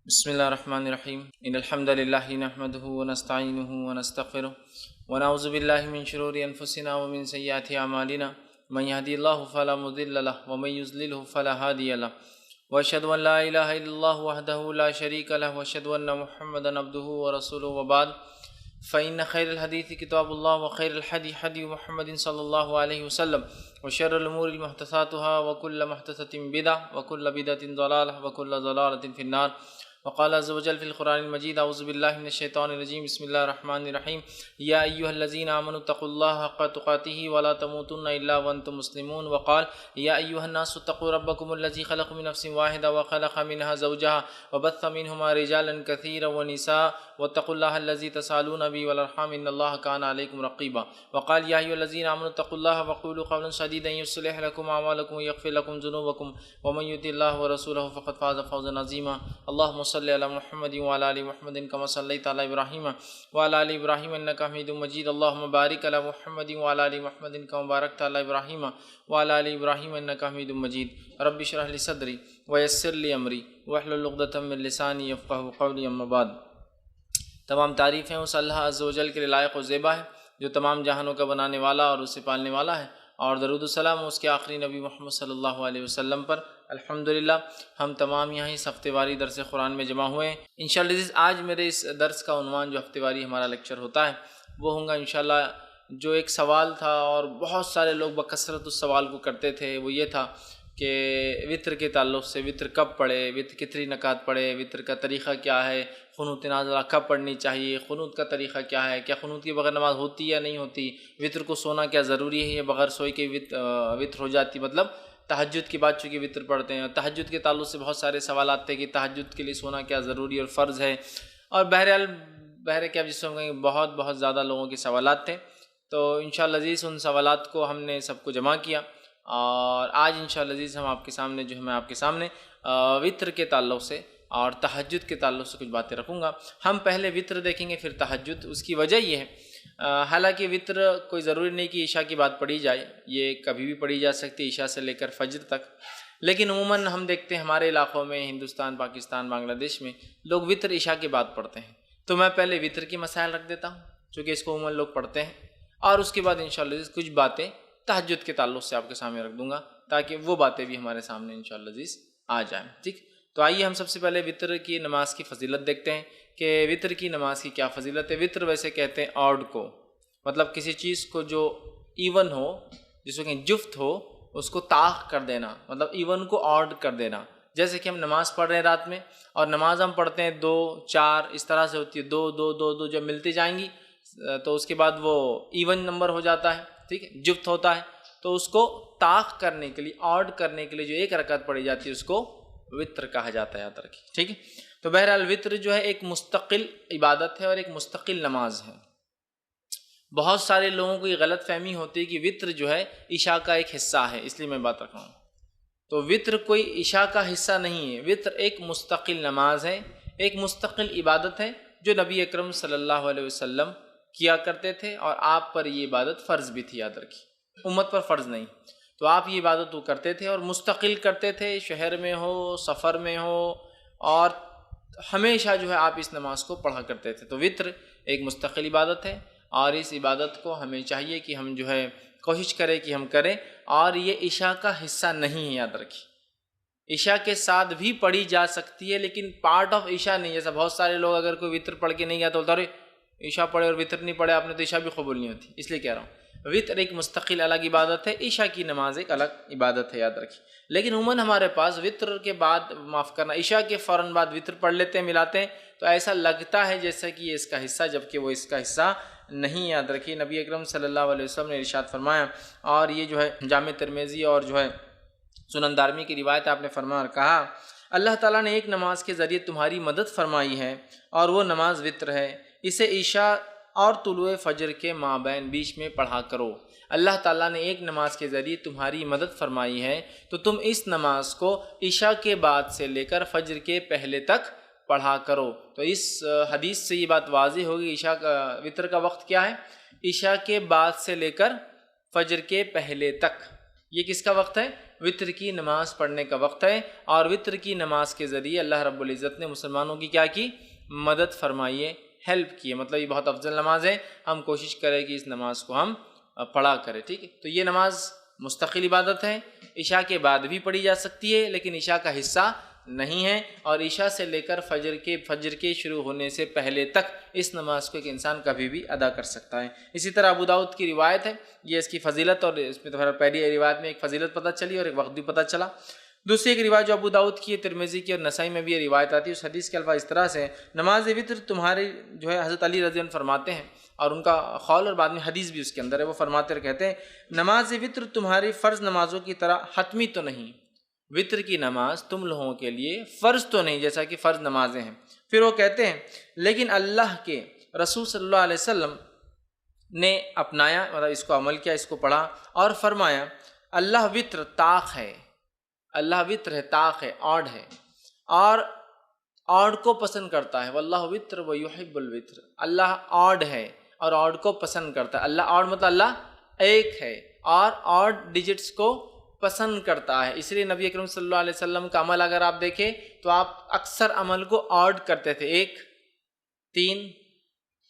بسم اللہ الرحمن الرحیم ان الحمد للہ نحمده ونستعینه ونستغفره ونعوذ باللہ من شرور انفسنا ومن سیئات اعمالنا من يهدي الله فلا مضل له ومن يضلل فلا هادي له واشهد ان لا اله الا الله وحده لا شريك له واشهد ان محمدا عبده ورسوله وبعد فإن خير الحديث كتاب الله وخير الهدي هدي محمد صلى الله عليه وسلم وشر الأمور محدثاتها وكل محدثة بدعة وكل بدعة ضلالة وكل ضلالة في النار. وقال عز وجل في القرآن المجيد أعوذ بالله من الشيطان الرجيم بسم الله الرحمن الرحيم يا أيها الذين آمنوا اتقوا الله حق تقاته ولا تموتن إلا وأنتم مسلمون. وقال يا أيها الناس اتقوا ربكم الذي خلق من نفس واحدة وخلق منها زوجها وبث منهما رجالا كثيرا ونساء واتقوا الله الذي تسألون به والأرحام إن الله كان عليكم رقيبا. وقال يا أيها الذين آمنوا اتقوا الله وقولوا قولا سديدا يصلح لكم أعمالكم ويغفر لكم ذنوبكم ومن يطع الله ورسوله فقد فاز فوزا عظيما. اللهم صل على محمد وعلى آل محمد كما صليت على إبراهيم وعلى آل إبراهيم إنك حميد مجيد. اللهم بارك على محمد وعلى آل محمد كما باركت على إبراهيم وعلى آل إبراهيم إنك حميد مجيد. رب اشرح لي صدري ويسر لي أمري واحلل عقدة من لساني يفقهوا قولي. أما بعد. تمام تعریفیں اس اللہ عز و جل کے لیے لائق و زیبا ہے جو تمام جہانوں کا بنانے والا اور اسے پالنے والا ہے، اور درود و سلام اس کے آخری نبی محمد صلی اللہ علیہ وسلم پر. الحمدللہ ہم تمام یہاں اس ہفتے واری درس قرآن میں جمع ہوئے ہیں. انشاءاللہ آج میرے اس درس کا عنوان جو ہفتے واری ہمارا لیکچر ہوتا ہے وہ ہوں گا انشاءاللہ جو ایک سوال تھا اور بہت سارے لوگ بکثرت اس سوال کو کرتے تھے، وہ یہ تھا کہ وطر کے تعلق سے وطر کب پڑھے، وطر کتنی رکعت پڑھے، وطر کا طریقہ کیا ہے، قنوت نازلہ کب پڑھنی چاہیے، قنوت کا طریقہ کیا ہے، کیا قنوت کے بغیر نماز ہوتی یا نہیں ہوتی، وطر کو سونا کیا ضروری ہے یا بغیر سوئے کے وطر ہو جاتی، مطلب تہجد کے بعد چونکہ وطر پڑھتے ہیں. تہجد کے تعلق سے بہت سارے سوالات تھے کہ تہجد کے لیے سونا کیا ضروری اور فرض ہے، اور بہرحال کیا جس میں بہت زیادہ لوگوں کے سوالات تھے. تو انشاءاللہ عزیز ان سوالات کو ہم نے سب کو جمع کیا، اور آج انشاءاللہ عزیز ہم آپ کے سامنے میں آپ کے سامنے وطر کے تعلق سے اور تہجد کے تعلق سے کچھ باتیں رکھوں گا. ہم پہلے وطر دیکھیں گے پھر تہجد. اس کی وجہ یہ ہے حالانکہ وطر کوئی ضروری نہیں کہ عشاء کی بات پڑھی جائے، یہ کبھی بھی پڑھی جا سکتی ہے عشاء سے لے کر فجر تک، لیکن عموماً ہم دیکھتے ہیں ہمارے علاقوں میں ہندوستان، پاکستان، بنگلہ دیش میں لوگ وطر عشاء کے بعد پڑھتے ہیں. تو میں پہلے وطر کی مسائل رکھ دیتا ہوں چونکہ اس کو عموماً لوگ پڑھتے ہیں، اور اس کے بعد انشاءاللہ کچھ باتیں تہجد کے تعلق سے آپ کے سامنے رکھ دوں گا تاکہ وہ باتیں بھی ہمارے سامنے انشاءاللہ عزیز آ جائیں. ٹھیک، تو آئیے ہم سب سے پہلے وطر کی نماز کی فضیلت دیکھتے ہیں کہ وطر کی نماز کی کیا فضیلت ہے. وطر ویسے کہتے ہیں آڈ کو، مطلب کسی چیز کو جو ایون ہو، جس کو کہ جفت ہو، اس کو طاق کر دینا، مطلب ایون کو آڈ کر دینا. جیسے کہ ہم نماز پڑھ رہے ہیں رات میں، اور نماز ہم پڑھتے ہیں 2 4 اس طرح سے ہوتی ہے، 2 2 2 2 جب ملتی جائیں گی تو اس کے بعد وہ ایون نمبر ہو جاتا ہے. ٹھیک ہے، جفت ہوتا ہے. تو اس کو طاق کرنے کے لیے، آڈ کرنے کے لیے جو ایک رکعت پڑھی جاتی ہے اس کو وطر کہا جاتا ہے، یاد رکھیے. ٹھیک ہے، تو بہرحال وطر جو ہے ایک مستقل عبادت ہے اور ایک مستقل نماز ہے. بہت سارے لوگوں کو یہ غلط فہمی ہوتی ہے کہ وطر جو ہے عشاء کا ایک حصہ ہے، اس لیے میں بات رکھ رہا ہوں. تو وطر کوئی عشاء کا حصہ نہیں ہے، وطر ایک مستقل نماز ہے، ایک مستقل عبادت ہے جو نبی اکرم صلی اللہ علیہ وسلم کیا کرتے تھے، اور آپ پر یہ عبادت فرض بھی تھی، یاد رکھیے، امت پر فرض نہیں. تو آپ یہ عبادت وہ کرتے تھے اور مستقل کرتے تھے، شہر میں ہو، سفر میں ہو، اور ہمیشہ جو ہے آپ اس نماز کو پڑھا کرتے تھے. تو وطر ایک مستقل عبادت ہے، اور اس عبادت کو ہمیں چاہیے کہ ہم جو ہے کوشش کریں کہ ہم کریں، اور یہ عشاء کا حصہ نہیں ہے، یاد رکھیے. عشاء کے ساتھ بھی پڑھی جا سکتی ہے لیکن پارٹ آف عشاء نہیں. جیسا بہت سارے لوگ اگر کوئی وطر پڑھ کے نہیں گیا تو بولتا رہے عشاء پڑھے اور وطر نہیں پڑھے آپ نے تو عشاء بھی قبول نہیں ہوتی. اس لیے کہہ رہا ہوں وطر ایک مستقل الگ عبادت ہے، عشاء کی نماز ایک الگ عبادت ہے، یاد رکھیے. لیکن عموماً ہمارے پاس وطر کے بعد، معاف کرنا، عشاء کے فوراً بعد وطر پڑھ لیتے ہیں، ملاتے ہیں، تو ایسا لگتا ہے جیسا کہ یہ اس کا حصہ، جبکہ وہ اس کا حصہ نہیں. یاد رکھیے نبی اکرم صلی اللہ علیہ وسلم نے ارشاد فرمایا، اور یہ جو ہے جامع ترمذی اور جو ہے سنن دارمی کی روایت، آپ نے فرمایا اور کہا اللہ تعالیٰ نے ایک نماز کے ذریعے تمہاری مدد فرمائی ہے اور وہ نماز وطر ہے، اسے عشاء اور طلوع فجر کے مابین بیچ میں پڑھا کرو. اللہ تعالیٰ نے ایک نماز کے ذریعے تمہاری مدد فرمائی ہے تو تم اس نماز کو عشاء کے بعد سے لے کر فجر کے پہلے تک پڑھا کرو. تو اس حدیث سے یہ بات واضح ہوگی عشاء کا وطر کا وقت کیا ہے، عشاء کے بعد سے لے کر فجر کے پہلے تک. یہ کس کا وقت ہے؟ وطر کی نماز پڑھنے کا وقت ہے، اور وطر کی نماز کے ذریعے اللہ رب العزت نے مسلمانوں کی کیا کی؟ مدد فرمائی ہے، ہیلپ کی ہے، مطلب یہ بہت افضل نماز ہے، ہم کوشش کریں کہ اس نماز کو ہم پڑھا کریں، ٹھیک ہے؟ تو یہ نماز مستقل عبادت ہے، عشاء کے بعد بھی پڑھی جا سکتی ہے لیکن عشاء کا حصہ نہیں ہے، اور عشاء سے لے کر فجر کے شروع ہونے سے پہلے تک اس نماز کو ایک انسان کبھی بھی ادا کر سکتا ہے۔ اسی طرح ابو داؤد کی روایت ہے، یہ اس کی فضیلت، اور اس میں تو پہلی روایت میں ایک فضیلت پتہ چلی اور ایک وقت بھی پتہ چلا۔ دوسری ایک روایت جو ابو داؤد کی ہے، ترمذی کی اور نسائی میں بھی یہ روایت آتی ہے، اس حدیث کے الفاظ اس طرح سے، نماز وطر تمہاری جو ہے، حضرت علی رضی اللہ عنہ فرماتے ہیں، اور ان کا قول اور بعد میں حدیث بھی اس کے اندر ہے، وہ فرماتے اور کہتے ہیں نماز وطر تمہاری فرض نمازوں کی طرح حتمی تو نہیں، وطر کی نماز تم لوگوں کے لیے فرض تو نہیں جیسا کہ فرض نمازیں ہیں۔ پھر وہ کہتے ہیں لیکن اللہ کے رسول صلی اللہ علیہ وسلم نے اپنایا، مطلب اس کو عمل کیا، اس کو پڑھا اور فرمایا اللہ وطر طاق ہے، اللہ وطر ہے، طاق ہے، آڈ ہے، اور آڈ کو پسند کرتا ہے، واللہ وطر ویحب الوطر، اللہ آڈ ہے اور آڈ کو پسند کرتا ہے۔ اللہ آڈ مطلب اللہ ایک ہے اور آڈ ڈیجٹس کو پسند کرتا ہے، اس لیے نبی اکرم صلی اللہ علیہ وسلم کا عمل اگر آپ دیکھیں تو آپ اکثر عمل کو آڈ کرتے تھے، 1 3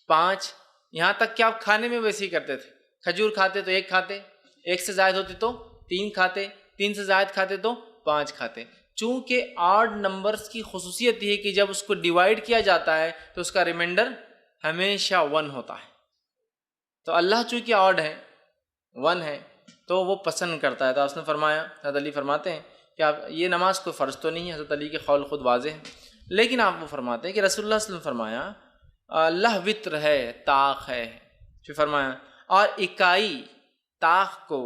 5، یہاں تک کہ آپ کھانے میں ویسے ہی کرتے تھے، کھجور کھاتے تو 1 کھاتے، 1 سے زائد ہوتے تو 3 کھاتے، 3 سے زائد کھاتے تو 5 کھاتے۔ چونکہ آڈ نمبرز کی خصوصیت یہ ہے کہ جب اس کو ڈیوائڈ کیا جاتا ہے تو اس کا ریمائنڈر ہمیشہ 1 ہوتا ہے، تو اللہ چونکہ آڈ ہے، 1 ہے، تو وہ پسند کرتا ہے۔ تو آپ نے فرمایا، حضرت علی فرماتے ہیں کہ آپ یہ نماز کوئی فرض تو نہیں ہے، حضرت علی کے قول خود واضح ہے، لیکن آپ وہ فرماتے ہیں کہ رسول اللہ صلی اللہ علیہ وسلم فرمایا اللہ وطر ہے، طاق ہے، پھر فرمایا اور اکائی طاق کو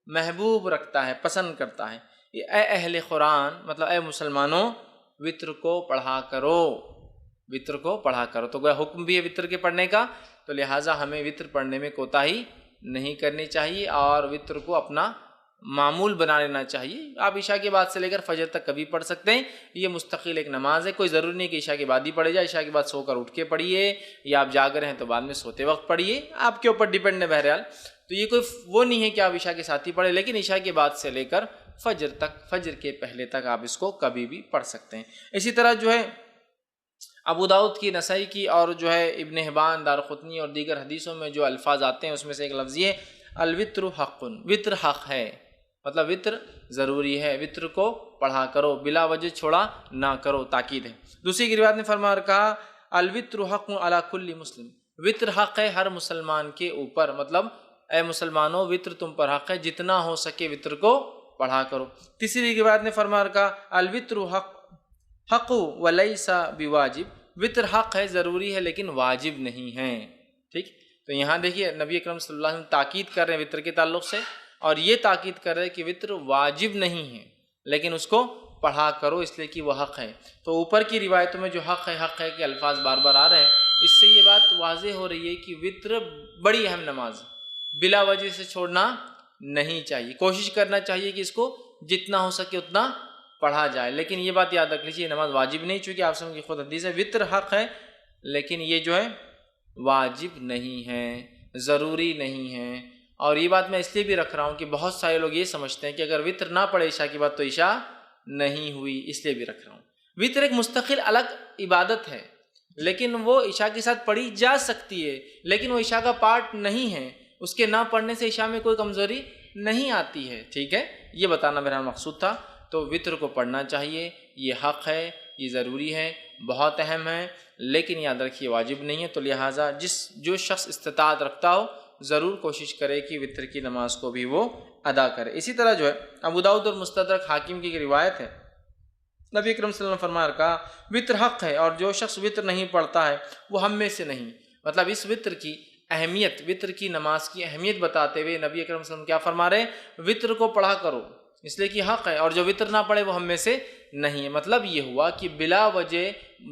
محبوب رکھتا ہے، پسند کرتا ہے۔ اے اہل قرآن، مطلب اے مسلمانوں، وطر کو پڑھا کرو، وطر کو پڑھا کرو، تو گویا حکم بھی ہے وطر کے پڑھنے کا، تو لہٰذا ہمیں وطر پڑھنے میں کوتاہی نہیں کرنی چاہیے اور وطر کو اپنا معمول بنا لینا چاہیے۔ آپ عشاء کے بعد سے لے کر فجر تک کبھی پڑھ سکتے ہیں، یہ مستقل ایک نماز ہے، کوئی ضروری نہیں کہ عشاء کے بعد ہی پڑھے جائے، عشاء کے بعد سو کر اٹھ کے پڑھیے، یا آپ جاگ رہے ہیں تو بعد میں سوتے وقت پڑھیے، آپ کے اوپر ڈیپینڈ ہے بہرحال۔ تو یہ کوئی وہ نہیں ہے کہ آپ عشاء کے ساتھ ہی پڑھیں، لیکن عشاء کے بعد سے لے کر فجر تک، فجر کے پہلے تک آپ اس کو کبھی بھی پڑھ سکتے ہیں۔ اسی طرح جو ہے ابو داؤد کی، نسائی کی اور جو ہے ابن حبان، دارقطنی اور دیگر حدیثوں میں جو الفاظ آتے ہیں اس میں سے ایک لفظ یہ الوطر حق، وطر حق ہے، مطلب وطر ضروری ہے، وطر کو پڑھا کرو، بلا وجہ چھوڑا نہ کرو، تاکید ہے۔ دوسری کی روایت نے فرمایا اور کہا الوطر حق علی کل مسلم، وطر حق ہے ہر مسلمان کے اوپر، مطلب اے مسلمانوں وطر تم پر حق ہے، جتنا ہو سکے وطر کو پڑھا کرو۔ تیسری روایت نے فرمایا اور کہا الوطر حق ولیس بواجب، وطر حق ہے، ضروری ہے لیکن واجب نہیں ہے، ٹھیک؟ تو یہاں دیکھیے نبی اکرم صلی اللہ علیہ وسلم تاکید کر رہے ہیں وطر کے تعلق سے، اور یہ تاکید کر رہے ہیں کہ وطر واجب نہیں ہے لیکن اس کو پڑھا کرو اس لیے کہ وہ حق ہے۔ تو اوپر کی روایتوں میں جو حق ہے کہ الفاظ بار بار آ رہے ہیں، اس سے یہ بات واضح ہو رہی ہے کہ وطر بڑی اہم نماز ہے، بلا وجہ سے چھوڑنا نہیں چاہیے، کوشش کرنا چاہیے کہ اس کو جتنا ہو سکے اتنا پڑھا جائے، لیکن یہ بات یاد رکھ لیجیے یہ نماز واجب نہیں، چونکہ آپ سب کی خود حدیث ہے وطر حق ہے لیکن یہ جو ہے واجب نہیں ہے، ضروری نہیں ہے۔ اور یہ بات میں اس لیے بھی رکھ رہا ہوں کہ بہت سارے لوگ یہ سمجھتے ہیں کہ اگر وطر نہ پڑھے عشاء کی بات تو عشاء نہیں ہوئی، اس لیے بھی رکھ رہا ہوں۔ وطر ایک مستقل الگ عبادت ہے لیکن وہ عشاء کے ساتھ پڑھی جا سکتی ہے، لیکن وہ عشاء کا پارٹ نہیں ہے، اس کے نہ پڑھنے سے عشاء میں کوئی کمزوری نہیں آتی ہے، ٹھیک ہے؟ یہ بتانا میرا مقصود تھا۔ تو وطر کو پڑھنا چاہیے، یہ حق ہے، یہ ضروری ہے، بہت اہم ہے، لیکن یاد رکھیے واجب نہیں ہے، تو لہٰذا جو شخص استطاعت رکھتا ہو ضرور کوشش کرے کہ وطر کی نماز کو بھی وہ ادا کرے۔ اسی طرح جو ہے ابو داؤد اور مستدرک حاکم کی روایت ہے، نبی اکرم صلی اللہ علیہ وسلم فرمایا کہا وطر حق ہے اور جو شخص وطر نہیں پڑھتا ہے وہ ہم میں سے نہیں، مطلب اس وطر کی اہمیت، وطر کی نماز کی اہمیت بتاتے ہوئے نبی اکرم صلی اللہ علیہ وسلم کیا فرما رہے ہیں، وطر کو پڑھا کرو اس لیے کہ حق ہے، اور جو وطر نہ پڑھے وہ ہم میں سے نہیں ہے۔ مطلب یہ ہوا کہ بلا وجہ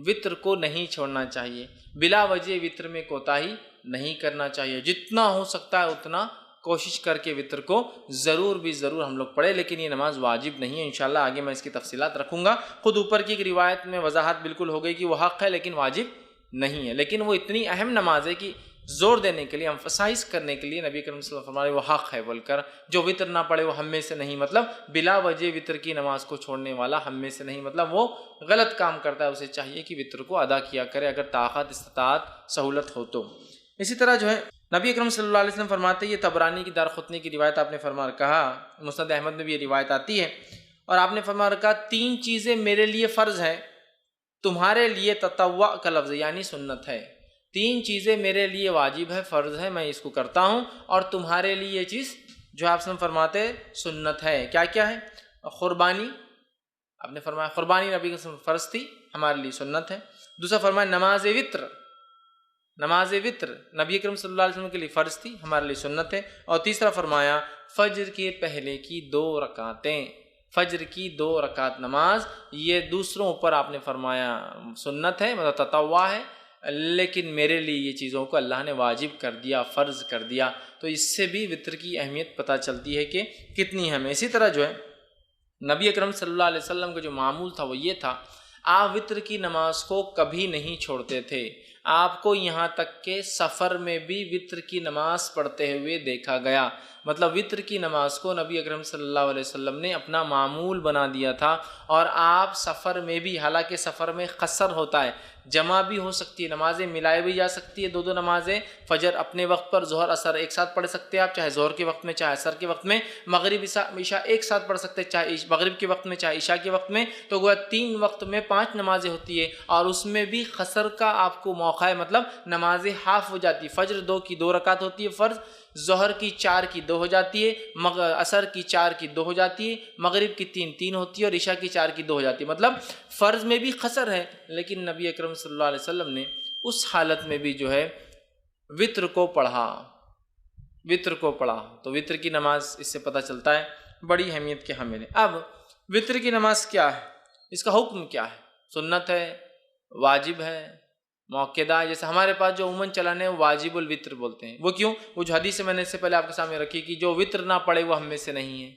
وطر کو نہیں چھوڑنا چاہیے، بلا وجہ وطر میں کوتاہی نہیں کرنا چاہیے، جتنا ہو سکتا ہے اتنا کوشش کر کے وطر کو ضرور ہم لوگ پڑھیں، لیکن یہ نماز واجب نہیں ہے۔ انشاءاللہ آگے میں اس کی تفصیلات رکھوں گا۔ خود اوپر کی ایک روایت میں وضاحت بالکل ہو گئی کہ وہ حق ہے لیکن واجب نہیں ہے، لیکن وہ اتنی اہم نماز ہے کہ زور دینے کے لیے، امفسائز کرنے کے لیے نبی کریم صلی اللہ علیہ وسلم فرمائے وہ حق ہے بول کر، جو وطر نہ پڑھے وہ ہم میں سے نہیں، مطلب بلا وجہ وطر کی نماز کو چھوڑنے والا ہم میں سے نہیں، مطلب وہ غلط کام کرتا ہے، اسے چاہیے کہ وطر کو ادا کیا کرے اگر طاقت استطاعت سہولت ہو تو۔ اسی طرح جو ہے نبی اکرم صلی اللہ علیہ وسلم فرماتے ہیں، یہ طبرانی کی دارقطنی کی روایت آپ نے فرما کہا، مسند احمد میں بھی یہ روایت آتی ہے، اور آپ نے فرما رکھا 3 چیزیں میرے لیے فرض ہے، تمہارے لیے تطوع کا لفظ یعنی سنت ہے، 3 چیزیں میرے لیے واجب ہے، فرض ہے، میں اس کو کرتا ہوں، اور تمہارے لیے یہ چیز جو آپ سے فرماتے سنت ہے۔ کیا کیا ہے؟ قربانی، آپ نے فرمایا قربانی نبی کے فرض تھی، ہمارے لیے سنت ہے۔ دوسرا فرمایا نماز وطر، نماز وطر نبی کریم صلی اللہ علیہ وسلم کے لیے فرض تھی، ہمارے لیے سنت ہے۔ اور تیسرا فرمایا فجر کے پہلے کی 2 رکعتیں، فجر کی 2 رکعت نماز، یہ دوسروں پر آپ نے فرمایا سنت ہے، مطلب تطوع ہے، لیکن میرے لیے یہ چیزوں کو اللہ نے واجب کر دیا، فرض کر دیا، تو اس سے بھی وطر کی اہمیت پتہ چلتی ہے کہ کتنی ہے ہمیں۔ اسی طرح جو ہے نبی اکرم صلی اللہ علیہ وسلم کا جو معمول تھا وہ یہ تھا، آپ وطر کی نماز کو کبھی نہیں چھوڑتے تھے، آپ کو یہاں تک کہ سفر میں بھی وطر کی نماز پڑھتے ہوئے دیکھا گیا، مطلب وطر کی نماز کو نبی اکرم صلی اللہ علیہ وسلم نے اپنا معمول بنا دیا تھا، اور آپ سفر میں بھی، حالانکہ سفر میں قصر ہوتا ہے، جمع بھی ہو سکتی ہے، نمازیں ملائی بھی جا سکتی ہے، 2 نمازیں، فجر اپنے وقت پر، ظہر اثر ایک ساتھ پڑھ سکتے ہیں آپ، چاہے ظہر کے وقت میں چاہے اثر کے وقت میں، مغرب عشاء ایک ساتھ پڑھ سکتے ہیں، چاہے مغرب کے وقت میں چاہے عشاء کے وقت میں، تو گویا 3 وقت میں 5 نمازیں ہوتی ہے، اور اس میں بھی قصر کا آپ کو موقع ہے، مطلب نمازیں ہاف ہو جاتی ہے، فجر 2 کی 2 رکعت ہوتی ہے فرض، ظہر کی 4 کی 2 ہو جاتی ہے، عصر کی 4 کی 2 ہو جاتی ہے، مغرب کی 3 ہوتی ہے، اور عشاء کی 4 کی 2 ہو جاتی ہے، مطلب فرض میں بھی قصر ہے، لیکن نبی اکرم صلی اللہ علیہ وسلم نے اس حالت میں بھی جو ہے وطر کو پڑھا، وطر کو پڑھا، تو وطر کی نماز اس سے پتہ چلتا ہے بڑی اہمیت کے حامل ہے۔ اب وطر کی نماز کیا ہے، اس کا حکم کیا ہے؟ سنت ہے، واجب ہے، موقدہ؟ جیسے ہمارے پاس جو عموماً چلن ہے واجب الوطر بولتے ہیں، وہ کیوں؟ وہ جو حدیث میں نے اس سے پہلے آپ کے سامنے رکھی کہ جو وطر نہ پڑھے وہ ہم میں سے نہیں ہے،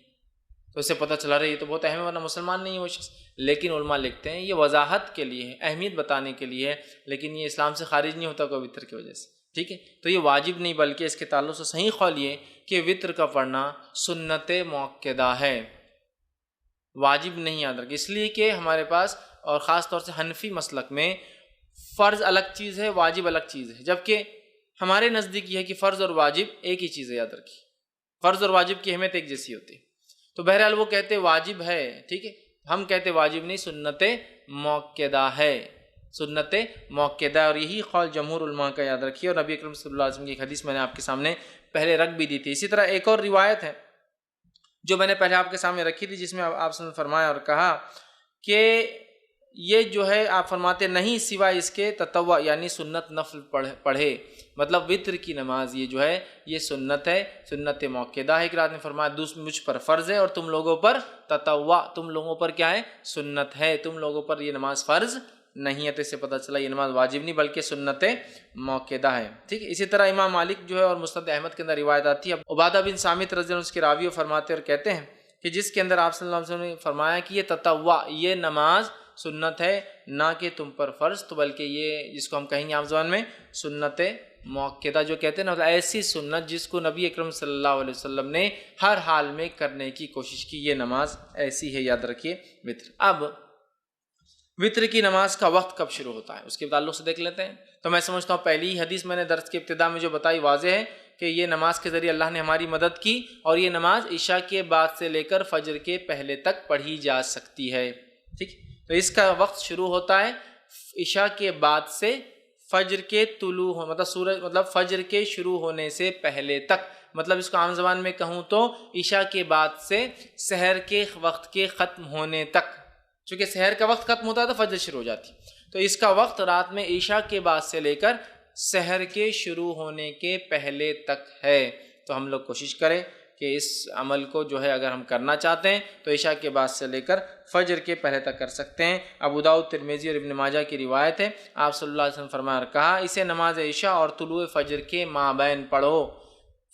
تو اس سے پتہ چلا رہا ہے یہ تو بہت اہم ہے، ورنہ مسلمان نہیں ہے وہ شخص، لیکن علماء لکھتے ہیں یہ وضاحت کے لیے ہے، اہمیت بتانے کے لیے ہے، لیکن یہ اسلام سے خارج نہیں ہوتا کوئی وطر کی وجہ سے، ٹھیک ہے؟ تو یہ واجب نہیں، بلکہ اس کے تعلق سے صحیح قول یہ کہ وطر کا پڑھنا سنت موقدہ ہے، واجب نہیں یاد رکھیں، اس لیے کہ ہمارے پاس اور خاص طور سے حنفی مسلک میں فرض الگ چیز ہے، واجب الگ چیز ہے، جبکہ ہمارے نزدیک یہ ہے کہ فرض اور واجب ایک ہی چیز ہے، یاد رکھیے فرض اور واجب کی اہمیت ایک جیسی ہوتی ہے، تو بہرحال وہ کہتے واجب ہے، ٹھیک ہے، ہم کہتے واجب نہیں، سنت موقدہ ہے، سنت موقدہ، اور یہی قول جمہور علماء کا، یاد رکھیے، اور نبی اکرم صلی اللہ علیہ وسلم کی ایک حدیث میں نے آپ کے سامنے پہلے رکھ بھی دی تھی۔ اسی طرح ایک اور روایت ہے جو میں نے پہلے آپ کے سامنے رکھی تھی، جس میں آپ نے فرمایا اور کہا کہ یہ جو ہے آپ فرماتے نہیں سوائے اس کے تطوع یعنی سنت نفل پڑھے، مطلب وطر کی نماز یہ جو ہے یہ سنت ہے، سنت موقدہ ہے، کہ رات نے فرمایا مجھ پر فرض ہے اور تم لوگوں پر تطوع، تم لوگوں پر کیا ہے؟ سنت ہے، تم لوگوں پر یہ نماز فرض نہیں ہے، تو اس سے پتہ چلا یہ نماز واجب نہیں بلکہ سنت موقدہ ہے، ٹھیک ہے۔ اسی طرح امام مالک جو ہے اور مسند احمد کے اندر روایت آتی ہے، عبادہ بن صامت رضی اللہ عنہ اس کے راوی فرماتے اور کہتے ہیں کہ جس کے اندر آپ صلی اللہ علیہ وسلم نے فرمایا کہ یہ تطوع، یہ نماز سنت ہے، نہ کہ تم پر فرض، تو بلکہ یہ جس کو ہم کہیں گے عام زبان میں سنت موقدہ جو کہتے ہیں نا، ایسی سنت جس کو نبی اکرم صلی اللہ علیہ وسلم نے ہر حال میں کرنے کی کوشش کی، یہ نماز ایسی ہے، یاد رکھیے وطر۔ اب وطر کی نماز کا وقت کب شروع ہوتا ہے اس کے تعلق سے دیکھ لیتے ہیں، تو میں سمجھتا ہوں پہلی حدیث میں نے درس کی ابتدا میں جو بتائی واضح ہے کہ یہ نماز کے ذریعے اللہ نے ہماری مدد کی، اور یہ نماز عشاء کے بعد سے لے کر فجر کے پہلے تک پڑھی جا سکتی ہے، ٹھیک، تو اس کا وقت شروع ہوتا ہے عشاء کے بعد سے فجر کے طلوع مطلب فجر کے شروع ہونے سے پہلے تک، مطلب اس کو عام زبان میں کہوں تو عشاء کے بعد سے سحر کے وقت کے ختم ہونے تک، چونکہ سحر کا وقت ختم ہوتا ہے تو فجر شروع ہو جاتی، تو اس کا وقت رات میں عشاء کے بعد سے لے کر سحر کے شروع ہونے کے پہلے تک ہے، تو ہم لوگ کوشش کریں کہ اس عمل کو جو ہے اگر ہم کرنا چاہتے ہیں تو عشاء کے بعد سے لے کر فجر کے پہلے تک کر سکتے ہیں۔ ابو داؤد، ترمذی اور ابن ماجہ کی روایت ہے، آپ صلی اللہ علیہ وسلم فرمایا اور کہا اسے نماز عشاء اور طلوع فجر کے مابین پڑھو،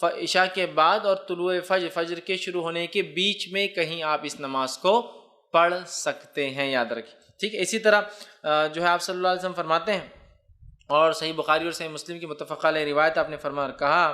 عشاء کے بعد اور طلوع فجر کے شروع ہونے کے بیچ میں کہیں آپ اس نماز کو پڑھ سکتے ہیں، یاد رکھیں، ٹھیک ہے۔ اسی طرح جو ہے آپ صلی اللہ علیہ وسلم فرماتے ہیں اور صحیح بخاری اور صحیح مسلم کی متفقہ علیہ روایت آپ نے فرمایا کہا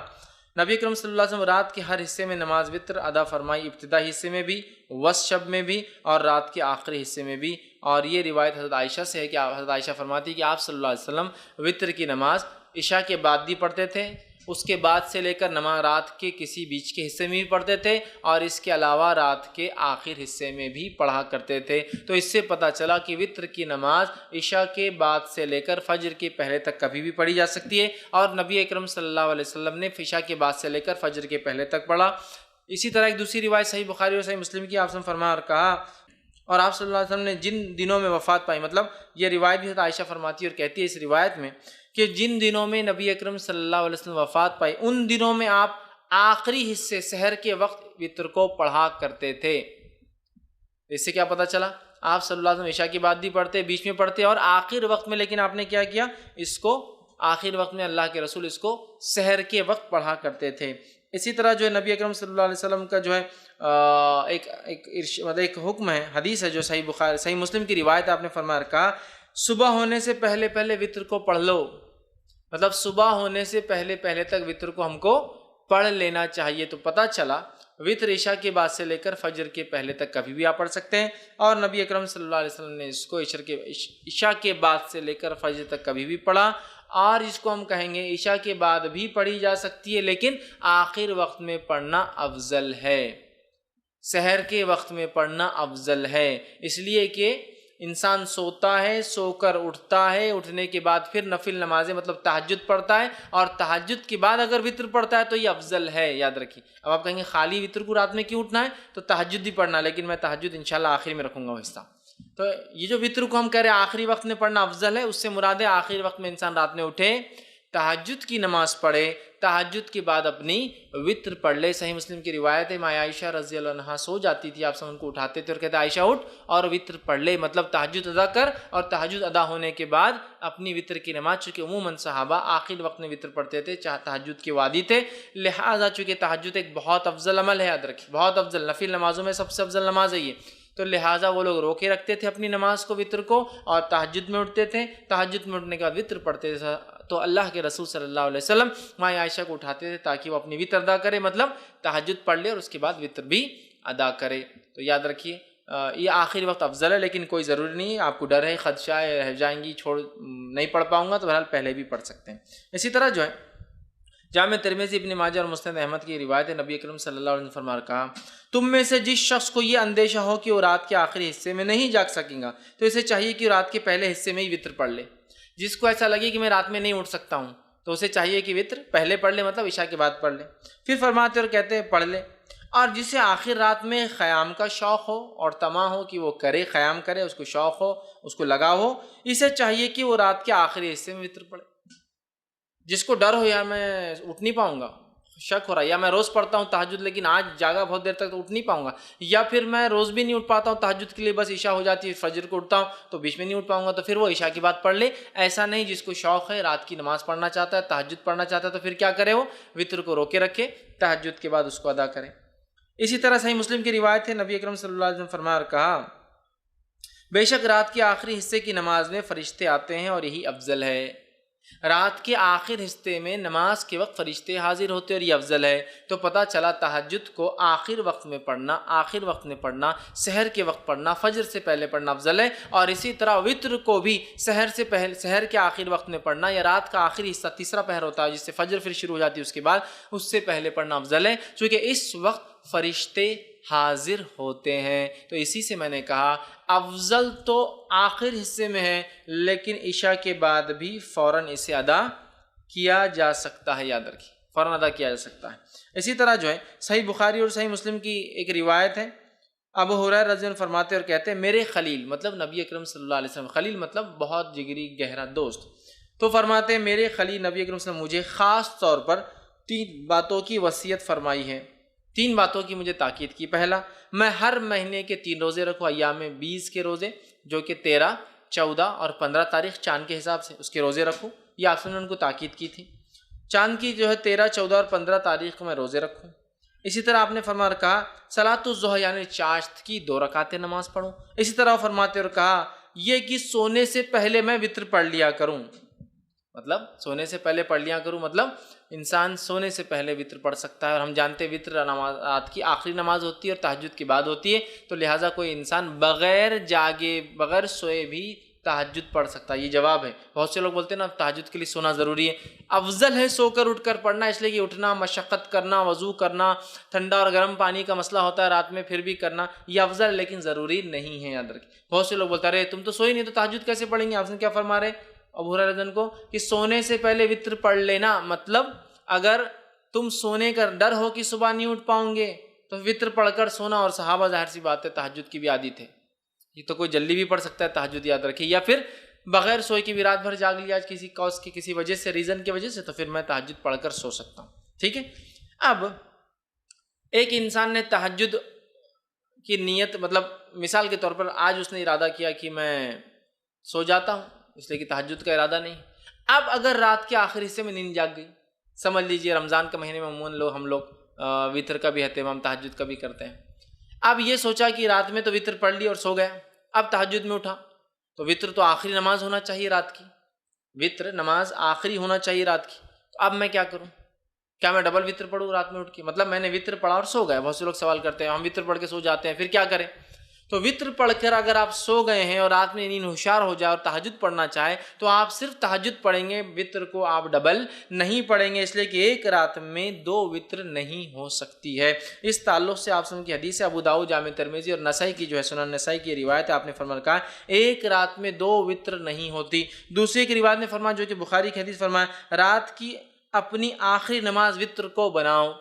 نبی اکرم صلی اللہ علیہ وسلم رات کے ہر حصے میں نماز وتر ادا فرمائی، ابتدائی حصے میں بھی، وسط شب میں بھی، اور رات کے آخری حصے میں بھی۔ اور یہ روایت حضرت عائشہ سے ہے کہ حضرت عائشہ فرماتی کہ آپ صلی اللہ علیہ وسلم وتر کی نماز عشاء کے بعد بھی پڑھتے تھے، اس کے بعد سے لے کر نماز رات کے کسی بیچ کے حصے میں بھی پڑھتے تھے، اور اس کے علاوہ رات کے آخر حصے میں بھی پڑھا کرتے تھے۔ تو اس سے پتہ چلا کہ وتر کی نماز عشاء کے بعد سے لے کر فجر کے پہلے تک کبھی بھی پڑھی جا سکتی ہے، اور نبی اکرم صلی اللہ علیہ وسلم نے عشاء کے بعد سے لے کر فجر کے پہلے تک پڑھا۔ اسی طرح ایک دوسری روایت صحیح بخاری اور صحیح مسلم کی آپ نے فرمایا اور کہا، اور آپ صلی اللہ علیہ وسلم نے جن دنوں میں وفات پائی، مطلب یہ روایت بھی عائشہ فرماتی اور کہتی ہے اس روایت میں کہ جن دنوں میں نبی اکرم صلی اللہ علیہ وسلم وفات پائی ان دنوں میں آپ آخری حصے سحر کے وقت وتر کو پڑھا کرتے تھے۔ اس سے کیا پتہ چلا؟ آپ صلی اللہ علیہ وسلم عشاء کی بعد بھی پڑھتے، بیچ میں پڑھتے، اور آخر وقت میں، لیکن آپ نے کیا کیا؟ اس کو آخر وقت میں اللہ کے رسول اس کو سحر کے وقت پڑھا کرتے تھے۔ اسی طرح جو ہے نبی اکرم صلی اللہ علیہ وسلم کا جو ہے ایک حکم ہے، حدیث ہے جو صحیح بخاری صحیح مسلم کی روایت آپ نے فرمایا کہا صبح ہونے سے پہلے پہلے وتر کو پڑھ لو، مطلب صبح ہونے سے پہلے پہلے تک وتر کو ہم کو پڑھ لینا چاہیے۔ تو پتہ چلا وتر عشاء کے بعد سے لے کر فجر کے پہلے تک کبھی بھی آپ پڑھ سکتے ہیں، اور نبی اکرم صلی اللہ علیہ وسلم نے اس کو عشاء کے بعد سے لے کر فجر تک کبھی بھی پڑھا، اور اس کو ہم کہیں گے عشاء کے بعد بھی پڑھی جا سکتی ہے، لیکن آخر وقت میں پڑھنا افضل ہے، سحر کے وقت میں پڑھنا افضل ہے، اس لیے کہ انسان سوتا ہے، سو کر اٹھتا ہے، اٹھنے کے بعد پھر نفل نمازیں مطلب تہجد پڑھتا ہے، اور تہجد کے بعد اگر وتر پڑھتا ہے تو یہ افضل ہے، یاد رکھیے۔ اب آپ کہیں گے خالی وتر کو رات میں کیوں اٹھنا ہے؟ تو تہجد بھی پڑھنا، لیکن میں تہجد انشاءاللہ آخری میں رکھوں گا وہ حصہ۔ تو یہ جو وتر کو ہم کہہ رہے ہیں آخری وقت میں پڑھنا افضل ہے، اس سے مراد ہے آخری وقت میں انسان رات میں اٹھے، تہجد کی نماز پڑھے، تہجد کے بعد اپنی وتر پڑھ لے۔ صحیح مسلم کی روایت ہے ماں عائشہ رضی اللہ عنہا سو جاتی تھی، آپ سب ان کو اٹھاتے تھے اور کہتے عائشہ اٹھ اور وتر پڑھ لے، مطلب تہجد ادا کر، اور تہجد ادا ہونے کے بعد اپنی وتر کی نماز، چونکہ عموماً صحابہ آخر وقت میں وتر پڑھتے تھے، چاہے تہجد کے وادی تھے، لہٰذا چونکہ تہجد ایک بہت افضل عمل ہے، یاد رکھیے بہت افضل، نفل نمازوں میں سب سے افضل نماز ہے یہ، تو لہٰذا وہ لوگ روکے رکھتے تھے اپنی نماز کو وتر کو، اور تہجد میں اٹھتے تھے، تہجد میں اٹھنے کے بعد وتر پڑھتے تھے۔ تو اللہ کے رسول صلی اللہ علیہ وسلم ماں عائشہ کو اٹھاتے تھے تاکہ وہ اپنی وتر ادا کرے، مطلب تہجد پڑھ لے اور اس کے بعد وتر بھی ادا کرے۔ تو یاد رکھیے یہ آخری وقت افضل ہے، لیکن کوئی ضروری نہیں ہے، آپ کو ڈر ہے خدشہ ہے رہ جائیں گی نہیں پڑھ پاؤں گا، تو بہرحال پہلے بھی پڑھ سکتے ہیں۔ اسی طرح جو ہے جامع ترمذی ابن ماجہ اور مسند احمد کی روایت ہے، نبی اکرم صلی اللہ علیہ وسلم فرمایا کہا تم میں سے جس شخص کو یہ اندیشہ ہو کہ وہ رات کے آخری حصے میں نہیں جاگ سکیں گا تو اسے چاہیے کہ رات کے پہلے حصے میں ہی وتر پڑھ لے۔ جس کو ایسا لگے کہ میں رات میں نہیں اٹھ سکتا ہوں تو اسے چاہیے کہ وتر پہلے پڑھ لے، مطلب عشاء کے بعد پڑھ لے۔ پھر فرماتے اور کہتے ہیں پڑھ لے، اور جسے آخر رات میں خیام کا شوق ہو اور طمع ہو کہ وہ کرے، خیام کرے، اس کو شوق ہو، اس کو لگا ہو، اسے چاہیے کہ وہ رات کے آخری حصے میں وتر پڑھے۔ جس کو ڈر ہو یا میں اٹھ نہیں پاؤں گا، شک ہو رہا ہے، یا میں روز پڑھتا ہوں تہجد لیکن آج جاگا بہت دیر تک تو اٹھ نہیں پاؤں گا، یا پھر میں روز بھی نہیں اٹھ پاتا ہوں تہجد کے لیے، بس عشاء ہو جاتی ہے فجر کو اٹھتا ہوں تو بیچ میں نہیں اٹھ پاؤں گا، تو پھر وہ عشاء کی بات پڑھ لے۔ ایسا نہیں، جس کو شوق ہے رات کی نماز پڑھنا چاہتا ہے، تہجد پڑھنا چاہتا ہے، تو پھر کیا کرے؟ وہ وتر کو روکے رکھے، تہجد کے بعد اس کو ادا کرے۔ اسی طرح صحیح مسلم کی روایت ہے، نبی اکرم صلی اللہ علیہ وسلم فرمایا اور کہا بے شک رات کے آخری حصے کی نماز میں فرشتے آتے ہیں اور یہی افضل ہے۔ رات کے آخر حصے میں نماز کے وقت فرشتے حاضر ہوتے اور یہ افضل ہے۔ تو پتہ چلا تہجد کو آخر وقت میں پڑھنا، آخر وقت میں پڑھنا، سحر کے وقت پڑھنا، فجر سے پہلے پڑھنا افضل ہے، اور اسی طرح وتر کو بھی سحر سے پہلے، سحر کے آخر وقت میں پڑھنا، یا رات کا آخری حصہ تیسرا پہر ہوتا ہے جس سے فجر پھر شروع ہو جاتی ہے اس کے بعد، اس سے پہلے پڑھنا افضل ہے، چونکہ اس وقت فرشتے حاضر ہوتے ہیں۔ تو اسی سے میں نے کہا افضل تو آخر حصے میں ہے، لیکن عشاء کے بعد بھی فوراً اسے ادا کیا جا سکتا ہے، یاد رکھیے فوراً ادا کیا جا سکتا ہے۔ اسی طرح جو ہے صحیح بخاری اور صحیح مسلم کی ایک روایت ہے، ابو ہریرہ رضی اللہ عنہ فرماتے اور کہتے ہیں میرے خلیل، مطلب نبی اکرم صلی اللہ علیہ وسلم، خلیل مطلب بہت جگری گہرا دوست، تو فرماتے ہیں میرے خلیل نبی اکرم صلی اللہ علیہ وسلم مجھے خاص طور پر 3 باتوں کی وصیت فرمائی ہے، 3 باتوں کی مجھے تاکید کی۔ پہلا، میں ہر مہینے کے 3 روزے رکھوں، ایام 20 کے روزے جو کہ 13، 14 اور 15 تاریخ چاند کے حساب سے اس کے روزے رکھوں، یہ آپ نے ان کو تاکید کی تھی۔ چاند کی جو ہے 13، 14 اور 15 تاریخ کو میں روزے رکھوں۔ اسی طرح آپ نے فرمایا کہا صلاۃ الضحیٰ یعنی چاشت کی 2 رکعتیں نماز پڑھوں۔ اسی طرح فرماتے اور کہا یہ کہ سونے سے پہلے میں وتر پڑھ لیا کروں۔ مطلب سونے سے پہلے پڑھ لیا کروں، مطلب انسان سونے سے پہلے وطر پڑھ سکتا ہے، اور ہم جانتے ہیں وطر نماز رات کی آخری نماز ہوتی ہے اور تہجد کی بعد ہوتی ہے، تو لہٰذا کوئی انسان بغیر جاگے بغیر سوئے بھی تہجد پڑھ سکتا ہے۔ یہ جواب ہے۔ بہت سے لوگ بولتے ہیں نا تہجد کے لیے سونا ضروری ہے، افضل ہے سو کر اٹھ کر پڑھنا، اس لیے کہ اٹھنا، مشقت کرنا، وضو کرنا، ٹھنڈا اور گرم پانی کا مسئلہ ہوتا ہے رات میں، پھر بھی کرنا یہ افضل، لیکن ضروری نہیں ہے، یاد رکھیں۔ بہت سے لوگ بولتے ہیں ارے تم تو سوئی نہیں تو تہجد کیسے پڑھیں گے؟ آپ نے کیا فرما رہے ابو ہریرہ رضی اللہ عنہ کو کہ سونے سے پہلے وطر پڑھ لینا، مطلب اگر تم سونے کا ڈر ہو کہ صبح نہیں اٹھ پاؤں گے تو وطر پڑھ کر سونا، اور صحابہ ظاہر سی بات ہے تہجد کی بھی عادی تھے، یہ تو کوئی جلدی بھی پڑھ سکتا ہے تہجد، یاد رکھیے، یا پھر بغیر سوئے کی بھی رات بھر جاگ لیا کسی کاز کی کسی وجہ سے، ریزن کی وجہ سے، تو پھر میں تہجد پڑھ کر سو سکتا ہوں، ٹھیک ہے۔ اب ایک انسان نے تہجد کی نیت، مطلب مثال کے طور پر آج اس نے ارادہ کیا کہ میں سو جاتا ہوں، اس لیے کہ تہجد کا ارادہ نہیں۔ اب اگر رات کے آخری حصے میں نیند جاگ گئی، سمجھ لیجئے رمضان کے مہینے میں عموماً ہم لوگ وطر کا بھی اہتمام تہجد کا بھی کرتے ہیں، اب یہ سوچا کہ رات میں تو وطر پڑھ لی اور سو گیا، اب تہجد میں اٹھا تو وطر تو آخری نماز ہونا چاہیے رات کی، وطر نماز آخری ہونا چاہیے رات کی، تو اب میں کیا کروں؟ کیا میں ڈبل وطر پڑھوں رات میں اٹھ کے؟ مطلب میں نے وطر پڑھا اور سو گیا، بہت سے لوگ سوال کرتے ہیں ہم وطر پڑھ کے سو جاتے ہیں پھر کیا کریں؟ تو وطر پڑھ کر اگر آپ سو گئے ہیں اور رات میں نیند ہوشیار ہو جائے اور تہجد پڑھنا چاہے تو آپ صرف تہجد پڑھیں گے، وطر کو آپ ڈبل نہیں پڑھیں گے، اس لیے کہ ایک رات میں دو وطر نہیں ہو سکتی ہے۔ اس تعلق سے آپ سن کی حدیث ہے ابو داؤد جامع ترمذی اور نسائی کی جو ہے سنن نسائی کی روایت ہے، آپ نے فرمایا کہا ایک رات میں دو وطر نہیں ہوتی۔ دوسری کی روایت نے فرمایا جو کہ بخاری کی حدیث فرمایا رات کی اپنی آخری نماز وطر کو بناؤ،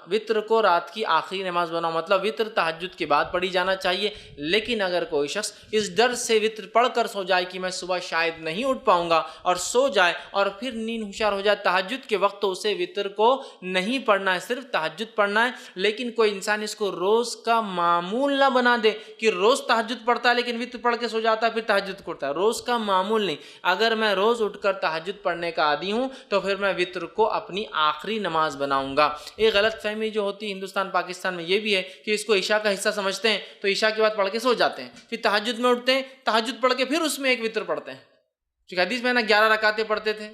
وطر کو رات کی آخری نماز بناؤ، مطلب وطر تہجد کے بعد پڑھی جانا چاہیے، لیکن اگر کوئی شخص اس ڈر سے وطر پڑھ کر سو جائے کہ میں صبح شاید نہیں اٹھ پاؤں گا اور سو جائے اور پھر نیند ہوشیار ہو جائے تہجد کے وقت، تو اسے وطر کو نہیں پڑھنا ہے، صرف تہجد پڑھنا ہے۔ لیکن کوئی انسان اس کو روز کا معمول نہ بنا دے کہ روز تہجد پڑھتا ہے لیکن وطر پڑھ کے سو جاتا ہے پھر تہجد کرتا ہے، روز کا معمول نہیں۔ اگر میں روز اٹھ کر تہجد پڑھنے کا عادی ہوں تو پھر میں وطر کو اپنی آخری نماز بناؤں گا۔ ایک غلط فہمی جو ہوتی ہے ہندوستان پاکستان میں یہ بھی ہے کہ اس کو عشاء کا حصہ سمجھتے ہیں، تو عشاء کے بعد پڑھ کے سو جاتے ہیں، پھر تہجد میں اٹھتے ہیں، تہجد پڑھ کے پھر اس میں ایک وطر پڑھتے ہیں، کیونکہ حدیث میں نا 11 رکعتیں پڑھتے تھے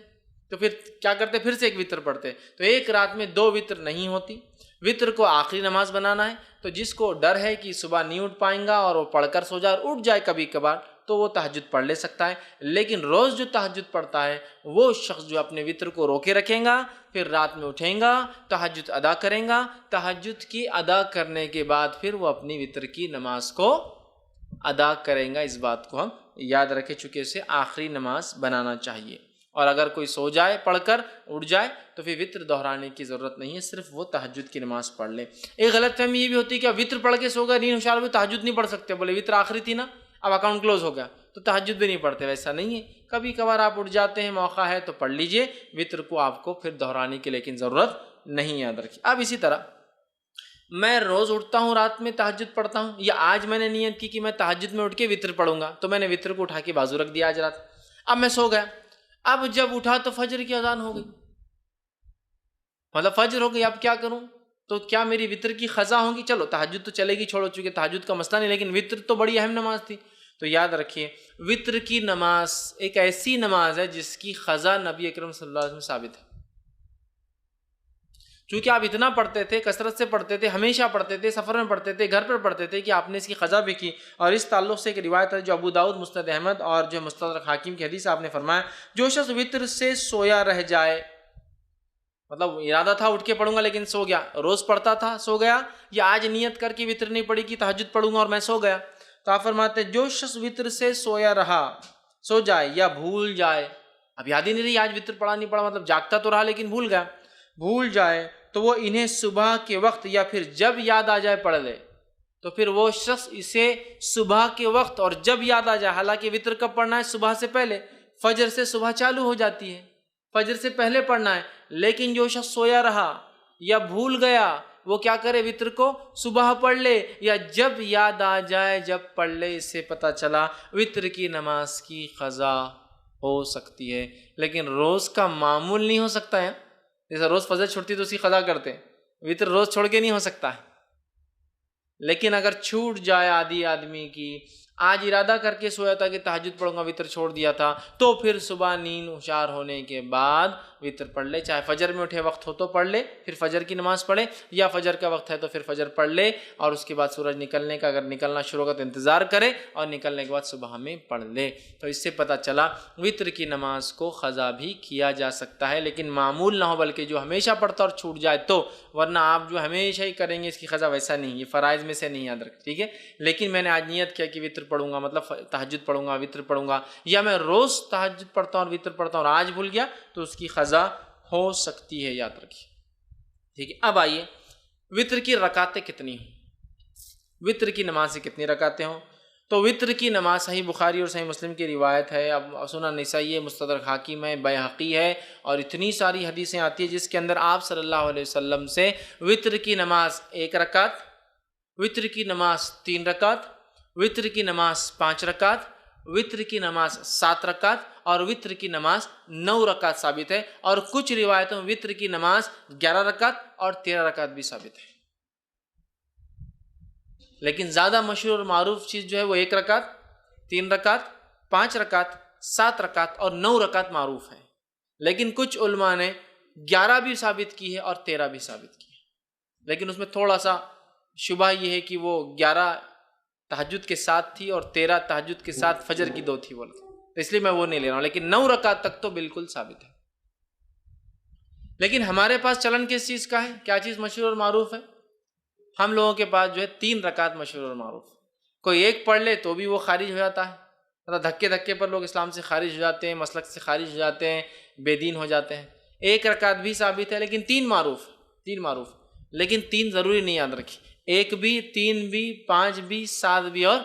تو پھر کیا کرتے پھر سے ایک وطر پڑھتے، تو ایک رات میں دو وطر نہیں ہوتی، وطر کو آخری نماز بنانا ہے۔ تو جس کو ڈر ہے کہ صبح نہیں اٹھ پائیں گا اور وہ پڑھ کر سو جائے اور اٹھ جائے کبھی کبھار تو وہ تہجد پڑھ لے سکتا ہے، لیکن روز جو تہجد پڑھتا ہے وہ شخص جو اپنے وطر کو روکے رکھیں گا، پھر رات میں اٹھیں گا، تہجد ادا کریں گا، تہجد کی ادا کرنے کے بعد پھر وہ اپنی وطر کی نماز کو ادا کریں گا۔ اس بات کو ہم یاد رکھیں، چونکہ اسے آخری نماز بنانا چاہیے، اور اگر کوئی سو جائے پڑھ کر اٹھ جائے تو پھر وطر دہرانے کی ضرورت نہیں ہے، صرف وہ تہجد کی نماز پڑھ لے۔ ایک غلط فہمی یہ بھی ہوتی ہے کہ وطر پڑھ کے سو گئے، نیند ہوشیار ہوئی، تہجد نہیں پڑھ سکتے، بولے وطر آخری تھی نا اب اکاؤنٹ کلوز ہو گیا تو تہجد بھی نہیں پڑھتے، ویسا نہیں ہے، کبھی کبھار آپ اٹھ جاتے ہیں، موقع ہے تو پڑھ لیجئے، وطر کو آپ کو پھر دہرانے کی لیکن ضرورت نہیں، یاد رکھیے۔ اب اسی طرح میں روز اٹھتا ہوں رات میں تہجد پڑھتا ہوں، یا آج میں نے نیت کی کہ میں تہجد میں اٹھ کے وطر پڑھوں گا تو میں نے وطر کو اٹھا کے بازو رکھ دیا آج رات، اب میں سو گیا، اب جب اٹھا تو فجر کی اذان ہو گئی، مطلب فجر ہو گئی، اب کیا کروں؟ تو کیا میری وطر کی قضا ہوگی؟ چلو تہجد تو چلے گی، چھوڑو، چونکہ تہجد کا مسئلہ نہیں، لیکن وطر تو بڑی اہم نماز تھی، تو یاد رکھیے وطر کی نماز ایک ایسی نماز ہے جس کی قضا نبی اکرم صلی اللہ علیہ وسلم ثابت ہے، چونکہ آپ اتنا پڑھتے تھے، کثرت سے پڑھتے تھے، ہمیشہ پڑھتے تھے، سفر میں پڑھتے تھے، گھر پر پڑھتے تھے، کہ آپ نے اس کی قضا بھی کی۔ اور اس تعلق سے ایک روایت ہے جو ابو داؤد، مسند احمد اور جو مستدرک حاکم کی حدیث، آپ نے فرمایا جو شخص وطر سے سویا رہ جائے، مطلب ارادہ تھا اٹھ کے پڑھوں گا لیکن سو گیا، روز پڑھتا تھا سو گیا، یا آج نیت کر کے وطر نہیں پڑھی کہ تہجد پڑھوں گا اور میں سو گیا، تو آپ فرماتے ہیں جو شخص وطر سے سویا رہا، سو جائے یا بھول جائے، اب یاد ہی نہیں رہی آج وطر پڑھا نہیں پڑھا، مطلب جاگتا تو رہا لیکن بھول گیا، بھول جائے تو وہ انہیں صبح کے وقت یا پھر جب یاد آ جائے پڑھ لے، تو پھر وہ شخص اسے صبح کے وقت اور جب یاد آ جائے، حالانکہ وطر کب پڑھنا ہے؟ صبح سے پہلے، فجر سے صبح چالو ہو جاتی ہے، فجر سے پہلے پڑھنا ہے، لیکن جو شخص سویا رہا یا بھول گیا وہ کیا کرے؟ وطر کو صبح پڑھ لے یا جب یاد آ جائے جب پڑھ لے، اس سے پتہ چلا وطر کی نماز کی قضا ہو سکتی ہے، لیکن روز کا معمول نہیں ہو سکتا ہے، جیسا روز فجر چھوٹتی تو اسی قضا کرتے، وطر روز چھوڑ کے نہیں ہو سکتا ہے، لیکن اگر چھوٹ جائے آدمی کی آج ارادہ کر کے سویا تھا کہ تہجد پڑھوں گا، وطر چھوڑ دیا تھا، تو پھر صبح نیند ہوشیار ہونے کے بعد وطر پڑھ لے، چاہے فجر میں اٹھے وقت ہو تو پڑھ لے، پھر فجر کی نماز پڑھے، یا فجر کا وقت ہے تو پھر فجر پڑھ لے، اور اس کے بعد سورج نکلنے کا اگر نکلنا شروع ہوگا تو انتظار کرے، اور نکلنے کے بعد صبح میں پڑھ لے۔ تو اس سے پتہ چلا وطر کی نماز کو قضا بھی کیا جا سکتا ہے، لیکن معمول نہ ہو، بلکہ جو ہمیشہ پڑھتا اور چھوٹ جائے تو، ورنہ آپ جو ہمیشہ ہی کریں گے اس کی قضا ویسا نہیں، یہ فرائض میں سے نہیں، یاد رکھ، ٹھیک ہے۔ لیکن میں نے آج نیت کیا کہ وطر پڑھوں گا، مطلب تہجد پڑھوں گا، وطر پڑھوں گا، یا میں روز تہجد پڑھتا ہوں اور وطر پڑھتا ہوں اور آج بھول گیا، تو اس کی قضا ہو سکتی ہے، یاد رکھیے، ٹھیک ہے۔ اب آئیے وطر کی رکعتیں کتنی ہوں، وطر کی نماز سے کتنی رکعتیں ہوں؟ تو وطر کی نماز صحیح بخاری اور صحیح مسلم کی روایت ہے، اب سنن نسائی ہے، مستدرک حاکم ہے، بیہقی ہے، اور اتنی ساری حدیثیں آتی ہیں جس کے اندر آپ صلی اللہ علیہ وسلم سے وطر کی نماز 1 رکعت، وطر کی نماز 3 رکعت، وطر کی نماز 5 رکعت، وطر کی نماز 7 رکعت، اور وطر کی نماز 9 رکعت ثابت ہے، اور کچھ روایتوں میں وطر کی نماز 11 رکعت اور 13 رکعت بھی ثابت ہے۔ لیکن زیادہ مشہور اور معروف چیز جو ہے وہ 1 رکعت، 3 رکعت، 5 رکعت، 7 رکعت اور 9 رکعت معروف ہے، لیکن کچھ علماء نے 11 بھی ثابت کی ہے اور 13 بھی ثابت کی ہے، لیکن اس میں تھوڑا سا شبہ یہ ہے کہ وہ 11 تہجد کے ساتھ تھی اور 13 تہجد کے ساتھ فجر کی 2 تھی، بولتے، تو اس لیے میں وہ نہیں لے رہا ہوں، لیکن 9 رکعت تک تو بالکل ثابت ہے۔ لیکن ہمارے پاس چلن کس چیز کا ہے، کیا چیز مشہور اور معروف ہے؟ ہم لوگوں کے پاس جو ہے 3 رکعت مشہور اور معروف، کوئی ایک پڑھ لے تو بھی وہ خارج ہو جاتا ہے، مطلب دھکے دھکے پر لوگ اسلام سے خارج ہو جاتے ہیں، مسلک سے خارج ہو جاتے ہیں، بے دین ہو جاتے ہیں۔ 1 رکعت بھی ثابت ہے، لیکن 3 معروف، لیکن 3 ضروری نہیں، یاد رکھیے، 1 بھی، 3 بھی، 5 بھی، 7 بھی اور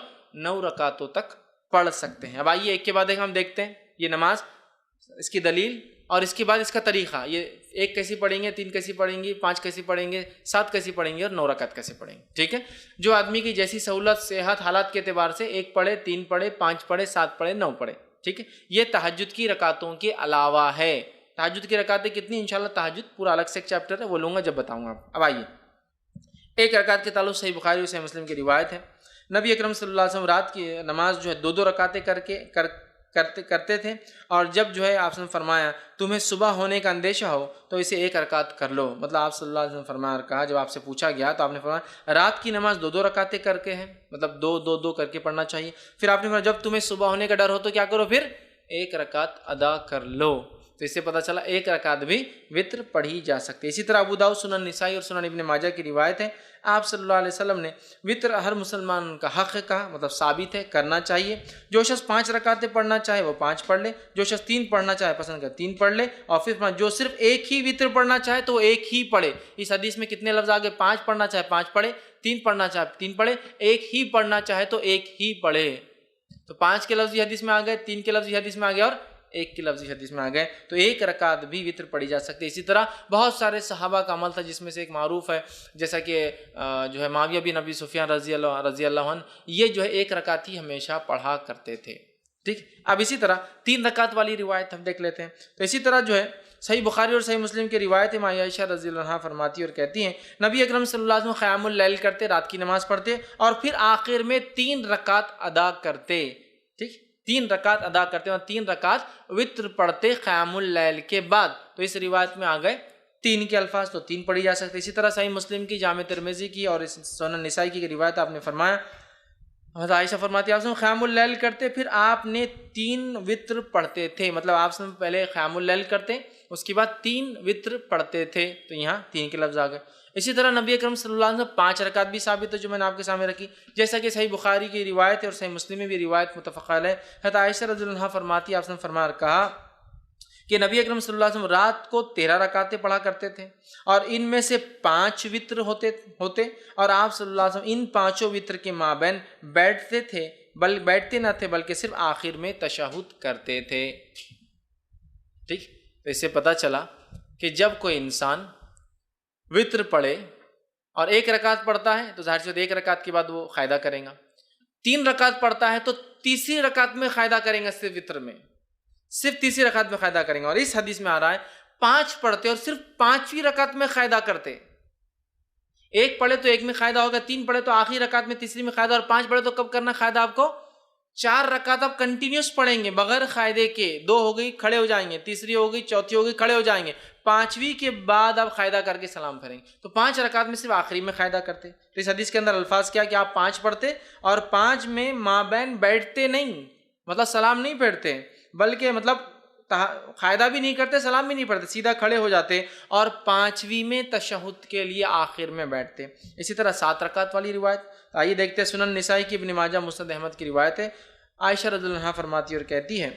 9 رکعتوں تک پڑھ سکتے ہیں۔ اب آئیے ایک کے بعد ایک ہم دیکھتے ہیں یہ نماز، اس کی دلیل اور اس کے بعد اس کا طریقہ، یہ 1 کیسی پڑھیں گے، 3 کیسی پڑھیں گے، 5 کیسی پڑھیں گے، 7 کیسی پڑھیں گے اور 9 رکعت کیسے پڑھیں گے، ٹھیک ہے۔ جو آدمی کی جیسی سہولت، صحت، حالات کے اعتبار سے 1 پڑھے، 3 پڑھے، 5 پڑھے، 7 پڑھے، 9 پڑھے، ٹھیک ہے۔ یہ تہجد کی رکعتوں کے علاوہ ہے۔ تہجد کی رکعتیں کتنی؟ انشاءاللہ تہجد پورا الگ سے ایک چیپٹر ہے، وہ لوں گا جب بتاؤں گا۔ اب آئیے 1 رکعت کے تعلق صحیح بخاری اور صحیح مسلم کی روایت ہے، نبی اکرم صلی اللہ علیہ وسلم رات کی نماز جو ہے 2 رکعتیں کرتے تھے، اور جب جو ہے آپ نے فرمایا تمہیں صبح ہونے کا اندیشہ ہو تو اسے 1 رکعت کر لو، مطلب آپ صلی اللہ علیہ وسلم فرمایا، کہا جب آپ سے پوچھا گیا تو آپ نے فرمایا رات کی نماز 2 رکعتیں کر کے ہے، مطلب 2 کر کے پڑھنا چاہیے۔ پھر آپ نے فرمایا جب تمہیں صبح ہونے کا ڈر ہو تو کیا کرو، پھر 1 رکعت ادا کر لو۔ تو اس سے پتہ چلا 1 رکعت بھی وطر پڑھی جا سکتی ہے۔ اسی طرح ابو داؤد، سنن نسائی اور سنن ابن ماجہ کی روایت ہے، آپ صلی اللہ علیہ وسلم نے وطر ہر مسلمان کا حق ہے کہا، مطلب ثابت ہے، کرنا چاہیے۔ جو شخص 5 رکعتیں پڑھنا چاہے وہ 5 پڑھ لے، جو شخص 3 پڑھنا چاہے پسند کر 3 پڑھ لے، اور پھر جو صرف 1 ہی وطر پڑھنا چاہے تو 1 ہی پڑھے۔ اس حدیث میں کتنے لفظ آگے؟ 5 پڑھنا چاہے 5 پڑھے، 3 پڑھنا چاہے 3 پڑھے، 1 ہی پڑھنا چاہے تو 1 ہی پڑھے۔ تو 5 کے لفظ حدیث میں آ گئے، 3 کے لفظ حدیث میں آ گئے اور 1 کی لفظی حدیث میں آ گئے، تو 1 رکعت بھی وطر پڑھی جا سکتی ہے۔ اسی طرح بہت سارے صحابہ کا عمل تھا، جس میں سے ایک معروف ہے، جیسا کہ جو ہے معاویہ بن ابی سفیان رضی اللہ عنہ، یہ جو ہے 1 رکعت ہی ہمیشہ پڑھا کرتے تھے، ٹھیک۔ اب اسی طرح 3 رکعت والی روایت ہم دیکھ لیتے ہیں، تو اسی طرح جو ہے صحیح بخاری اور صحیح مسلم کی روایت ہے، ماں عائشہ رضی اللہ عنہا فرماتی اور کہتی ہیں نبی اکرم صلی اللہ علیہ وسلم قیام اللیل کرتے، رات کی نماز پڑھتے اور پھر آخر میں 3 رکعت ادا کرتے، ٹھیک، 3 رکعت ادا کرتے اور 3 رکعت وطر پڑھتے قیام اللیل کے بعد۔ تو اس روایت میں آ گئے 3 کے الفاظ، تو 3 پڑھی جا سکتے۔ اسی طرح صحیح مسلم کی، جامع ترمذی کی اور سنن نسائی کی روایت آپ نے فرمایا، حضرت عائشہ فرماتی ہیں آپ قیام اللیل کرتے پھر آپ نے 3 وطر پڑھتے تھے، مطلب آپ پہلے قیام اللیل کرتے اس کے بعد 3 وطر پڑھتے تھے، تو یہاں 3 کے لفظ آ گئے۔ اسی طرح نبی اکرم صلی اللہ علیہ وسلم 5 رکعت بھی ثابت ہے، جو میں نے آپ کے سامنے رکھی، جیسا کہ صحیح بخاری کی روایت ہے اور صحیح مسلم میں بھی روایت متفق علیہ ہے۔ حضرت عائشہ رضی اللہ عنہا فرماتی آپ نے فرمایا کہا کہ نبی اکرم صلی اللہ علیہ وسلم رات کو 13 رکعتیں پڑھا کرتے تھے اور ان میں سے 5 وطر ہوتے اور آپ صلی اللہ علیہ وسلم ان 5 وطر کے مابین بیٹھتے نہ تھے بلکہ صرف آخر میں تشہد کرتے تھے، ٹھیک۔ تو اس سے پتہ چلا کہ جب کوئی انسان وطر پڑھے اور 1 رکعت پڑھتا ہے تو ظاہر سی بات 1 رکعت کے بعد وہ قاعدہ کرے گا، 3 رکعت پڑھتا ہے تو تیسری رکعت میں قاعدہ کریں گا، صرف وطر میں صرف تیسری رکعت میں قاعدہ کریں گے۔ اور اس حدیث میں آ رہا ہے 5 پڑھتے اور صرف 5ویں رکعت میں قاعدہ کرتے، 1 پڑھے تو 1 میں قاعدہ ہوگا، 3 پڑھے تو آخری رکعت میں، تیسری میں قاعدہ، اور 5 پڑھے تو کب کرنا قاعدہ آپ کو؟ 4 رکعت آپ کنٹینیوس پڑھیں گے بغیر قاعدے کے، 2 ہو گئی کھڑے ہو جائیں گے، تیسری ہو گئی، چوتھی ہو گئی کھڑے ہو جائیں گے، 5ویں کے بعد آپ قاعدہ کر کے سلام پھیریں گے. تو 5 رکعت میں صرف آخری میں قاعدہ کرتے. تو اس حدیث کے اندر الفاظ کیا کہ آپ 5 پڑھتے اور 5 میں مابین بیٹھتے نہیں، مطلب سلام نہیں پھیرتے، بلکہ مطلب قاعدہ بھی نہیں کرتے، سلام بھی نہیں پڑھتے، سیدھا کھڑے ہو جاتے اور 5ویں میں تشہد کے لیے آخر میں بیٹھتے. اسی طرح 7 رکعت والی روایت آئیے دیکھتے ہیں. سنن نسائی کی، ابن ماجہ، مسند احمد کی روایت ہے. عائشہ رضی اللہ عنہا فرماتی اور کہتی ہے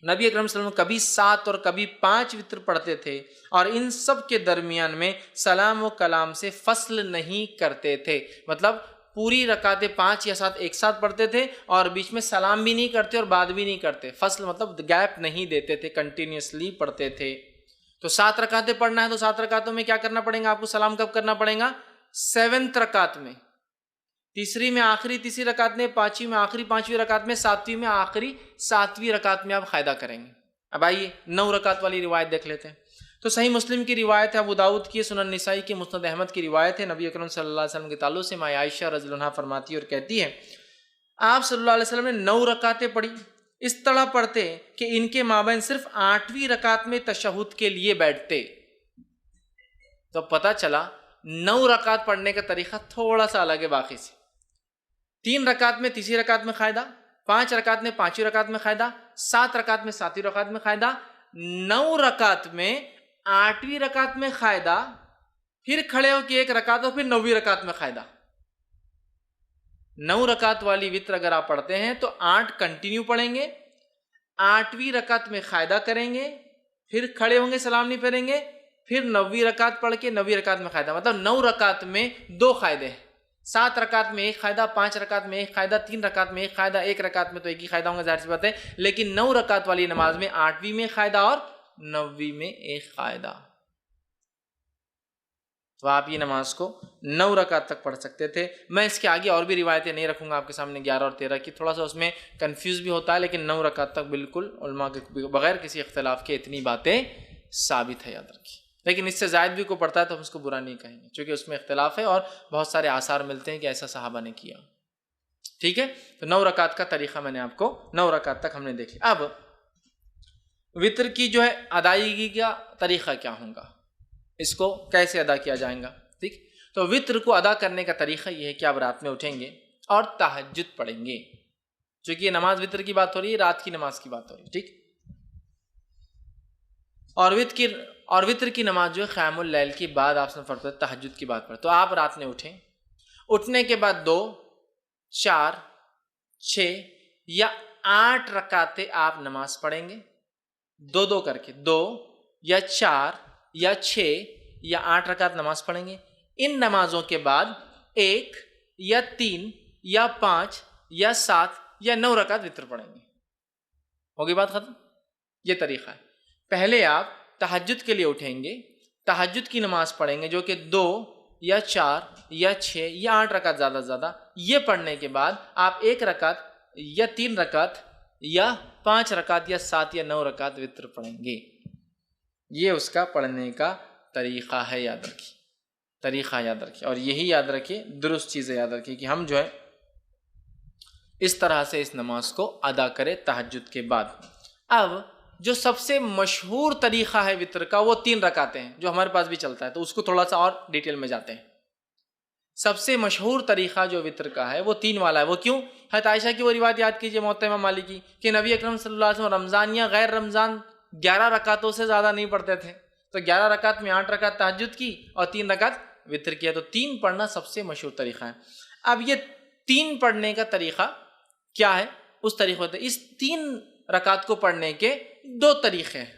نبی اکرم صلی اللہ علیہ وسلم کبھی 7 اور کبھی 5 وتر پڑھتے تھے اور ان سب کے درمیان میں سلام و کلام سے فصل نہیں کرتے تھے. مطلب پوری رکعتیں 5 یا 7 ایک ساتھ پڑھتے تھے اور بیچ میں سلام بھی نہیں کرتے اور بات بھی نہیں کرتے. فصل مطلب گیپ نہیں دیتے تھے، کنٹینیوسلی پڑھتے تھے. تو 7 رکعتیں پڑھنا ہے تو 7 رکعتوں میں کیا کرنا پڑے گا آپ کو؟ سلام کب کرنا پڑے گا؟ 7 رکعت میں، تیسری میں آخری تیسری رکعت میں، 5ویں میں آخری 5ویں رکعت میں، 7ویں میں آخری 7ویں رکعت میں آپ قاعدہ کریں گے. اب آئیے 9 رکعت والی روایت دیکھ لیتے ہیں. تو صحیح مسلم کی روایت ہے، ابو داؤد کی، سنن نسائی کی، مسند احمد کی روایت ہے. نبی اکرم صلی اللہ علیہ وسلم کے تعلق سے ماں عائشہ رضی اللہ عنہا فرماتی اور کہتی ہے آپ صلی اللہ علیہ وسلم نے 9 رکعتیں پڑھی، اس طرح پڑھتے کہ ان کے مابین صرف 8ویں رکعت میں تشہد کے لیے بیٹھتے. تو پتہ چلا 9 رکعت پڑھنے کا طریقہ تھوڑا سا الگ ہے باقی سے. 3 رکعت میں تیسری رکعت میں قاعدہ، 5 رکعت میں 5ویں رکعت میں قاعدہ، 7 رکعت میں 7ویں رکعت میں قاعدہ، 9 رکعت میں 8ویں رکعت میں قاعدہ، پھر کھڑے ہو کے 1 رکعت اور پھر 9ویں رکعت میں قاعدہ. 9 رکعت والی وتر اگر آپ پڑھتے ہیں تو 8 کنٹینیو پڑھیں گے، 8ویں رکعت میں قاعدہ کریں گے، پھر کھڑے ہوں گے، سلام نہیں پھیریں گے، پھر 9ویں رکعت پڑھ کے 9ویں رکعت میں قاعدہ. مطلب 9 رکعت میں 2 قاعدے ہیں. 7 رکعت میں 1 قاعدہ، 5 رکعت میں 1 قاعدہ، 3 رکعت میں 1 قاعدہ، 1 رکعت میں تو ایک ہی قاعدہ ہوں گا، ظاہر سی بات ہے. لیکن 9 رکعت والی نماز میں 8ویں میں قاعدہ اور 9ویں میں 1 قاعدہ. تو آپ یہ نماز کو 9 رکعت تک پڑھ سکتے تھے. میں اس کے آگے اور بھی روایتیں نہیں رکھوں گا آپ کے سامنے 11 اور 13 کی، تھوڑا سا اس میں کنفیوز بھی ہوتا ہے، لیکن 9 رکعت تک بالکل علماء کے بغیر کسی اختلاف کے اتنی باتیں ثابت ہے، یاد رکھیے. لیکن اس سے زائد بھی کوئی پڑھتا ہے تو ہم اس کو برا نہیں کہیں گے، چونکہ اس میں اختلاف ہے اور بہت سارے آثار ملتے ہیں کہ ایسا صحابہ نے کیا. ٹھیک ہے، تو 9 رکعت کا طریقہ میں نے آپ کو 9 رکعت تک ہم نے دیکھ لیا. اب وتر کی جو ہے ادائیگی کا طریقہ کیا ہوگا، اس کو کیسے ادا کیا جائے گا. ٹھیک، تو وتر کو ادا کرنے کا طریقہ یہ ہے کہ آپ رات میں اٹھیں گے اور تہجد پڑھیں گے. چونکہ یہ نماز وتر کی بات ہو رہی ہے، رات کی نماز کی بات ہو رہی ہے. ٹھیک، اور وتر کی نماز جو ہے قیام اللیل کے بعد آپ سے فرض ہے، تہجد کی بات پر. تو آپ رات میں اٹھیں، اٹھنے کے بعد 2، 4، 6 یا 8 رکعتیں آپ نماز پڑھیں گے، 2 کر کے 2 یا 4 یا 6 یا 8 رکعت نماز پڑھیں گے. ان نمازوں کے بعد 1 یا 3 یا 5 یا 7 یا 9 رکعت وتر پڑھیں گے. ہوگی بات ختم. یہ طریقہ ہے. پہلے آپ تہجد کے لیے اٹھیں گے، تہجد کی نماز پڑھیں گے جو کہ 2 یا 4 یا 6 یا 8 رکعت زیادہ سے زیادہ. یہ پڑھنے کے بعد آپ 1 رکعت یا 3 رکعت یا 5 رکعت یا 7 یا 9 رکعت وتر پڑھیں گے. یہ اس کا پڑھنے کا طریقہ ہے، یاد رکھیے. طریقہ یاد رکھیے اور یہی یاد رکھیے، درست چیزیں یاد رکھیے کہ ہم جو ہے اس طرح سے اس نماز کو ادا کرے تہجد کے بعد. اب جو سب سے مشہور طریقہ ہے وتر کا وہ 3 رکعتیں ہیں، جو ہمارے پاس بھی چلتا ہے، تو اس کو تھوڑا سا اور ڈیٹیل میں جاتے ہیں. سب سے مشہور طریقہ جو وتر کا ہے وہ 3 والا ہے. وہ کیوں؟ حضرت عائشہ کی وہ روایت یاد کیجئے موطا امام مالک کی کہ نبی اکرم صلی اللہ علیہ وسلم رمضان یا غیر رمضان 11 رکعتوں سے زیادہ نہیں پڑھتے تھے. تو 11 رکعت میں 8 رکعت تہجد کی اور 3 رکعت وتر کیا. تو 3 پڑھنا سب سے مشہور طریقہ ہے. اب یہ 3 پڑھنے کا طریقہ کیا ہے؟ اس طریقے ہوتے ہیں. اس 3 رکعت کو پڑھنے کے 2 طریقے ہیں.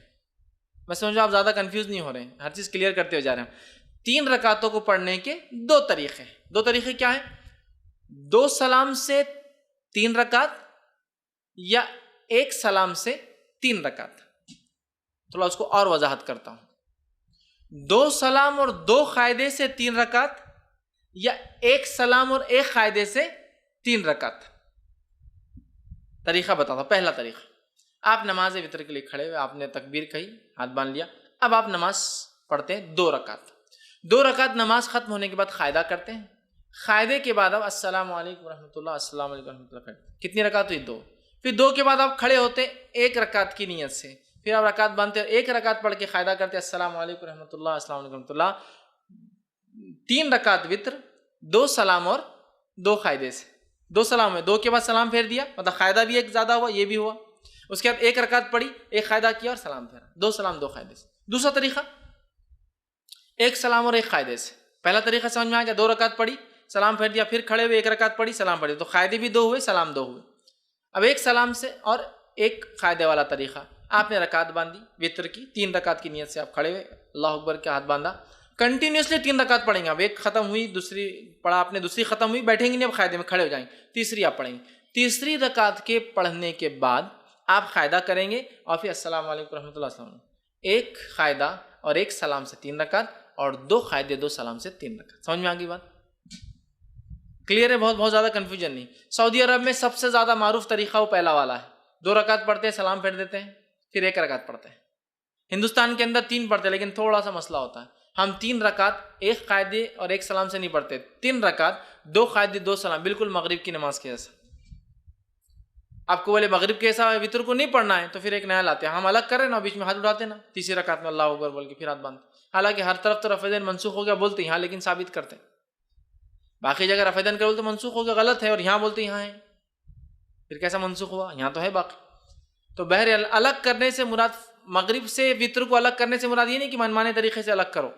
میں سمجھو آپ زیادہ کنفیوز نہیں ہو رہے ہیں، ہر چیز کلیئر کرتے ہوئے جا رہے ہیں. 3 رکعتوں کو پڑھنے کے 2 طریقے ہیں. 2 طریقے کیا ہیں؟ 2 سلام سے 3 رکعت یا 1 سلام سے 3 رکعت. تھوڑا اس کو اور وضاحت کرتا ہوں. 2 سلام اور 2 قاعدے سے 3 رکعت یا 1 سلام اور 1 قاعدے سے 3 رکعت. طریقہ بتاتا ہوں. پہلا طریقہ، آپ نماز وتر کے لیے کھڑے ہوئے، آپ نے تکبیر کہی، ہاتھ باندھ لیا. اب آپ نماز پڑھتے ہیں 2 رکعت. 2 رکعت نماز ختم ہونے کے بعد قاعدہ کرتے ہیں. قاعدے کے بعد اب السلام علیکم ورحمۃ اللہ، السلام علیکم ورحمۃ اللہ، پھر کتنی رکعت ہوئی؟ 2۔ پھر 2 کے بعد آپ کھڑے ہوتے 1 رکعت کی نیت سے، پھر آپ رکعت باندھتے اور 1 رکعت پڑھ کے قاعدہ کرتے السلام علیکم ورحمۃ اللہ، السلام علیکم ورحمۃ اللہ، 3 رکعت وتر، 2 سلام اور 2 قاعدے سے، 2 سلام ہے، 2 کے بعد سلام پھیر دیا، مطلب قاعدہ بھی ایک زیادہ ہوا، یہ بھی ہوا، اس کے بعد 1 رکعت پڑھی، 1 قاعدہ کیا اور سلام پھیرا، 2 سلام 2 قاعدے سے۔ دوسرا طریقہ 1 سلام اور 1 قاعدے سے، پہلا طریقہ سمجھ میں آ گیا، 2 رکعت پڑھی، سلام پھیر دیا، پھر کھڑے ہوئے 1 رکعت پڑھی، سلام پڑھی، تو قاعدے بھی 2 ہوئے، سلام 2 ہوئے۔ اب 1 سلام سے اور 1 قاعدے والا طریقہ، آپ نے رکعت باندھی وتر کی، 3 رکعت کی نیت سے آپ کھڑے ہوئے، اللہ اکبر کے ہاتھ باندھا، کنٹینیوسلی 3 رکعت پڑھیں گے، اب 1 ختم ہوئی، دوسری پڑھا آپ نے، دوسری ختم ہوئی، بیٹھیں گے نہیں، اب قاعدے میں کھڑے ہو جائیں گے، تیسری آپ پڑھیں گے، تیسری رکعت کے پڑھنے کے بعد آپ قاعدہ کریں گے اور پھر السلام علیکم رحمۃ اللہ، السلام علیکم، 1 قاعدہ اور 1 سلام سے 3 رکعت اور 2 قاعدے 2 سلام سے 3 رکعت۔ سمجھ میں آ گئی بات؟ کلیئر ہے؟ بہت زیادہ کنفیوژن نہیں۔ سعودی عرب میں سب سے زیادہ معروف طریقہ وہ پہلا والا ہے، 2 رکعت پڑھتے ہیں، سلام پھیر دیتے ہیں، پھر 1 رکعت پڑھتے ہیں۔ ہندوستان کے اندر 3 پڑھتے ہیں، لیکن تھوڑا سا مسئلہ ہوتا ہے، ہم 3 رکعت 1 قاعدے اور 1 سلام سے نہیں پڑھتے، 3 رکعت 2 قاعدے 2 سلام، بالکل مغرب کی نماز کے جیسا۔ آپ کو بولے مغرب کے ایسا وتر کو نہیں پڑھنا ہے تو پھر ایک نیا لاتے ہیں، ہم الگ کر رہے ہیں نا، بیچ میں ہاتھ اٹھاتے نا، تیسری رکعت میں اللہ اکبر بول کے پھر ہاتھ باندھتے، حالانکہ ہر طرف تو رفع دین منسوخ ہو گیا بولتے ہیں یہاں، لیکن ثابت کرتے ہیں، باقی جگہ رفع دین کر بولتے منسوخ ہو گیا غلط ہے، اور یہاں بولتے یہاں ہے، پھر کیسا منسوخ ہوا؟ یہاں تو ہے باقی۔ تو بہرحال الگ کرنے سے مراد، مغرب سے وتر کو الگ کرنے سے مراد یہ نہیں کہ منمانے طریقے سے الگ کرو،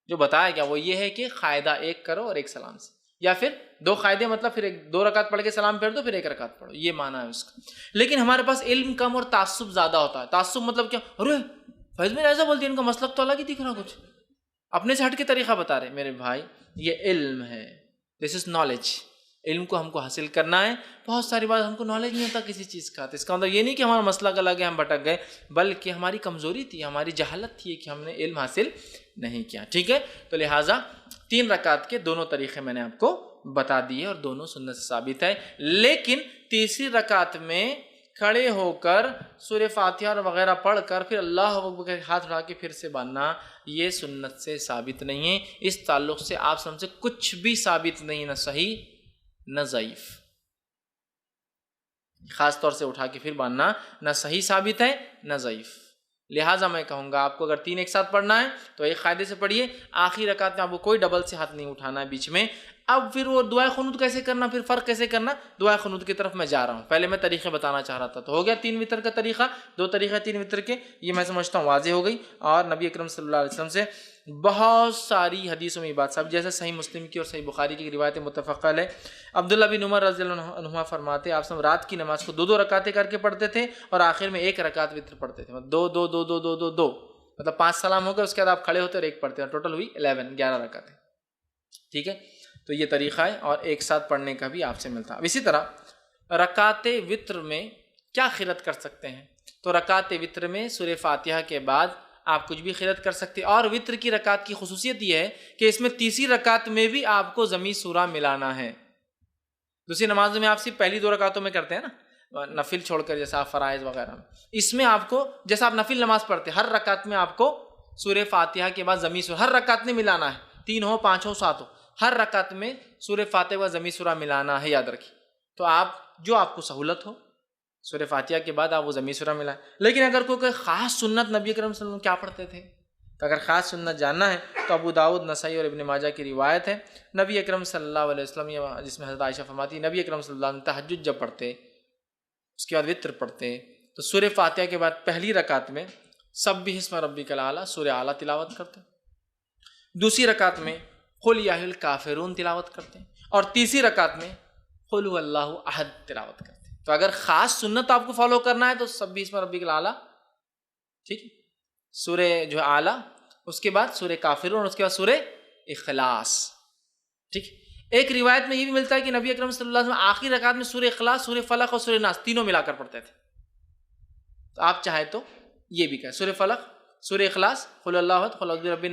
جو بتایا گیا وہ یہ ہے کہ قاعدہ 1 کرو اور 1 سلام سے، یا پھر 2 قاعدے مطلب پھر 2 رکعت پڑھ کے سلام پھیر دو، پھر 1 رکعت پڑھو، یہ معنی ہے اس کا۔ لیکن ہمارے پاس علم کم اور تعصب زیادہ ہوتا ہے۔ تعصب مطلب کیا؟ ارے فیض میں ایسا بولتی ہے، ان کا مسلک تو الگ ہی دکھ رہا، کچھ اپنے سے ہٹ کے طریقہ بتا رہے۔ میرے بھائی یہ علم ہے، دس از نالج، علم کو ہم کو حاصل کرنا ہے۔ بہت ساری بات ہم کو نالج نہیں ہوتا کسی چیز کا، تو اس کا مطلب یہ نہیں کہ ہمارا مسلک الگ ہے ہم بھٹک گئے، بلکہ ہماری کمزوری تھی، ہماری جہالت تھی کہ ہم نے علم حاصل نہیں کیا، ٹھیک ہے؟ تو لہٰذا 3 رکعت کے دونوں طریقے میں نے آپ کو بتا دیے اور دونوں سنت سے ثابت ہے، لیکن تیسری رکعت میں کھڑے ہو کر سورہ فاتحہ اور وغیرہ پڑھ کر پھر اللہ اکبر کے ہاتھ اٹھا کے پھر سے باندھنا، یہ سنت سے ثابت نہیں ہے۔ اس تعلق سے آپ سب سے کچھ بھی ثابت نہیں، نہ صحیح نہ ضعیف، خاص طور سے اٹھا کے پھر باندھنا نہ صحیح ثابت ہے نہ ضعیف۔ لہٰذا میں کہوں گا آپ کو اگر 3 ایک ساتھ پڑھنا ہے تو 1 قاعدے سے پڑھیے، آخری رکعت میں آپ کو کوئی ڈبل سے ہاتھ نہیں اٹھانا ہے بیچ میں۔ اب پھر وہ دعائے قنوت کیسے کرنا، پھر فرق کیسے کرنا، دعائے قنوت کی طرف میں جا رہا ہوں۔ پہلے میں طریقے بتانا چاہ رہا تھا، تو ہو گیا 3 وتر کا طریقہ، 2 طریقے 3 وتر کے، یہ میں سمجھتا ہوں واضح ہو گئی۔ اور نبی اکرم صلی اللہ علیہ وسلم سے بہت ساری حدیثوں میں بات، سب جیسے صحیح مسلم کی اور صحیح بخاری کی روایت متفق علیہ۔ عبداللہ بن عمر رضی اللہ عنہما فرماتے آپ سب رات کی نماز کو 2 رکعتیں کر کے پڑھتے تھے اور آخر میں 1 رکعت وتر پڑھتے تھے، 2 2 2 2 2 2 2، مطلب 5 سلام ہو گئے، اس کے بعد آپ کھڑے ہوتے اور 1 پڑھتے ہیں، ٹوٹل ہوئی 11 رکعتیں، ٹھیک ہے؟ تو یہ طریقہ ہے، اور ایک ساتھ پڑھنے کا بھی آپ سے ملتا ہے۔ اب اسی طرح رکعت وتر میں کیا قرأت کر سکتے ہیں؟ تو رکعت وتر میں سورہ فاتحہ کے بعد آپ کچھ بھی قرأت کر سکتے ہیں، اور وتر کی رکعت کی خصوصیت یہ ہے کہ اس میں تیسری رکعت میں بھی آپ کو ضمی سورہ ملانا ہے۔ دوسری نمازوں میں آپ صرف پہلی 2 رکعتوں میں کرتے ہیں نا، نفل چھوڑ کر، جیسا فرائض وغیرہ میں، اس میں آپ کو جیسا آپ نفل نماز پڑھتے ہیں، ہر رکعت میں آپ کو سورہ فاتحہ کے بعد ضمی سورہ، ہر رکعت میں ملانا ہے، 3 ہو 5 ہو 7 ہو، ہر رکعت میں سورہ فاتحہ و ضمی سورہ ملانا ہے، یاد رکھیے۔ تو آپ جو آپ کو سہولت ہو، سورہ فاتحہ کے بعد آپ وہ ضمی سورہ ملائیں۔ لیکن اگر کوئی خاص سنت نبی اکرم صلی اللہ علیہ وسلم کیا پڑھتے تھے، تو اگر خاص سنت جاننا ہے تو ابو داؤد، نسائی اور ابن ماجہ کی روایت ہے، نبی اکرم صلی اللہ علیہ وسلم، جس میں حضرت عائشہ فرماتی ہے نبی اکرم صلی اللہ علیہ وسلم تہجد جب پڑھتے، اس کے بعد وتر پڑھتے، تو سورہ فاتحہ کے بعد پہلی رکعت میں سبح اسم ربک الاعلی، سورہ اعلیٰ تلاوت کرتے، دوسری رکعت میں قل یا ایھا الکافرون تلاوت کرتے ہیں، اور تیسری رکعت میں قل هو اللہ احد تلاوت کرتے ہیں۔ تو اگر خاص سنت آپ کو فالو کرنا ہے تو سبح اسم ربک الاعلی، ٹھیک ہے، سورہ جو ہے اعلیٰ، اس کے بعد سورہ کافرون، اور اس کے بعد سورہ اخلاص، ٹھیک۔ ایک روایت میں یہ بھی ملتا ہے کہ نبی اکرم صلی اللہ علیہ وسلم آخری رکعت میں سورہ اخلاص، سورہ فلق اور سورہ ناس تینوں ملا کر پڑھتے تھے۔ تو آپ چاہیں تو یہ بھی کہیں، سورہ فلق، سورہ اخلاص، قل اللہ احد، قل اعوذ برب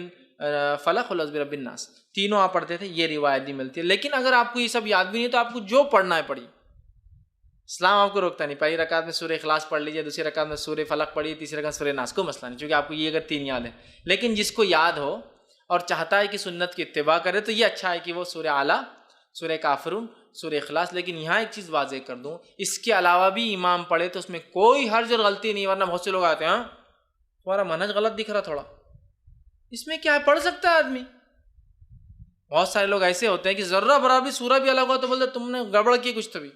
فلق، قل اعوذ برب الناس، تینوں آپ پڑھتے تھے، یہ روایت بھی ملتی ہے۔ لیکن اگر آپ کو یہ سب یاد بھی نہیں تو آپ کو جو پڑھنا ہے پڑھیے، اسلام آپ کو روکتا نہیں۔ پہلی رکعت میں سورہ اخلاص پڑھ لیجیے، دوسری رکعت میں سورہ فلق پڑھیے، تیسری رکعت سورہ ناس، کو مسئلہ نہیں، چونکہ آپ کو یہ اگر 3 یاد ہے۔ لیکن جس کو یاد ہو اور چاہتا ہے کہ سنت کی اتباع کرے تو یہ اچھا ہے کہ وہ سورہ اعلیٰ، سورہ کافرون، سورہ اخلاص. لیکن یہاں ایک چیز واضح کر دوں، اس کے علاوہ بھی امام پڑھے تو اس میں کوئی حرج اور غلطی نہیں. ورنہ بہت سے لوگ آتے ہیں، ہاں تمہارا منہج غلط دکھ رہا تھوڑا، اس میں کیا ہے، پڑھ سکتا ہے آدمی. بہت سارے لوگ ایسے ہوتے ہیں کہ ذرہ برابر سورہ بھی الگ ہوا تو بولتے تم نے گڑبڑ کی کچھ. تبھی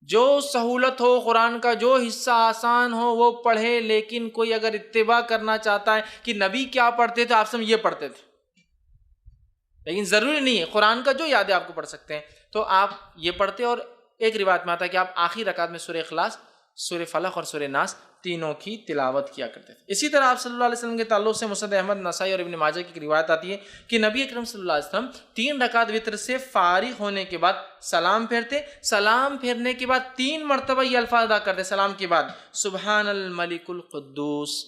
جو سہولت ہو قرآن کا، جو حصہ آسان ہو وہ پڑھے. لیکن کوئی اگر اتباع کرنا چاہتا ہے کہ نبی کیا پڑھتے تھے آپ سب یہ پڑھتے تھے، لیکن ضروری نہیں ہے، قرآن کا جو یاد ہے آپ کو پڑھ سکتے ہیں تو آپ یہ پڑھتے. اور ایک روایت میں آتا ہے کہ آپ آخری رکعت میں سورہ اخلاص، سورہ فلق اور سورہ ناس تینوں کی تلاوت کیا کرتے تھے. اسی طرح آپ صلی اللہ علیہ وسلم کے تعلق سے مسند احمد، نسائی اور ابن ماجہ کی ایک روایت آتی ہے کہ نبی اکرم صلی اللہ علیہ وسلم 3 رکعت وتر سے فارغ ہونے کے بعد سلام پھیرتے. سلام پھیرنے کے بعد 3 مرتبہ یہ الفاظ ادا کرتے سلام کے بعد، سبحان الملک القدوس.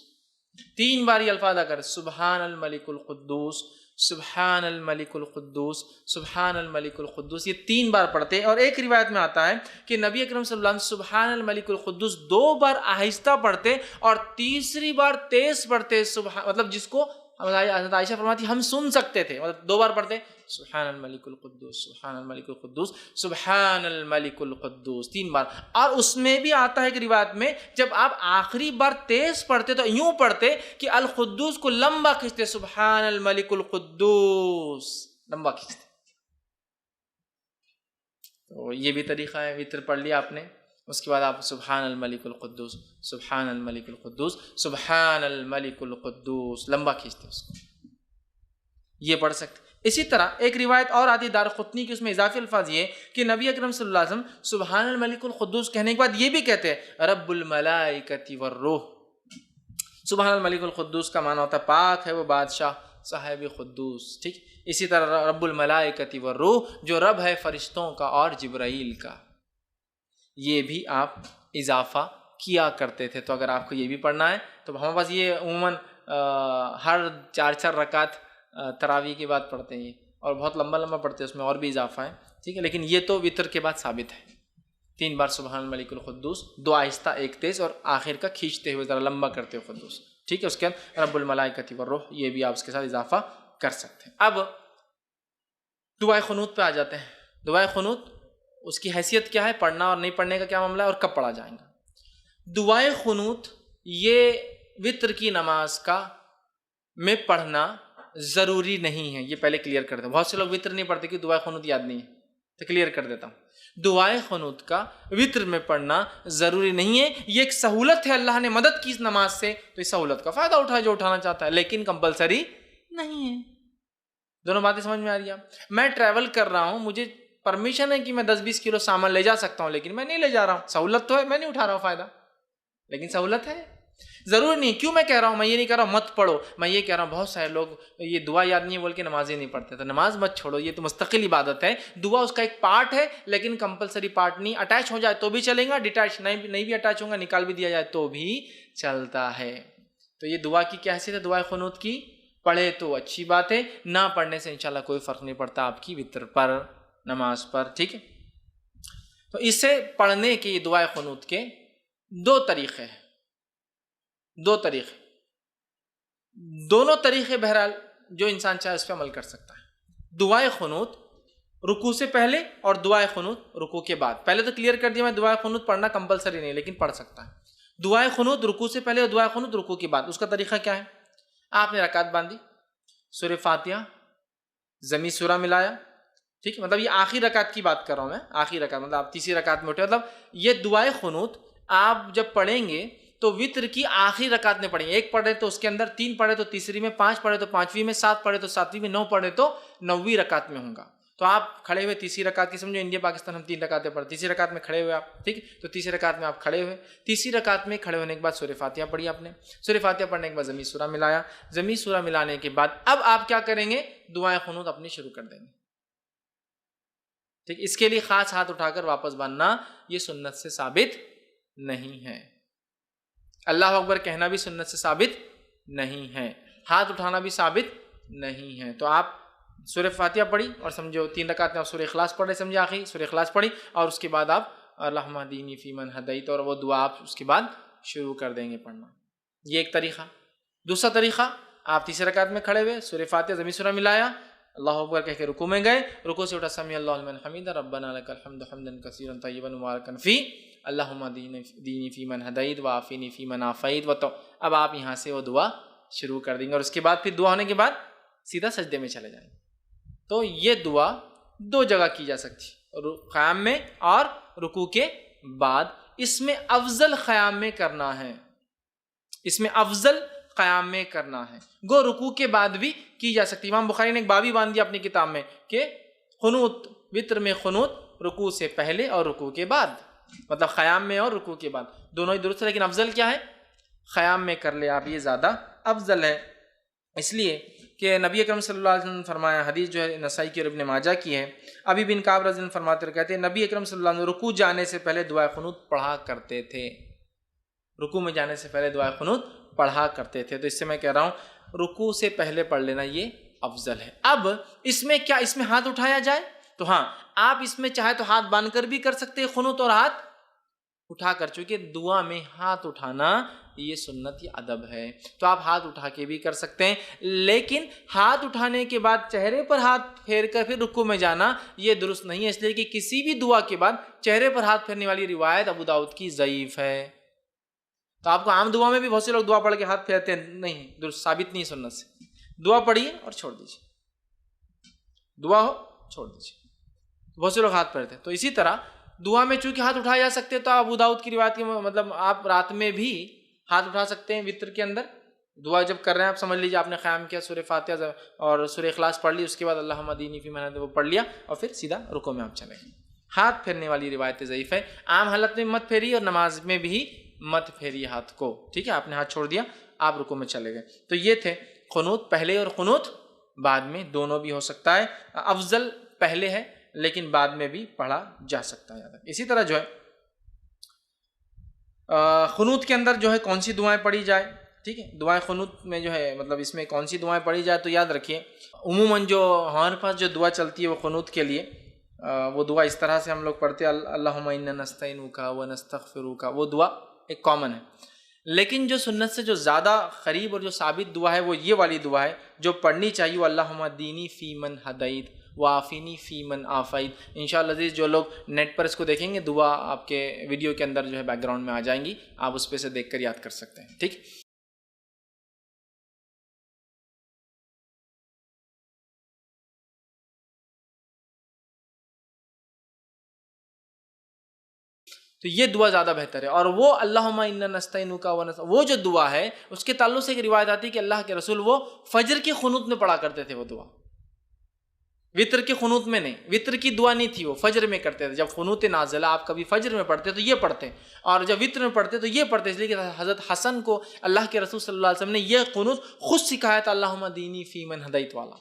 3 بار یہ الفاظ ادا کرتے، سبحان الملک القدوس، سبحان الملک القدوس، سبحان الملک القدوس. یہ 3 بار پڑھتے. اور ایک روایت میں آتا ہے کہ نبی اکرم صلی اللہ علیہ وسلم سبحان الملک القدوس 2 بار آہستہ پڑھتے اور تیسری بار تیز پڑھتے. مطلب جس کو حضرت عائشہ فرماتی ہم سن سکتے تھے، مطلب 2 بار پڑھتے سبحان الملک القدوس، سبحان الملک القدوس، سبحان الملک القدوس 3 بار. اور اس میں بھی آتا ہے کہ روایت میں جب آپ آخری بار تیز پڑھتے تو یوں پڑھتے کہ القدوس کو لمبا کھینچتے، سبحان الملک القدوس لمبا کھینچتے. تو یہ بھی طریقہ ہے. وتر پڑھ لیا آپ نے، اس کے بعد آپ سبحان الملک القدوس، سبحان الملک القدوس، سبحان الملک القدوس لمبا کھینچتے اس کو، یہ پڑھ سکتے. اسی طرح ایک روایت اور آتی دارقطنی کی، اس میں اضافی الفاظ یہ کہ نبی اکرم صلی اللہ علیہ وسلم سبحان الملک القدوس کہنے کے بعد یہ بھی کہتے ہیں رب الملائکۃ والروح. سبحان الملک القدوس کا معنی ہوتا ہے پاک ہے وہ بادشاہ صاحب قدوس. ٹھیک، اسی طرح رب الملائکۃ والروح جو رب ہے فرشتوں کا اور جبرائیل کا، یہ بھی آپ اضافہ کیا کرتے تھے. تو اگر آپ کو یہ بھی پڑھنا ہے تو ہمارے پاس یہ عموماً ہر 4 رکعت تراویح کے بعد پڑھتے ہیں اور بہت لمبا لمبا پڑھتے ہیں، اس میں اور بھی اضافہ ہے. ٹھیک ہے، لیکن یہ تو وتر کے بعد ثابت ہے. 3 بار سبحان الملک القدوس، 2 آہستہ 1 تیز، اور آخر کا کھینچتے ہوئے ذرا لمبا کرتے ہوئے قدوس. ٹھیک ہے، اس کے بعد رب الملائکۃ والروح یہ بھی آپ اس کے ساتھ اضافہ کر سکتے ہیں. اب دعائے قنوت پہ آ جاتے ہیں. دعائے قنوت اس کی حیثیت کیا ہے، پڑھنا اور نہیں پڑھنے کا کیا معاملہ ہے، اور کب پڑھا جائے گا. دعائے قنوت یہ وتر کی نماز کا میں پڑھنا ضروری نہیں ہے، یہ پہلے کلیئر کر دیں. بہت سے لوگ وتر نہیں پڑھتے کہ دعائے قنوت یاد نہیں ہے، تو کلیئر کر دیتا ہوں. دعائے قنوت کا وتر میں پڑھنا ضروری نہیں ہے، یہ ایک سہولت ہے، اللہ نے مدد کی اس نماز سے تو اس سہولت کا فائدہ اٹھائے جو اٹھانا چاہتا ہے، لیکن کمپلسری نہیں ہے. دونوں باتیں سمجھ میں آ رہی ہیں؟ میں ٹریول کر رہا ہوں، مجھے پرمیشن ہے کہ میں 10-20 کلو سامان لے جا سکتا ہوں، لیکن میں نہیں لے جا رہا ہوں. سہولت تو ہے، میں نہیں اٹھا رہا ہوں فائدہ، لیکن سہولت ہے. ضرور نہیں. کیوں میں کہہ رہا ہوں، میں یہ نہیں کہہ رہا ہوں مت پڑھو، میں یہ کہہ رہا ہوں بہت سارے لوگ یہ دعا یاد نہیں ہے بول کے نمازیں نہیں پڑھتے. تو نماز مت چھوڑو، یہ تو مستقل عبادت ہے. دعا اس کا ایک پارٹ ہے لیکن کمپلسری پارٹ نہیں. اٹیچ ہو جائے تو بھی چلے گا، ڈیٹیچ نہیں بھی اٹیچ ہوگا، نکال بھی دیا جائے تو بھی چلتا ہے. تو یہ دعا کی کیا حیثیت ہے دعائے قنوت کی؟ پڑھے تو اچھی بات ہے، نہ پڑھنے سے انشاءاللہ کوئی فرق نہیں پڑتا آپ کی وتر پر، نماز پر. ٹھیک ہے، تو اسے پڑھنے کے دعائے قنوت کے 2 طریقے ہیں. 2 طریقے، دونوں طریقے بہرحال جو انسان چاہے اس پہ عمل کر سکتا ہے. دعائے قنوت رکوع سے پہلے اور دعائے قنوت رکوع کے بعد. پہلے تو کلیئر کر دیا میں، دعائے قنوت پڑھنا کمپلسری نہیں لیکن پڑھ سکتا ہے. دعائے قنوت رکوع سے پہلے اور دعائے قنوت رکوع کے بعد. اس کا طریقہ کیا ہے؟ آپ نے رکعت باندھی، سورہ فاتحہ ضمی سورہ ملایا. ٹھیک ہے، مطلب یہ آخری رکعت کی بات کر رہا ہوں میں، آخری رکعت مطلب آپ تیسری رکعت میں اٹھے. مطلب یہ دعائے قنوت آپ جب پڑھیں گے تو وتر کی آخری رکعت میں پڑھیں گے. 1 پڑھے تو اس کے اندر 3 پڑھے تو تیسری میں، 5 پڑھے تو 5ویں میں، 7 پڑھے تو 7ویں میں، 9 پڑھے تو 9ویں رکعت میں ہوں گا. تو آپ کھڑے ہوئے تیسری رکعت کی، سمجھو انڈیا پاکستان ہم 3 رکعتیں پڑھتے، تیسری رکعت میں کھڑے ہوئے آپ. ٹھیک ہے، تو تیسری رکعت میں آپ کھڑے ہوئے. تیسری رکعت میں کھڑے ہونے کے بعد سورہ فاتحہ پڑھی آپ نے. سورہ فاتحہ پڑھنے کے بعد ضمی سورہ ملایا. ضمی سورہ ملانے کے بعد اب آپ کیا کریں گے؟ دعائے قنوت اپنی شروع کر دیں گے. ٹھیک، اس کے لیے خاص ہاتھ اٹھا کر واپس باندھنا یہ سنت سے ثابت نہیں ہے. اللہ اکبر کہنا بھی سنت سے ثابت نہیں ہے، ہاتھ اٹھانا بھی ثابت نہیں ہے. تو آپ سورہ فاتحہ پڑھی اور سمجھو 3 رکعت میں آپ سورہ اخلاص پڑھ رہے، سمجھے آخری سورہ اخلاص پڑھی، اور اس کے بعد آپ اللہم اہدینی فیمن ہدیت، اور وہ دعا آپ اس کے بعد شروع کر دیں گے پڑھنا. یہ ایک طریقہ. دوسرا طریقہ آپ تیسرے رکعت میں کھڑے ہوئے، سورہ فاتحہ ضمیر سورہ ملایا، اللہ اکبر کہہ کے رکوع میں گئے، رکوع سے اٹھا سمیع اللہ لمن حمیدہ ربنا لک الحمد حمدا کثیرا طیبا مبارکا فی اللہم دینی فی من ہدیت وعافینی فی من عافیت اب آپ یہاں سے وہ دعا شروع کر دیں گے، اور اس کے بعد پھر دعا ہونے کے بعد سیدھا سجدے میں چلے جائیں گے۔ تو یہ دعا دو جگہ کی جا سکتی ہے، قیام میں اور رکوع کے بعد۔ اس میں افضل قیام میں کرنا ہے، اس میں افضل قیام میں کرنا ہے، گو رکوع کے بعد بھی کی جا سکتی۔ امام بخاری نے ایک باب ہی باندھ دیا اپنی کتاب میں کہ قنوت، وتر میں قنوت رکوع سے پہلے اور رکوع کے بعد، مطلب قیام میں اور رکوع کے بعد دونوں ہی درست ہے، لیکن افضل کیا ہے؟ قیام میں کر لے آپ، یہ زیادہ افضل ہے۔ اس لیے کہ نبی اکرم صلی اللہ علیہ وسلم نے فرمایا، حدیث جو ہے نسائی کی اور ابن ماجہ کی ہے، ابی بن کعب رضی اللہ عنہ فرماتے ہیں، کہتے ہیں نبی اکرم صلی اللہ علیہ وسلم رکوع جانے سے پہلے دعائے قنوت پڑھا کرتے تھے، رکوع میں جانے سے پہلے دعائے قنوت پڑھا کرتے تھے۔ تو اس سے میں کہہ رہا ہوں رکوع سے پہلے پڑھ لینا یہ افضل ہے۔ اب اس میں کیا اس میں ہاتھ اٹھایا جائے؟ تو ہاں، آپ اس میں چاہے تو ہاتھ باندھ کر بھی کر سکتے ہیں قنوت، اور ہاتھ اٹھا کر، چونکہ دعا میں ہاتھ اٹھانا یہ سنت، یہ ادب ہے، تو آپ ہاتھ اٹھا کے بھی کر سکتے ہیں، لیکن ہاتھ اٹھانے کے بعد چہرے پر ہاتھ پھیر کر پھر رکوع میں جانا یہ درست نہیں ہے، اس لیے کہ کسی بھی دعا کے بعد چہرے پر ہاتھ پھیرنے والی روایت ابو داؤد کی ضعیف ہے۔ تو آپ کو عام دعا میں بھی بہت سے لوگ دعا پڑھ کے ہاتھ پھیرتے ہیں، نہیں، درست ثابت نہیں سنت سے۔ دعا پڑھیے اور چھوڑ دیجیے، دعا ہو چھوڑ دیجیے، بہت سے لوگ ہاتھ پھیرتے ہیں۔ تو اسی طرح دعا میں چونکہ ہاتھ اٹھائے جا سکتے ہیں، تو ابو داؤد کی روایت کی مطلب آپ رات میں بھی ہاتھ اٹھا سکتے ہیں، وتر کے اندر دعا جب کر رہے ہیں آپ سمجھ لیجیے آپ نے قیام کیا، سورہ فاتحہ اور سورہ اخلاص پڑھ لی، اس کے بعد اللہم اہدنی فیمن ہدیت وہ پڑھ لیا، اور پھر سیدھا رکوع میں آپ چلے گئے۔ ہاتھ پھیرنے والی روایت ضعیف ہے، عام حالت میں مت پھیری اور نماز میں بھی مت پھیری ہاتھ کو، ٹھیک ہے؟ آپ نے ہاتھ چھوڑ دیا، آپ رکوع میں چلے گئے۔ تو یہ تھے قنوت پہلے اور قنوت بعد میں، دونوں بھی ہو سکتا ہے، افضل پہلے ہے لیکن بعد میں بھی پڑھا جا سکتا ہے۔ اسی طرح جو ہے قنوت کے اندر جو ہے کون سی دعائیں پڑھی جائے، ٹھیک ہے؟ دعائیں قنوت میں جو ہے مطلب اس میں کون سی دعائیں پڑھی جائے، تو یاد رکھیے عموماً جو ہمارے پاس جو دعا چلتی ہے وہ قنوت کے لیے، وہ دعا اس طرح سے ہم لوگ پڑھتے ہیں، اللہم انا نستعینک ونستغفرک، وہ دعا ایک کامن ہے، لیکن جو سنت سے جو زیادہ قریب اور جو ثابت دعا ہے وہ یہ والی دعا ہے جو پڑھنی چاہیے، وہ اللہم اہدنی فیمن ہدیت وعافینی فیمن عافیت۔ انشاءاللہ عزیز جو لوگ نیٹ پر اس کو دیکھیں گے، دعا آپ کے ویڈیو کے اندر جو ہے بیک گراؤنڈ میں آ جائیں گی، آپ اس پہ سے دیکھ کر یاد کر سکتے ہیں، ٹھیک۔ تو یہ دعا زیادہ بہتر ہے، اور وہ اللہم انا نستعینک وہ جو دعا ہے اس کے تعلق سے ایک روایت آتی ہے کہ اللہ کے رسول وہ فجر کی قنوت میں پڑھا کرتے تھے، وہ دعا وطر کی قنوت میں نہیں، وطر کی دعا نہیں تھی، وہ فجر میں کرتے تھے۔ جب قنوت نازلہ آپ کبھی فجر میں پڑھتے تو یہ پڑھتے، اور جب وطر میں پڑھتے تو یہ پڑھتے، اس لیے کہ حضرت حسن کو اللہ کے رسول صلی اللہ علیہ وسلم نے یہ قنوت خود سکھایا تھا، اللہم اہدنی فیمن ہدیت والا،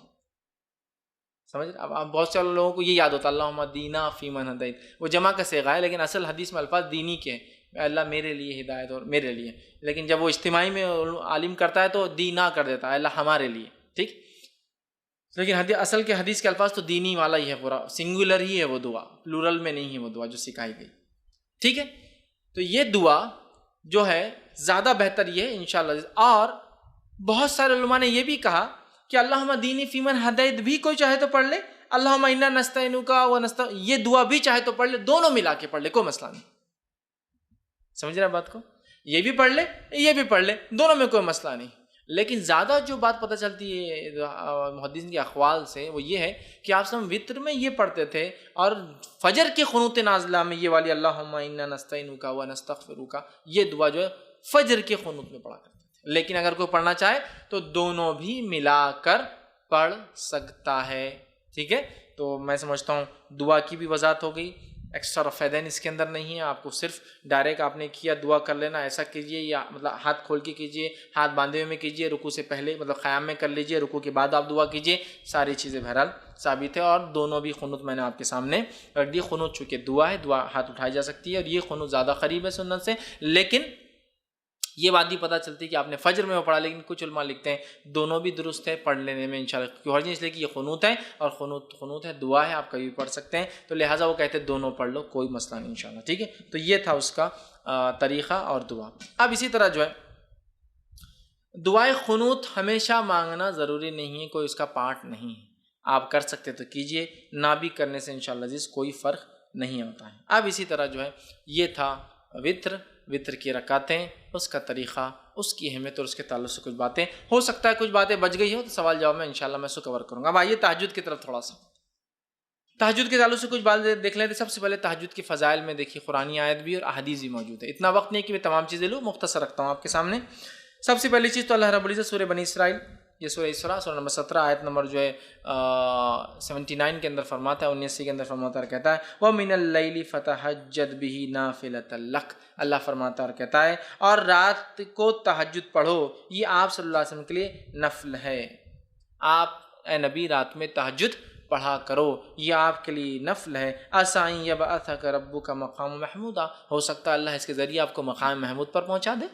سمجھ رہے؟ اب بہت سے لوگوں کو یہ یاد ہوتا ہے اللہم اہدنا فیمن ہدیت، وہ جمع کا صیغہ ہے، لیکن اصل حدیث میں الفاظ دینی کے ہیں، اللہ میرے لیے ہدایت اور میرے لیے، لیکن جب وہ اجتماعی میں عالم کرتا ہے تو دینا کر دیتا ہے، اللہ ہمارے لیے، ٹھیک۔ لیکن اصل کے حدیث کے الفاظ تو دینی والا ہی ہے، پورا سنگولر ہی ہے وہ دعا، پلورل میں نہیں ہے وہ دعا جو سکھائی گئی، ٹھیک ہے۔ تو یہ دعا جو ہے زیادہ بہتر یہ ہے انشاءاللہ۔ اور بہت سارے علماء نے یہ بھی کہا کہ اللہم اہدنی فیمن ہدیت بھی کوئی چاہے تو پڑھ لے، اللہم انا نستعینک یہ دعا بھی چاہے تو پڑھ لے، دونوں ملا کے پڑھ لے، کوئی مسئلہ نہیں، سمجھ رہے بات کو؟ یہ بھی پڑھ لے یہ بھی پڑھ لے، دونوں میں کوئی مسئلہ نہیں۔ لیکن زیادہ جو بات پتہ چلتی ہے محدثین کے اقوال سے وہ یہ ہے کہ آپ سب وطر میں یہ پڑھتے تھے، اور فجر کی قنوت نازلہ میں یہ والی اللہم انا نستعینک ونستغفرک یہ دعا جو ہے فجر کی قنوت میں پڑھا کرتے تھے۔ لیکن اگر کوئی پڑھنا چاہے تو دونوں بھی ملا کر پڑھ سکتا ہے، ٹھیک ہے۔ تو میں سمجھتا ہوں دعا کی بھی وضاحت ہو گئی، ایکسٹرا فائدین اس کے اندر نہیں ہے، آپ کو صرف ڈائریکٹ آپ نے کیا دعا کر لینا، ایسا کیجئے، یا مطلب ہاتھ کھول کے کیجئے، ہاتھ باندھے ہوئے میں کیجئے، رکوع سے پہلے مطلب قیام میں کر لیجئے، رکوع کے بعد آپ دعا کیجئے، ساری چیزیں بہرحال ثابت ہے۔ اور دونوں بھی قنوت میں نے آپ کے سامنے رکھ دی، قنوت چونکہ دعا ہے، دعا ہاتھ اٹھائی جا سکتی ہے، اور یہ قنوت زیادہ قریب ہے سنت سے، لیکن یہ بات بھی پتہ چلتی ہے کہ آپ نے فجر میں وہ پڑھا، لیکن کچھ علماء لکھتے ہیں دونوں بھی درست ہے پڑھ لینے میں انشاءاللہ، کیوں حرج نہیں، اس لیے کہ یہ قنوت ہے، اور قنوت ہے، دعا ہے، آپ کبھی بھی پڑھ سکتے ہیں، تو لہٰذا وہ کہتے ہیں دونوں پڑھ لو، کوئی مسئلہ نہیں انشاءاللہ، ٹھیک ہے۔ تو یہ تھا اس کا طریقہ اور دعا۔ اب اسی طرح جو ہے دعائے قنوت ہمیشہ مانگنا ضروری نہیں ہے، کوئی اس کا پارٹ نہیں ہے، آپ کر سکتے تو کیجئے، نہ بھی کرنے سے انشاءاللہ عزیز کوئی فرق نہیں ہوتا ہے۔ اب اسی طرح جو ہے یہ تھا وطر کی رکعتیں، اس کا طریقہ، اس کی اہمیت اور اس کے تعلق سے کچھ باتیں، ہو سکتا ہے کچھ باتیں بچ گئی ہو تو سوال جواب میں انشاءاللہ میں اس کو کور کروں گا۔ اب آئیے تہجد کی طرف تھوڑا سا، تہجد کے تعلق سے کچھ باتیں دیکھ لیتے ہیں۔ سب سے پہلے تہجد کی فضائل میں دیکھیے قرآنی آیت بھی اور احادیث بھی موجود ہے، اتنا وقت نہیں کہ میں تمام چیزیں لوں، مختصر رکھتا ہوں آپ کے سامنے۔ سب سے پہلی چیز تو اللہ رب العزت سورہ بنی اسرائیل، یہ سورہ اسراء سورہ نمبر 17 آیت نمبر جو ہے 79 کے اندر فرماتا ہے، 79 کے اندر فرماتا ہے اور کہتا ہے وَمِنَ اللَّيْلِ فَتَهَجَّدْ بِهِ نَافِلَةً لَكَ، اللہ فرماتا ہے اور کہتا ہے اور رات کو تہجد پڑھو، یہ آپ صلی اللہ علیہ وسلم کے لیے نفل ہے، آپ اے نبی رات میں تہجد پڑھا کرو، یہ آپ کے لیے نفل ہے۔ عَسَىٰ أَن يَبْعَثَكَ رَبُّكَ مَقَامًا مَحْمُودًا، ہو سکتا ہے اللہ اس کے ذریعے آپ کو مقام محمود پر پہنچا دے،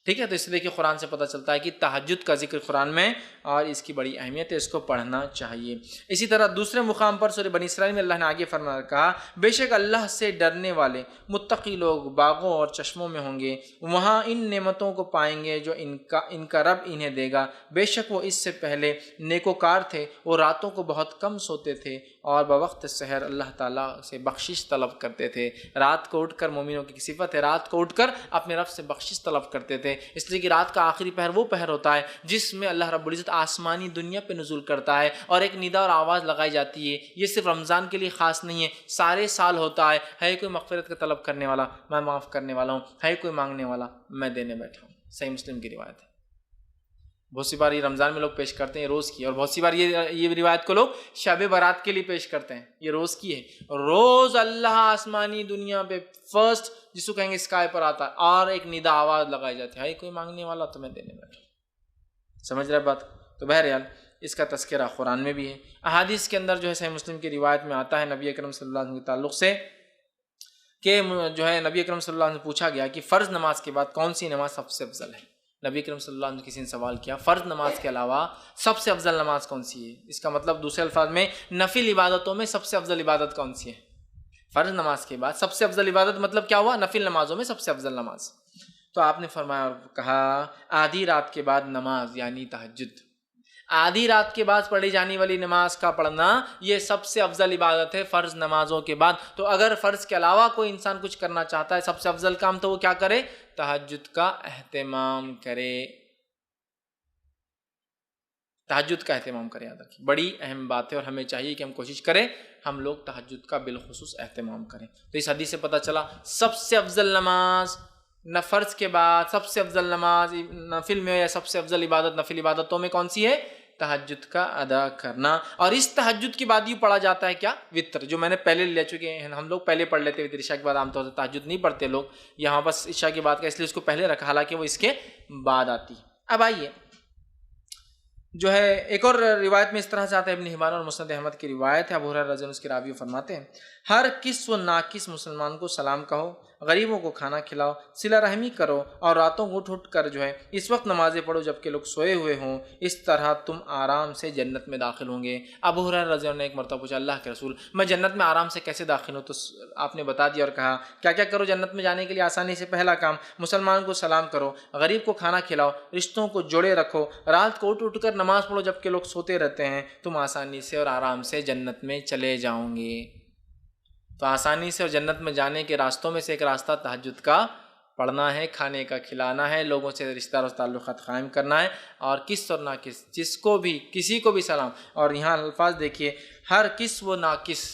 ٹھیک ہے۔ تو اس لیے کہ قرآن سے پتہ چلتا ہے کہ تہجد کا ذکر قرآن میں اور اس کی بڑی اہمیت ہے، اس کو پڑھنا چاہیے۔ اسی طرح دوسرے مقام پر سورہ بنی اسرائیل میں اللہ نے آگے فرمایا کہا بے شک اللہ سے ڈرنے والے متقی لوگ باغوں اور چشموں میں ہوں گے، وہاں ان نعمتوں کو پائیں گے جو ان کا رب انہیں دے گا، بے شک وہ اس سے پہلے نیکوکار تھے، وہ راتوں کو بہت کم سوتے تھے اور بوقت سحر اللہ تعالیٰ سے بخشش طلب کرتے تھے۔ رات کو اٹھ کر، مومنوں کی صفت ہے رات کو اٹھ کر اپنے رب سے بخشش طلب کرتے تھے، اس لیے کہ رات کا آخری پہر وہ پہر ہوتا ہے جس میں اللہ رب العزت آسمانی دنیا پہ نزول کرتا ہے اور ایک ندا اور آواز لگائی جاتی ہے۔ یہ صرف رمضان کے لیے خاص نہیں ہے، سارے سال ہوتا ہے کوئی مغفرت کا طلب کرنے والا میں معاف کرنے والا ہوں، ہے کوئی مانگنے والا میں دینے بیٹھا ہوں۔ صحیح مسلم کی روایت ہے، بہت سی بار یہ رمضان میں لوگ پیش کرتے ہیں روز کی، اور بہت سی بار یہ روایت کو لوگ شب برات کے لیے پیش کرتے ہیں، یہ روز کی ہے۔ روز اللہ آسمانی دنیا پہ فرسٹ جس کو کہیں گے اسکائی پر آتا ہے اور ایک ندا آواز لگائی جاتی ہے کوئی مانگنے والا تو میں دینے بیٹھا ہوں۔ سمجھ رہے بات؟ تو بہرحال اس کا تذکرہ قرآن میں بھی ہے، احادیث کے اندر جو ہے صحیح مسلم کی روایت میں آتا ہے نبی اکرم صلی اللہ علیہ وسلم کے تعلق سے کہ جو ہے نبی اکرم صلی اللہ علیہ وسلم سے پوچھا گیا کہ فرض نماز کے بعد کون سی نماز سب سے افضل ہے؟ نبی اکرم صلی اللہ علیہ وسلم کسی نے سوال کیا فرض نماز کے علاوہ سب سے افضل نماز کون سی ہے؟ اس کا مطلب دوسرے الفاظ میں نفل عبادتوں میں سب سے افضل عبادت کون سی ہے؟ فرض نماز کے بعد سب سے افضل عبادت مطلب کیا ہوا؟ نفل نمازوں میں سب سے افضل نماز۔ تو آپ نے فرمایا اور کہا آدھی رات کے بعد نماز یعنی تہجد، آدھی رات کے بعد پڑھی جانے والی نماز کا پڑھنا یہ سب سے افضل عبادت ہے فرض نمازوں کے بعد۔ تو اگر فرض کے علاوہ کوئی انسان کچھ کرنا چاہتا ہے سب سے افضل کام تو وہ کیا کرے؟ تہجد کا اہتمام کرے، تہجد کا اہتمام کرے۔ یاد رکھیے بڑی اہم بات ہے اور ہمیں چاہیے کہ ہم کوشش کریں ہم لوگ تہجد کا بالخصوص اہتمام کریں۔ تو اس حدیث سے پتہ چلا سب سے افضل نماز نہ فرض کے بعد سب سے افضل نماز نفل میں یا سب سے افضل عبادت نفل عبادتوں میں کون سی ہے؟ تہجد کا ادا کرنا۔ اور اس تہجد کے بعد یہ پڑھا جاتا ہے کیا؟ وطر، جو میں نے پہلے لے چکے ہیں، ہم لوگ پہلے پڑھ لیتے وطر عشاء کے بعد، عام طور سے تہجد نہیں پڑھتے لوگ، یہاں بس عشاء کی بات کا اس لیے اس کو پہلے رکھا حالانکہ وہ اس کے بعد آتی۔ اب آئیے جو ہے ایک اور روایت میں اس طرح سے آتا ہے، ابن حبان اور مسند احمد کی روایت ہے، ابو ہریرہ رضی اللہ عنہ اس کے راوی فرماتے ہیں ہر کس و ناکس مسلمان کو سلام کہو، غریبوں کو کھانا کھلاؤ، صلہ رحمی کرو اور راتوں کو اٹھ کر جو ہے اس وقت نمازیں پڑھو جبکہ لوگ سوئے ہوئے ہوں، اس طرح تم آرام سے جنت میں داخل ہوں گے۔ ابو ہریرہ رضی اللہ عنہ نے ایک مرتبہ پوچھا اللہ کے رسول میں جنت میں آرام سے کیسے داخل ہوں؟ تو آپ نے بتا دیا اور کہا کیا کیا کرو جنت میں جانے کے لیے آسانی سے؟ پہلا کام مسلمان کو سلام کرو، غریب کو کھانا کھلاؤ، رشتوں کو جوڑے رکھو، رات کو اٹھ کر نماز پڑھو جبکہ لوگ سوتے رہتے ہیں، تم آسانی سے اور آرام سے جنت میں چلے جاؤ گے۔ تو آسانی سے اور جنت میں جانے کے راستوں میں سے ایک راستہ تہجد کا پڑھنا ہے، کھانے کا کھلانا ہے، لوگوں سے رشتہ دار تعلقات قائم کرنا ہے، اور کس اور ناکس جس کو بھی کسی کو بھی سلام۔ اور یہاں الفاظ دیکھیے ہر کس و ناکس،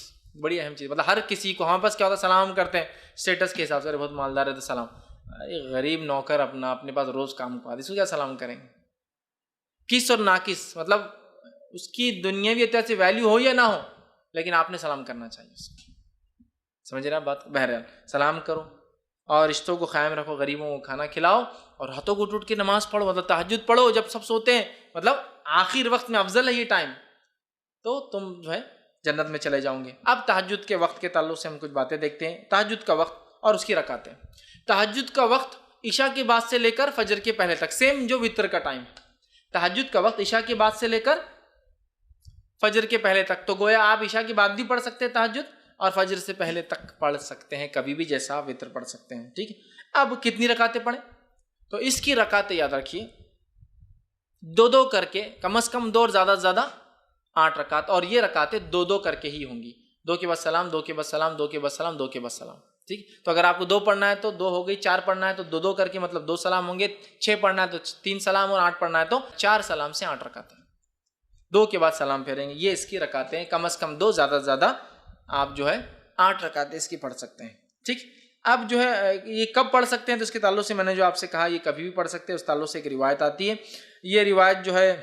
بڑی اہم چیز، مطلب ہر کسی کو، ہم بس کیا ہوتا ہے سلام کرتے ہیں اسٹیٹس کے حساب سے، بہت مالدار ہے تو سلام، غریب نوکر اپنے پاس روز کام کو آتی اس کو کیا سلام کریں گے؟ کس اور ناکس مطلب اس کی دنیاوی اعتبار سے ویلیو ہو یا نہ ہو لیکن آپ نے سلام کرنا چاہیے، سمجھ رہے ہیں بات؟ بہرحال سلام کرو اور رشتوں کو قائم رکھو، غریبوں کو کھانا کھلاؤ اور ہاتھوں کو اٹھ کے نماز پڑھو، مطلب تہجد پڑھو جب سب سوتے ہیں، مطلب آخر وقت میں افضل ہے یہ ٹائم، تو تم جو ہے جنت میں چلے جاؤں گے۔ اب تہجد کے وقت کے تعلق سے ہم کچھ باتیں دیکھتے ہیں۔ تہجد کا وقت اور اس کی رکعتیں۔ تہجد کا وقت عشاء کے بعد سے لے کر فجر کے پہلے تک، سیم جو وتر کا ٹائم ہے۔ تہجد کا وقت عشاء کے بعد سے لے کر فجر کے پہلے تک، تو گویا آپ عشاء کے بعد بھی پڑھ سکتے ہیں تہجد اور فجر سے پہلے تک پڑھ سکتے ہیں، کبھی بھی جیسا وتر پڑھ سکتے ہیں، ٹھیک ہے۔ اب کتنی رکعتیں پڑھیں؟ تو اس کی رکعتیں یاد رکھیے، دو دو کر کے، کم از کم 2 اور زیادہ سے زیادہ 8 رکعت، اور یہ رکعتیں 2 کر کے ہی ہوں گی، 2 کے بعد سلام، 2 کے بعد سلام، 2 کے بعد سلام، 2 کے بعد سلام، ٹھیک۔ تو اگر آپ کو 2 پڑھنا ہے تو 2 ہو گئی، 4 پڑھنا ہے تو 2 کر کے مطلب 2 سلام ہوں گے، 6 پڑھنا ہے تو 3 سلام، اور 8 پڑھنا ہے تو 4 سلام سے 8 رکعتیں، 2 کے بعد سلام پھیریں گے۔ یہ اس کی رکعتیں، کم از کم 2، زیادہ سے زیادہ آپ جو ہے 8 رکعتیں اس کی پڑھ سکتے ہیں، ٹھیک۔ اب جو ہے یہ کب پڑھ سکتے ہیں، تو اس کے تعلق سے میں نے جو آپ سے کہا یہ کبھی بھی پڑھ سکتے ہیں، اس تعلق سے ایک روایت آتی ہے، یہ روایت جو ہے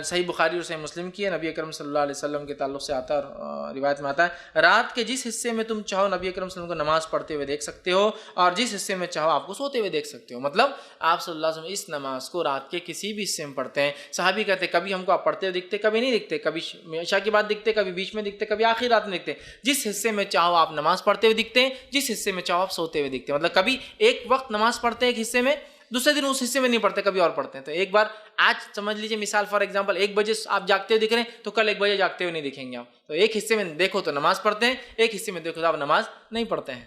صحیح بخاری اور صحیح مسلم کی ہے، نبی اکرم صلی اللہ علیہ وسلم کے تعلق سے آتا ہے، اور روایت میں آتا ہے رات کے جس حصے میں تم چاہو نبی اکرم صلی اللہ علیہ وسلم کو نماز پڑھتے ہوئے دیکھ سکتے ہو، اور جس حصے میں چاہو آپ کو سوتے ہوئے دیکھ سکتے ہو۔ مطلب آپ صلی اللہ علیہ وسلم اس نماز کو رات کے کسی بھی حصے میں پڑھتے ہیں۔ صحابی کہتے ہیں کبھی ہم کو آپ پڑھتے ہوئے دکھتے، کبھی نہیں دکھتے، کبھی عشاء کے بعد دکھتے، کبھی بیچ میں دکھتے، کبھی آخری رات میں دکھتے، جس حصے میں چاہو آپ نماز پڑھتے ہوئے دکھتے ہیں، جس حصے میں چاہو آپ سوتے ہوئے دکھتے ہیں۔ مطلب کبھی ایک وقت نماز پڑھتے ہیں ایک حصے میں، دوسرے دن اس حصے میں نہیں پڑھتے، کبھی اور پڑھتے ہیں۔ تو ایک بار آج سمجھ لیجیے مثال فار ایگزامپل 1 بجے آپ جاگتے ہوئے دکھ رہے ہیں، تو کل 1 بجے جاگتے ہوئے نہیں دکھیں گے آپ۔ تو ایک حصے میں دیکھو تو نماز پڑھتے ہیں، ایک حصے میں دیکھو تو آپ نماز نہیں پڑھتے ہیں۔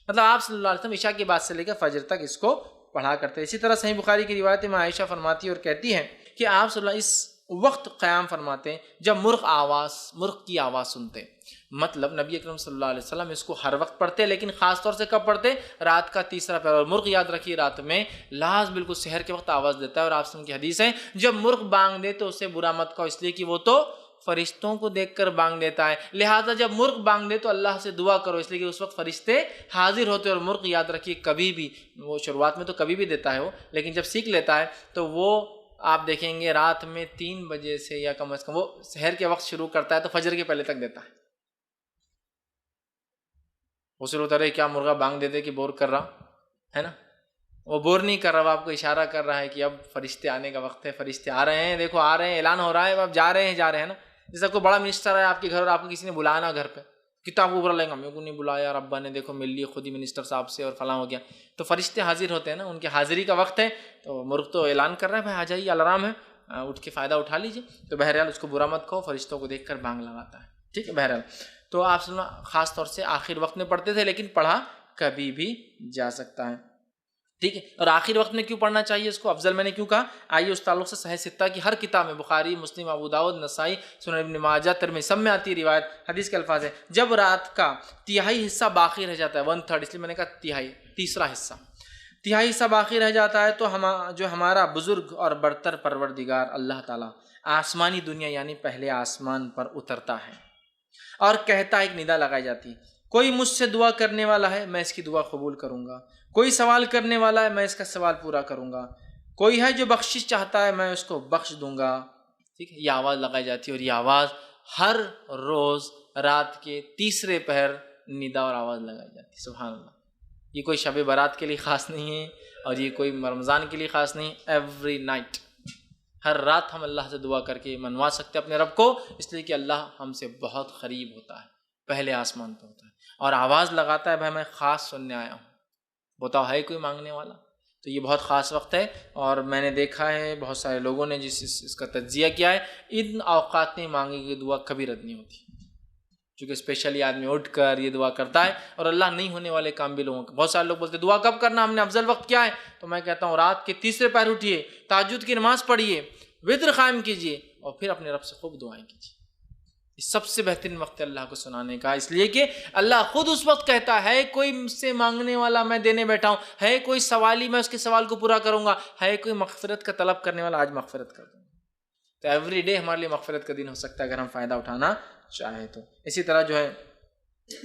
مطلب آپ صلی اللہ علیہ وسلم عشاء کے بعد سے لے کر فجر تک اس کو پڑھا کرتے ہیں۔ اسی طرح صحیح بخاری کی روایت میں عائشہ فرماتی ہے اور کہتی ہیں کہ آپ صلی اللہ علیہ وسلم اس وقت قیام فرماتے ہیں جب مرغ کی آواز سنتے ہیں۔ مطلب نبی اکرم صلی اللہ علیہ وسلم اس کو ہر وقت پڑھتے، لیکن خاص طور سے کب پڑھتے؟ رات کا تیسرا پہر۔ اور مرغ یاد رکھیے رات میں لاز بالکل سحر کے وقت آواز دیتا ہے، اور آپ صلی اللہ علیہ وسلم کی حدیث ہے جب مرغ بانگ دے تو اسے برا مت کہو، اس لیے کہ وہ تو فرشتوں کو دیکھ کر بانگ دیتا ہے، لہٰذا جب مرغ بانگ دے تو اللہ سے دعا کرو، اس لیے کہ اس وقت فرشتے حاضر ہوتے ہیں۔ اور مرغ یاد رکھیے کبھی بھی، وہ شروعات میں تو کبھی بھی دیتا ہے وہ، لیکن جب سیکھ لیتا ہے تو وہ آپ دیکھیں گے رات میں 3 بجے سے یا کم از کم وہ سحر کے وقت شروع کرتا ہے تو فجر کے پہلے تک دیتا ہے۔ وہ شروع ہوتا رہے کیا مرغا بانگ دیتے کہ بور کر رہا ہے نا، وہ بور نہیں کر رہا، وہ آپ کو اشارہ کر رہا ہے کہ اب فرشتے آنے کا وقت ہے، فرشتے آ رہے ہیں، دیکھو آ رہے ہیں، اعلان ہو رہا ہے، اب جا رہے ہیں نا۔ جیسا کوئی بڑا منسٹر ہے آپ کے گھر اور آپ کو کسی نے بلایا نا گھر پہ، کتاب کو برا لیں گا، میرے کو نہیں بلایا، ربا نے دیکھو مل لی خود ہی منسٹر صاحب سے اور فلاں ہو گیا، تو فرشتے حاضر ہوتے ہیں نا، ان کی حاضری کا وقت ہے، تو مرغ تو اعلان کر رہا ہے بھائی آ جائیے، الارم ہے، اٹھ کے فائدہ اٹھا لیجیے۔ تو بہرحال اس کو برا مت کہو، فرشتوں کو دیکھ کر بانگ لگاتا ہے، ٹھیک ہے۔ بہرحال تو آپ صلی اللہ خاص طور سے آخر وقت میں پڑھتے تھے، لیکن پڑھا کبھی بھی جا سکتا ہے، ٹھیک ہے۔ اور آخر وقت میں کیوں پڑھنا چاہیے اس کو افضل میں نے کیوں کہا؟ آئیے اس تعلق سے صحیح ستہ کی ہر کتاب میں، بخاری، مسلم، ابو داؤد، نسائی، سنن ابن ماجہ، ترمذی، سب میں آتی ہے روایت، حدیث کے الفاظ ہیں جب رات کا تہائی حصہ باقی رہ جاتا ہے، 1/3، اس لیے میں نے کہا تہائی، تیسرا حصہ، تہائی حصہ باقی رہ جاتا ہے، تو جو ہمارا بزرگ اور برتر پروردگار اللہ تعالیٰ آسمانی دنیا یعنی پہلے آسمان پر اترتا ہے اور کہتا ہے، ایک ندا لگائی جاتی ہے، کوئی مجھ سے دعا کرنے والا ہے میں اس کی دعا قبول کروں گا، کوئی سوال کرنے والا ہے میں اس کا سوال پورا کروں گا، کوئی ہے جو بخشش چاہتا ہے میں اس کو بخش دوں گا، ٹھیک ہے۔ یہ آواز لگائی جاتی ہے، اور یہ آواز ہر روز رات کے تیسرے پہر ندا اور آواز لگائی جاتی ہے۔ سبحان اللہ، یہ کوئی شب برات کے لیے خاص نہیں ہے، اور یہ کوئی رمضان کے لیے خاص نہیں، ایوری نائٹ، ہر رات ہم اللہ سے دعا کر کے منوا سکتے ہیں اپنے رب کو، اس لیے کہ اللہ ہم سے بہت قریب ہوتا ہے، پہلے آسمان پہ ہوتا ہے، اور آواز لگاتا ہے بھائی میں خاص سننے آیا ہوں، بتاؤ ہے کوئی مانگنے والا؟ تو یہ بہت خاص وقت ہے، اور میں نے دیکھا ہے بہت سارے لوگوں نے اس کا تجزیہ کیا ہے، ان اوقات میں مانگی گئی دعا کبھی رد نہیں ہوتی، چونکہ اسپیشلی آدمی اٹھ کر یہ دعا کرتا ہے، اور اللہ نہیں ہونے والے کام بھی لوگوں کے، بہت سارے لوگ بولتے ہیں دعا کب کرنا، ہم نے افضل وقت کیا ہے؟ تو میں کہتا ہوں رات کے تیسرے پہر اٹھیے، تہجد کی نماز پڑھیے، وتر قائم کیجیے، اور پھر اپنے رب سے خوب دعائیں کیجیے۔ سب سے بہترین وقت ہے اللہ کو سنانے کا، اس لیے کہ اللہ خود اس وقت کہتا ہے کوئی مجھ سے مانگنے والا میں دینے بیٹھا ہوں، ہے کوئی سوالی میں اس کے سوال کو پورا کروں گا، ہے کوئی مغفرت کا طلب کرنے والا آج مغفرت کر دوں گا۔ تو ایوری ڈے ہمارے لیے مغفرت کا دن ہو سکتا ہے اگر ہم فائدہ اٹھانا چاہیں تو۔ اسی طرح جو ہے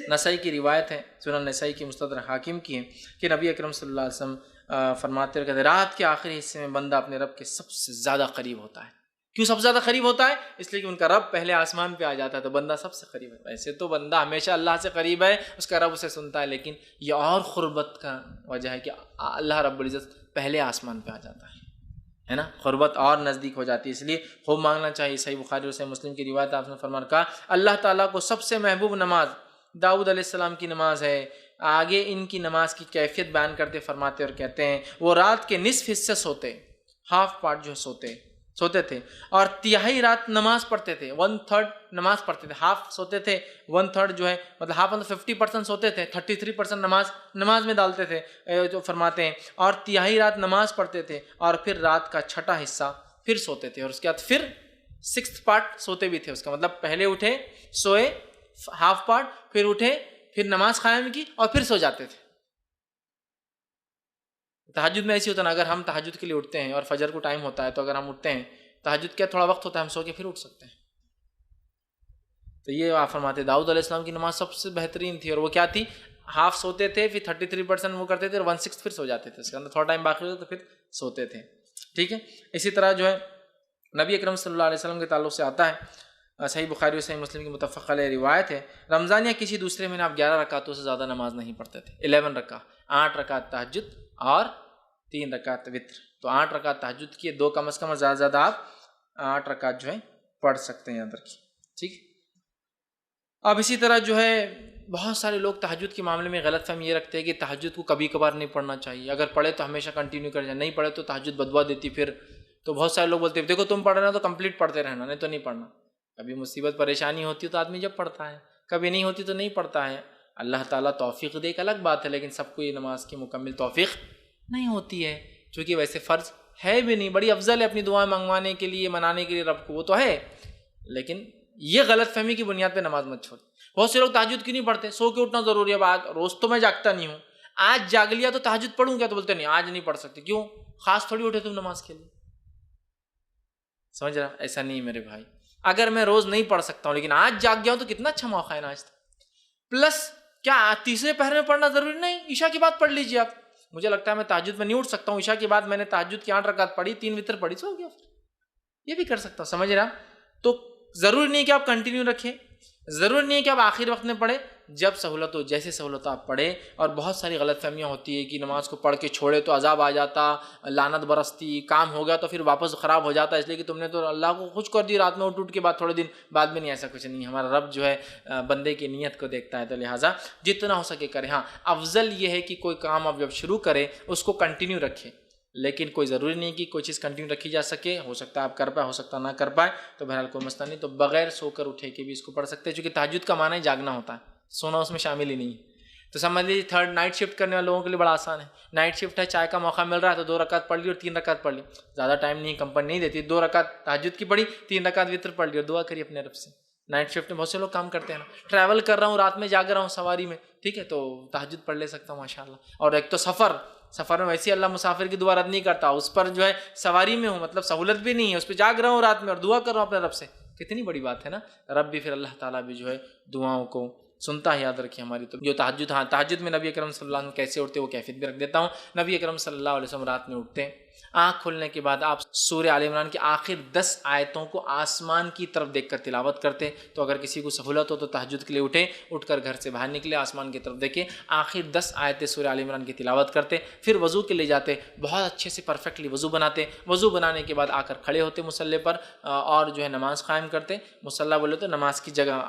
نسائی کی روایت ہے، سنن نسائی کی مستدرک حاکم کی ہے کہ نبی اکرم صلی اللہ علیہ وسلم فرماتے ہیں کہ رات کے آخری حصے میں بندہ اپنے رب کے سب سے زیادہ قریب ہوتا ہے۔ کیوں سب سے زیادہ قریب ہوتا ہے؟ اس لیے کہ ان کا رب پہلے آسمان پہ آ جاتا ہے، تو بندہ سب سے قریب ہے۔ ویسے تو بندہ ہمیشہ اللہ سے قریب ہے، اس کا رب اسے سنتا ہے، لیکن یہ اور قربت کا وجہ ہے کہ اللہ رب العزت پہلے آسمان پہ آ جاتا ہے نا، قربت اور نزدیک ہو جاتی ہے، اس لیے خوب مانگنا چاہیے۔ صحیح بخاری اور صحیح مسلم کی روایت آپ نے فرمایا کہا اللہ تعالیٰ کو سب سے محبوب نماز داؤد علیہ السلام کی نماز ہے۔ آگے ان کی نماز کی کیفیت بیان کرتے فرماتے اور کہتے ہیں وہ رات کے نصف حصے سوتے، ہاف پارٹ جو ہے سوتے، سوتے تھے، اور تہائی رات نماز پڑھتے تھے، 1/3 نماز پڑھتے تھے، ہاف سوتے تھے، 1/3 جو ہے مطلب ہاف مطلب 50% سوتے تھے، 33% نماز میں ڈالتے تھے جو فرماتے ہیں، اور تہائی رات نماز پڑھتے تھے، اور پھر رات کا چھٹا حصہ پھر سوتے تھے، اور اس کے بعد پھر 6th پارٹ سوتے بھی تھے، اس کا مطلب پہلے اٹھے سوئے ہاف پارٹ، پھر اٹھے پھر نماز قائم کی اور پھر سو جاتے تھے۔ تہجد میں ایسی ہوتا ہے نا، اگر ہم تہجد کے لیے اٹھتے ہیں اور فجر کو ٹائم ہوتا ہے تو اگر ہم اٹھتے ہیں تہجد کیا تھوڑا وقت ہوتا ہے، ہم سو کے پھر اٹھ سکتے ہیں۔ تو یہ آپ فرماتے داؤد علیہ السلام کی نماز سب سے بہترین تھی، اور وہ کیا تھی، ہاف سوتے تھے، پھر 33% وہ کرتے تھے، اور 1/6 پھر سو جاتے تھے، اس کے اندر تھوڑا ٹائم باقی ہوتا تو پھر سوتے تھے، ٹھیک ہے۔ اسی طرح جو ہے نبی اکرم صلی اللہ علیہ وسلم کے تعلق سے آتا ہے، صحیح بخاری اور صحیح مسلم کی متفق علیہ روایت ہے، رمضان یا کسی دوسرے مہینے آپ 11 رکعتوں سے زیادہ نماز نہیں پڑھتے تھے، 11 رکعت، 8 رکعت تہجد اور 3 رکعت وتر، تو 8 رکعت تہجد کی، 2 کم از کم، اور زیادہ سے زیادہ آپ 8 رکعت جو ہے پڑھ سکتے ہیں، یاد رکھیے، ٹھیک۔ اب اسی طرح جو ہے بہت سارے لوگ تہجد کے معاملے میں غلط فہمی یہ رکھتے ہیں کہ تہجد کو کبھی کبھار نہیں پڑھنا چاہیے، اگر پڑھے تو ہمیشہ کنٹینیو کر جائے، نہیں پڑھے تو تہجد بدوا دیتی پھر، تو بہت سارے لوگ بولتے ہیں دیکھو تم پڑھ رہے ہو تو کمپلیٹ پڑھتے رہنا، نہیں تو نہیں پڑھنا۔ کبھی مصیبت پریشانی ہوتی ہے تو آدمی جب پڑھتا ہے، کبھی نہیں ہوتی تو نہیں پڑھتا ہے، اللہ تعالیٰ توفیق دے ایک الگ بات ہے، لیکن سب کو یہ نماز کی مکمل توفیق نہیں ہوتی ہے، چونکہ ویسے فرض ہے بھی نہیں، بڑی افضل ہے اپنی دعائیں منگوانے کے لیے، منانے کے لیے رب کو، وہ تو ہے، لیکن یہ غلط فہمی کی بنیاد پہ نماز مت چھوڑ۔ بہت سے لوگ تہجد کیوں نہیں پڑھتے، سو کے اٹھنا ضروری ہے، اب روز تو میں جاگتا نہیں ہوں، آج جاگ لیا تو تہجد پڑھوں گا، تو بولتے نہیں آج نہیں پڑھ سکتے، کیوں، خاص تھوڑی اٹھے تم نماز کے لیے، سمجھ رہا؟ ایسا نہیں میرے بھائی، اگر میں روز نہیں پڑھ سکتا ہوں لیکن آج جاگ گیا ہوں تو کتنا اچھا موقع ہے نا آج، پلس کیا تیسرے پہر میں پڑھنا ضروری نہیں، عشاء کی بات پڑھ لیجیے آپ، مجھے لگتا ہے میں تہجد میں نہیں اٹھ سکتا ہوں، عشاء کے بعد میں نے تہجد کی 8 رکعت پڑھی، 3 وتر پڑھی، سو گیا، یہ بھی کر سکتا ہوں، سمجھ رہا؟ تو ضروری نہیں کہ آپ کنٹینیو رکھیں، ضروری نہیں ہے کہ آپ آخر وقت میں پڑھیں، جب سہولت ہو، جیسے سہولت آپ پڑھیں، اور بہت ساری غلط فہمیاں ہوتی ہے کہ نماز کو پڑھ کے چھوڑے تو عذاب آ جاتا، لعنت برستی، کام ہو گیا تو پھر واپس خراب ہو جاتا، اس لیے کہ تم نے تو اللہ کو خوش کر دی رات میں اٹھ کے بعد تھوڑے دن بعد میں، نہیں، ایسا کچھ نہیں، ہمارا رب جو ہے بندے کی نیت کو دیکھتا ہے، تو لہٰذا جتنا ہو سکے کرے۔ ہاں افضل یہ ہے کہ کوئی کام آپ جب شروع کریں اس کو کنٹینیو رکھیں، لیکن کوئی ضروری نہیں کہ کوئی چیز کنٹینیو رکھی جا سکے، ہو سکتا ہے آپ کر پائے، ہو سکتا ہے نہ کر پائے، تو بہرحال کوئی مسئلہ نہیں، تو بغیر سو کر اٹھے کے بھی اس کو پڑھ سکتے ہیں، چونکہ تہجد کا معنی ہی جاگنا ہوتا ہے، سونا اس میں شامل ہی نہیں ہے۔ تو سمجھ لیجیے تھرڈ نائٹ شفٹ کرنے والے لوگوں کے لیے بڑا آسان ہے، نائٹ شفٹ ہے، چائے کا موقع مل رہا ہے تو 2 رکعت پڑھ لی اور 3 رکعت پڑھ لی، زیادہ ٹائم نہیں، کمپنی نہیں دیتی، 2 رکعت تہجد کی پڑھی، 3 رکعت وتر پڑھ لی، اور دعا کری اپنے رب سے۔ نائٹ شفٹ میں بہت سے لوگ کام کرتے ہیں نا، ٹریول کر رہا ہوں، رات میں جاگ رہا ہوں سواری میں، ٹھیک ہے، تو تہجد پڑھ لے سکتا ہوں ماشاءاللہ۔ اور ایک تو سفر میں ویسے اللہ مسافر کی دعا رد نہیں کرتا، اس پر جو ہے سواری میں ہوں، مطلب سہولت بھی نہیں ہے، اس پہ جاگ رہا ہوں رات میں اور دعا کر رہا ہوں اپنے رب سے، کتنی بڑی بات ہے نا، رب بھی پھر اللہ تعالیٰ بھی جو ہے دعاؤں کو سنتا ہے، یاد رکھیے ہماری۔ تو جو تہجد، ہاں تہجد میں نبی اکرم صلی اللہ علیہ وسلم کیسے اٹھتے وہ کیفیت بھی رکھ دیتا ہوں۔ نبی اکرم صلی اللہ علیہ وسلم رات میں اٹھتے ہیں، آنکھ کھلنے کے بعد آپ سورہ آل عمران کی آخر 10 آیتوں کو آسمان کی طرف دیکھ کر تلاوت کرتے، تو اگر کسی کو سہولت ہو تو تہجد کے لیے اٹھے، اٹھ کر گھر سے باہر نکلے، آسمان کی طرف دیکھے، آخر 10 آیتیں سورہ آل عمران کی تلاوت کرتے، پھر وضو کے لیے جاتے، بہت اچھے سے پرفیکٹلی وضو بناتے، وضو بنانے کے بعد آ کر کھڑے ہوتے مصلی پر، اور جو ہے نماز قائم کرتے، مصلی بولے تو نماز کی جگہ،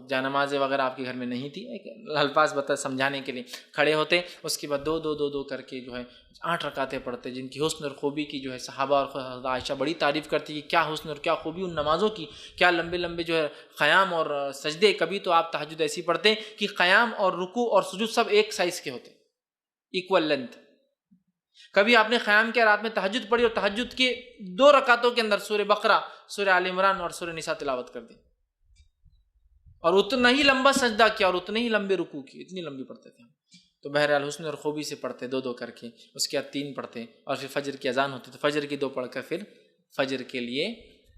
جا نماز وغیرہ آپ کے گھر میں نہیں تھی، ایک الفاظ بتا سمجھانے کے لیے، کھڑے ہوتے، اس کے بعد دو کر کے جو ہے 8 رکعتیں پڑھتے، جن کی حسن اور خوبی کی جو ہے صحابہ اور حضرت عائشہ بڑی تعریف کرتی کہ کیا حسن اور کیا خوبی ان نمازوں کی، کیا لمبے لمبے جو ہے قیام اور سجدے، کبھی تو آپ تہجد ایسی پڑھتے کہ قیام اور رکوع اور سجود سب ایک سائز کے ہوتے، ایکول لینتھ، کبھی آپ نے قیام کیا رات میں تہجد پڑھی اور تہجد کے 2 رکعتوں کے اندر سورہ بقرہ، سورہ آل عمران اور سورہ نساء تلاوت کر دی، اور اتنا ہی لمبا سجدہ کیا اور اتنے ہی لمبے رکوع کی، اتنی لمبی پڑھتے تھے ہم۔ تو بہرحال حسن اور خوبی سے پڑھتے 2 کر کے، اس کے بعد 3 پڑھتے، اور پھر فجر کی اذان ہوتی تو فجر کی 2 پڑھ کر پھر فجر کے لیے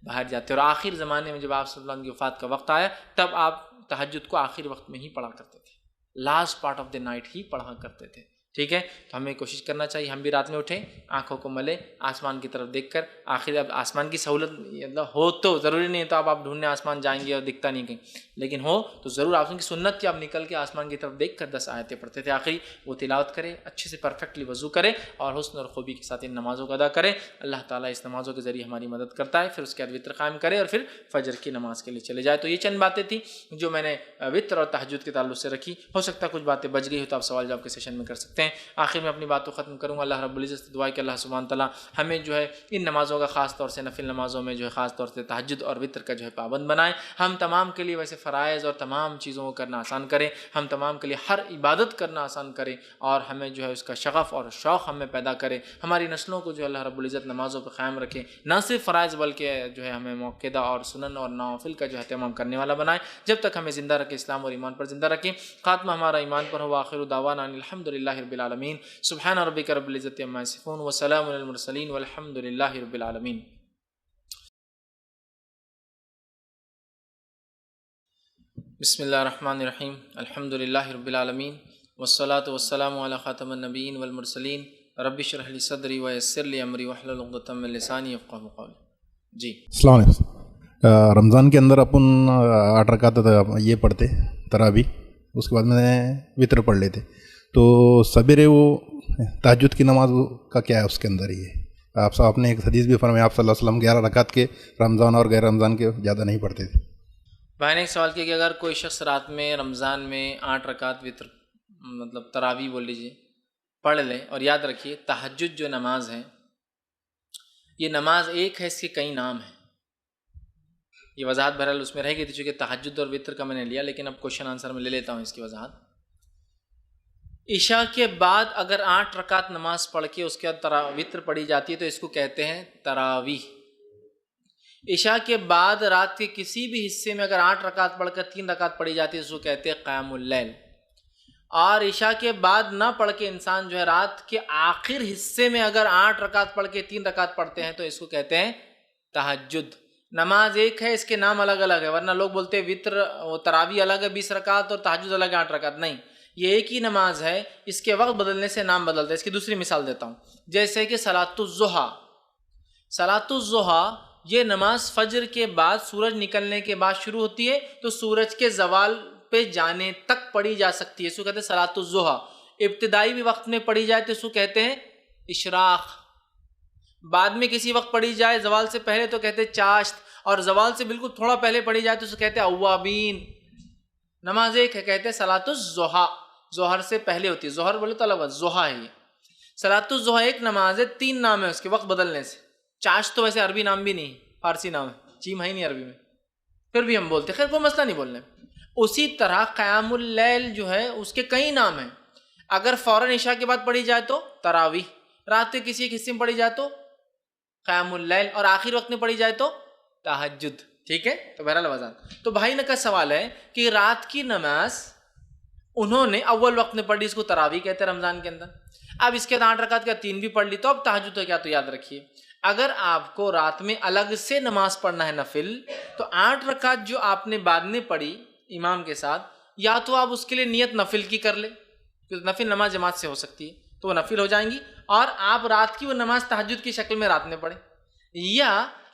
باہر جاتے، اور آخر زمانے میں جب آپ صلی اللہ علیہ وسلم کی وفات کا وقت آیا تب آپ تہجد کو آخر وقت میں ہی پڑھا کرتے تھے، last part of the night ہی پڑھا کرتے تھے، ٹھیک ہے۔ تو ہمیں کوشش کرنا چاہیے ہم بھی رات میں اٹھیں، آنکھوں کو ملے، آسمان کی طرف دیکھ کر، آخر اب آسمان کی سہولت ہو تو ضروری نہیں ہے تو آپ ڈھونڈنے آسمان جائیں گے اور دکھتا نہیں کہیں، لیکن ہو تو ضرور آپ کی سنت کہ آپ نکل کے آسمان کی طرف دیکھ کر 10 آیتیں پڑھتے تھے، آخری وہ تلاوت کرے، اچھے سے پرفیکٹلی وضو کرے اور حسن اور خوبی کے ساتھ ان نمازوں کو ادا کرے، اللہ تعالیٰ اس نمازوں کے ذریعے ہماری مدد کرتا ہے، پھر اس کے بعد وتر قائم کرے اور پھر فجر کی نماز کے لیے چلے جائے۔ تو یہ چند باتیں تھیں جو میں نے وتر اور تہجد کے تعلق سے رکھی، ہو سکتا ہے کچھ باتیں بچ گئی ہو تو آپ سوال جواب کے سیشن میں کر سکتے ہیں۔ سکتے ہیں. آخر میں اپنی بات کو ختم کروں گا. اللہ رب العزت سے دعا ہے کہ اللہ سبحانہ تعالیٰ ہمیں جو ہے ان نمازوں کا خاص طور سے نفل نمازوں میں جو ہے خاص طور سے تہجد اور وطر کا جو ہے پابند بنائیں. ہم تمام کے لیے ویسے فرائض اور تمام چیزوں کو کرنا آسان کریں. ہم تمام کے لیے ہر عبادت کرنا آسان کریں اور ہمیں جو ہے اس کا شغف اور شوق ہمیں پیدا کرے. ہماری نسلوں کو جو اللہ رب العزت نمازوں پہ قائم رکھے. نہ صرف فرائض بلکہ جو ہے ہمیں موقدہ اور سنن اور نوافل کا جو ہے اہتمام کرنے والا بنائے. جب تک ہمیں زندہ رکھے اسلام اور ایمان پر زندہ رکھے. خاتمہ ہمارا ایمان پر ہو. آخر دعوانا ان الحمد للہ رب العالمین. سبحان ربک رب العزت عما یصفون وسلام علی المرسلین والحمد للہ رب العالمین. بسم اللہ الرحمن الرحیم. الحمد للہ رب العالمین والصلاة والسلام علی خاتم النبیین والمرسلین. رب اشرح لی صدری ویسر لی امری واحلل عقدۃ من لسانی یفقہوا قولی. جی السلام علیکم. رمضان کے اندر اپن 8 رکعت یہ پڑھتے تراویح، اس کے بعد میں وطر پڑھ لیتے. تو سویرے وہ تہجد کی نماز کا کیا ہے اس کے اندر؟ یہ آپ صاحب نے ایک حدیث بھی فرمایا، آپ صلی اللہ علیہ وسلم 11 رکعت کے رمضان اور غیر رمضان کے زیادہ نہیں پڑھتے تھے. بھائی نے ایک سوال کیا کہ اگر کوئی شخص رات میں رمضان میں 8 رکعت وطر مطلب تراویح بول لیجیے پڑھ لے، اور یاد رکھیے تہجد جو نماز ہے یہ نماز ایک ہے، اس کے کئی نام ہیں. یہ وضاحت بہرحال اس میں رہے گی چونکہ تہجد اور وطر کا میں نے لیا، لیکن اب کوشچن آنسر میں لے لیتا ہوں اس کی وضاحت. عشاء کے بعد اگر 8 رکعت نماز پڑھ کے اس کے بعد وطر پڑھی جاتی ہے تو اس کو کہتے ہیں تراویح. عشاء کے بعد رات کے کسی بھی حصے میں اگر 8 رکعت پڑھ کر 3 رکعت پڑھی جاتی ہے اس کو کہتے ہیں قیام اللیل. اور عشاء کے بعد نہ پڑھ کے انسان جو ہے رات کے آخر حصے میں اگر 8 رکعت پڑھ کے 3 رکعت پڑھتے ہیں تو اس کو کہتے ہیں تہجد. نماز ایک ہے، اس کے نام الگ الگ ہے، ورنہ لوگ بولتے ہیں وطر و تراویح الگ ہے 20 رکعت اور تہجد الگ ہے 8 رکعت. نہیں، یہ ایک ہی نماز ہے، اس کے وقت بدلنے سے نام بدلتا ہے. اس کی دوسری مثال دیتا ہوں، جیسے کہ صلاۃ الضحیٰ. صلاۃ الضحیٰ یہ نماز فجر کے بعد سورج نکلنے کے بعد شروع ہوتی ہے تو سورج کے زوال پہ جانے تک پڑھی جا سکتی ہے. اس کو کہتے ہیں صلاۃ الضحیٰ. ابتدائی بھی وقت میں پڑھی جائے تو اس کو کہتے ہیں اشراق. بعد میں کسی وقت پڑھی جائے زوال سے پہلے تو کہتے ہیں چاشت، اور زوال سے بالکل تھوڑا پہلے پڑھی جائے تو اس کو کہتے ہیں اوابین. نماز ایک ہے، کہتے ہیں صلاۃ الضحیٰ. ظہر سے پہلے ہوتی ہے، ظہر بولے تو الگ بات، ضحیٰ ہے یہ. صلاۃ الضحیٰ ایک نماز ہے، 3 نام ہے اس کے وقت بدلنے سے. چاشت تو ویسے عربی نام بھی نہیں، فارسی نام ہے، چیم ہے ہی نہیں عربی میں، پھر بھی ہم بولتے، خیر کوئی مسئلہ نہیں بولنے. اسی طرح قیام اللیل جو ہے اس کے کئی نام ہیں. اگر فوراً عشاء کے بعد پڑھی جائے تو تراویح، رات کے کسی ایک حصے میں پڑھی جائے تو قیام اللیل، اور آخر وقت میں پڑھی جائے تو تہجد. ٹھیک ہے، تو بہرحال وضاحت. تو بھائی نے کا سوال ہے کہ رات کی نماز انہوں نے اول وقت میں پڑھی، اس کو تراویح کہتے ہیں رمضان کے اندر. اب اس کے 8 رکعت کا 3 بھی پڑھ لی تو اب تہجد تو کیا؟ تو یاد رکھیے اگر آپ کو رات میں الگ سے نماز پڑھنا ہے نفل، تو 8 رکعت جو آپ نے بعد میں پڑھی امام کے ساتھ، یا تو آپ اس کے لیے نیت نفل کی کر لیں، کیونکہ نفل نماز جماعت سے ہو سکتی ہے تو وہ نفل ہو جائیں گی، اور آپ رات کی وہ نماز تہجد کی شکل میں رات میں پڑھیں. یا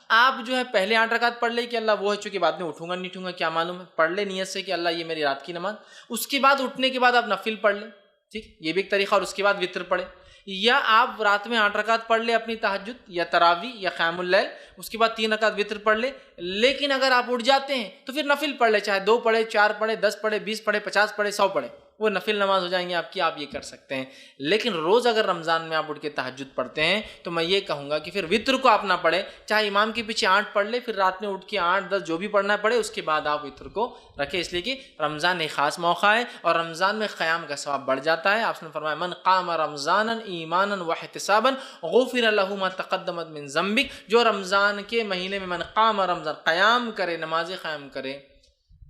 آپ جو ہے پہلے 8 رکعت پڑھ لے کہ اللہ وہ ہے چونکہ بعد میں اٹھوں گا نہیں اٹھوں گا کیا معلوم ہے، پڑھ لے نیت سے کہ اللہ یہ میری رات کی نماز. اس کے بعد اٹھنے کے بعد آپ نفل پڑھ لیں، ٹھیک، یہ بھی ایک طریقہ، اور اس کے بعد وطر پڑھیں. یا آپ رات میں 8 رکعت پڑھ لے اپنی تہجد یا تراویح یا قیام اللیل، اس کے بعد 3 رکعت وطر پڑھ لے. لیکن اگر آپ اٹھ جاتے ہیں تو پھر نفل پڑھ لے، چاہے 2 پڑھے، 4 پڑھے، 10 پڑھے، 20 پڑھے، 50 پڑھے، 100 پڑھے، وہ نفل نماز ہو جائیں گے آپ کی، آپ یہ کر سکتے ہیں. لیکن روز اگر رمضان میں آپ اٹھ کے تہجد پڑھتے ہیں تو میں یہ کہوں گا کہ پھر وطر کو آپ نہ پڑھیں، چاہے امام کے پیچھے 8 پڑھ لے، پھر رات میں اٹھ کے 8 10 جو بھی پڑھنا پڑے اس کے بعد آپ وطر کو رکھیں، اس لیے کہ رمضان ایک خاص موقع ہے اور رمضان میں قیام کا ثواب بڑھ جاتا ہے. آپ نے فرمایا من قام رمضانا ایمانا واحتسابا غفر له ما تقدم من ذنبه. جو رمضان کے مہینے میں من قام رمضان قیام کرے، نماز قیام کرے،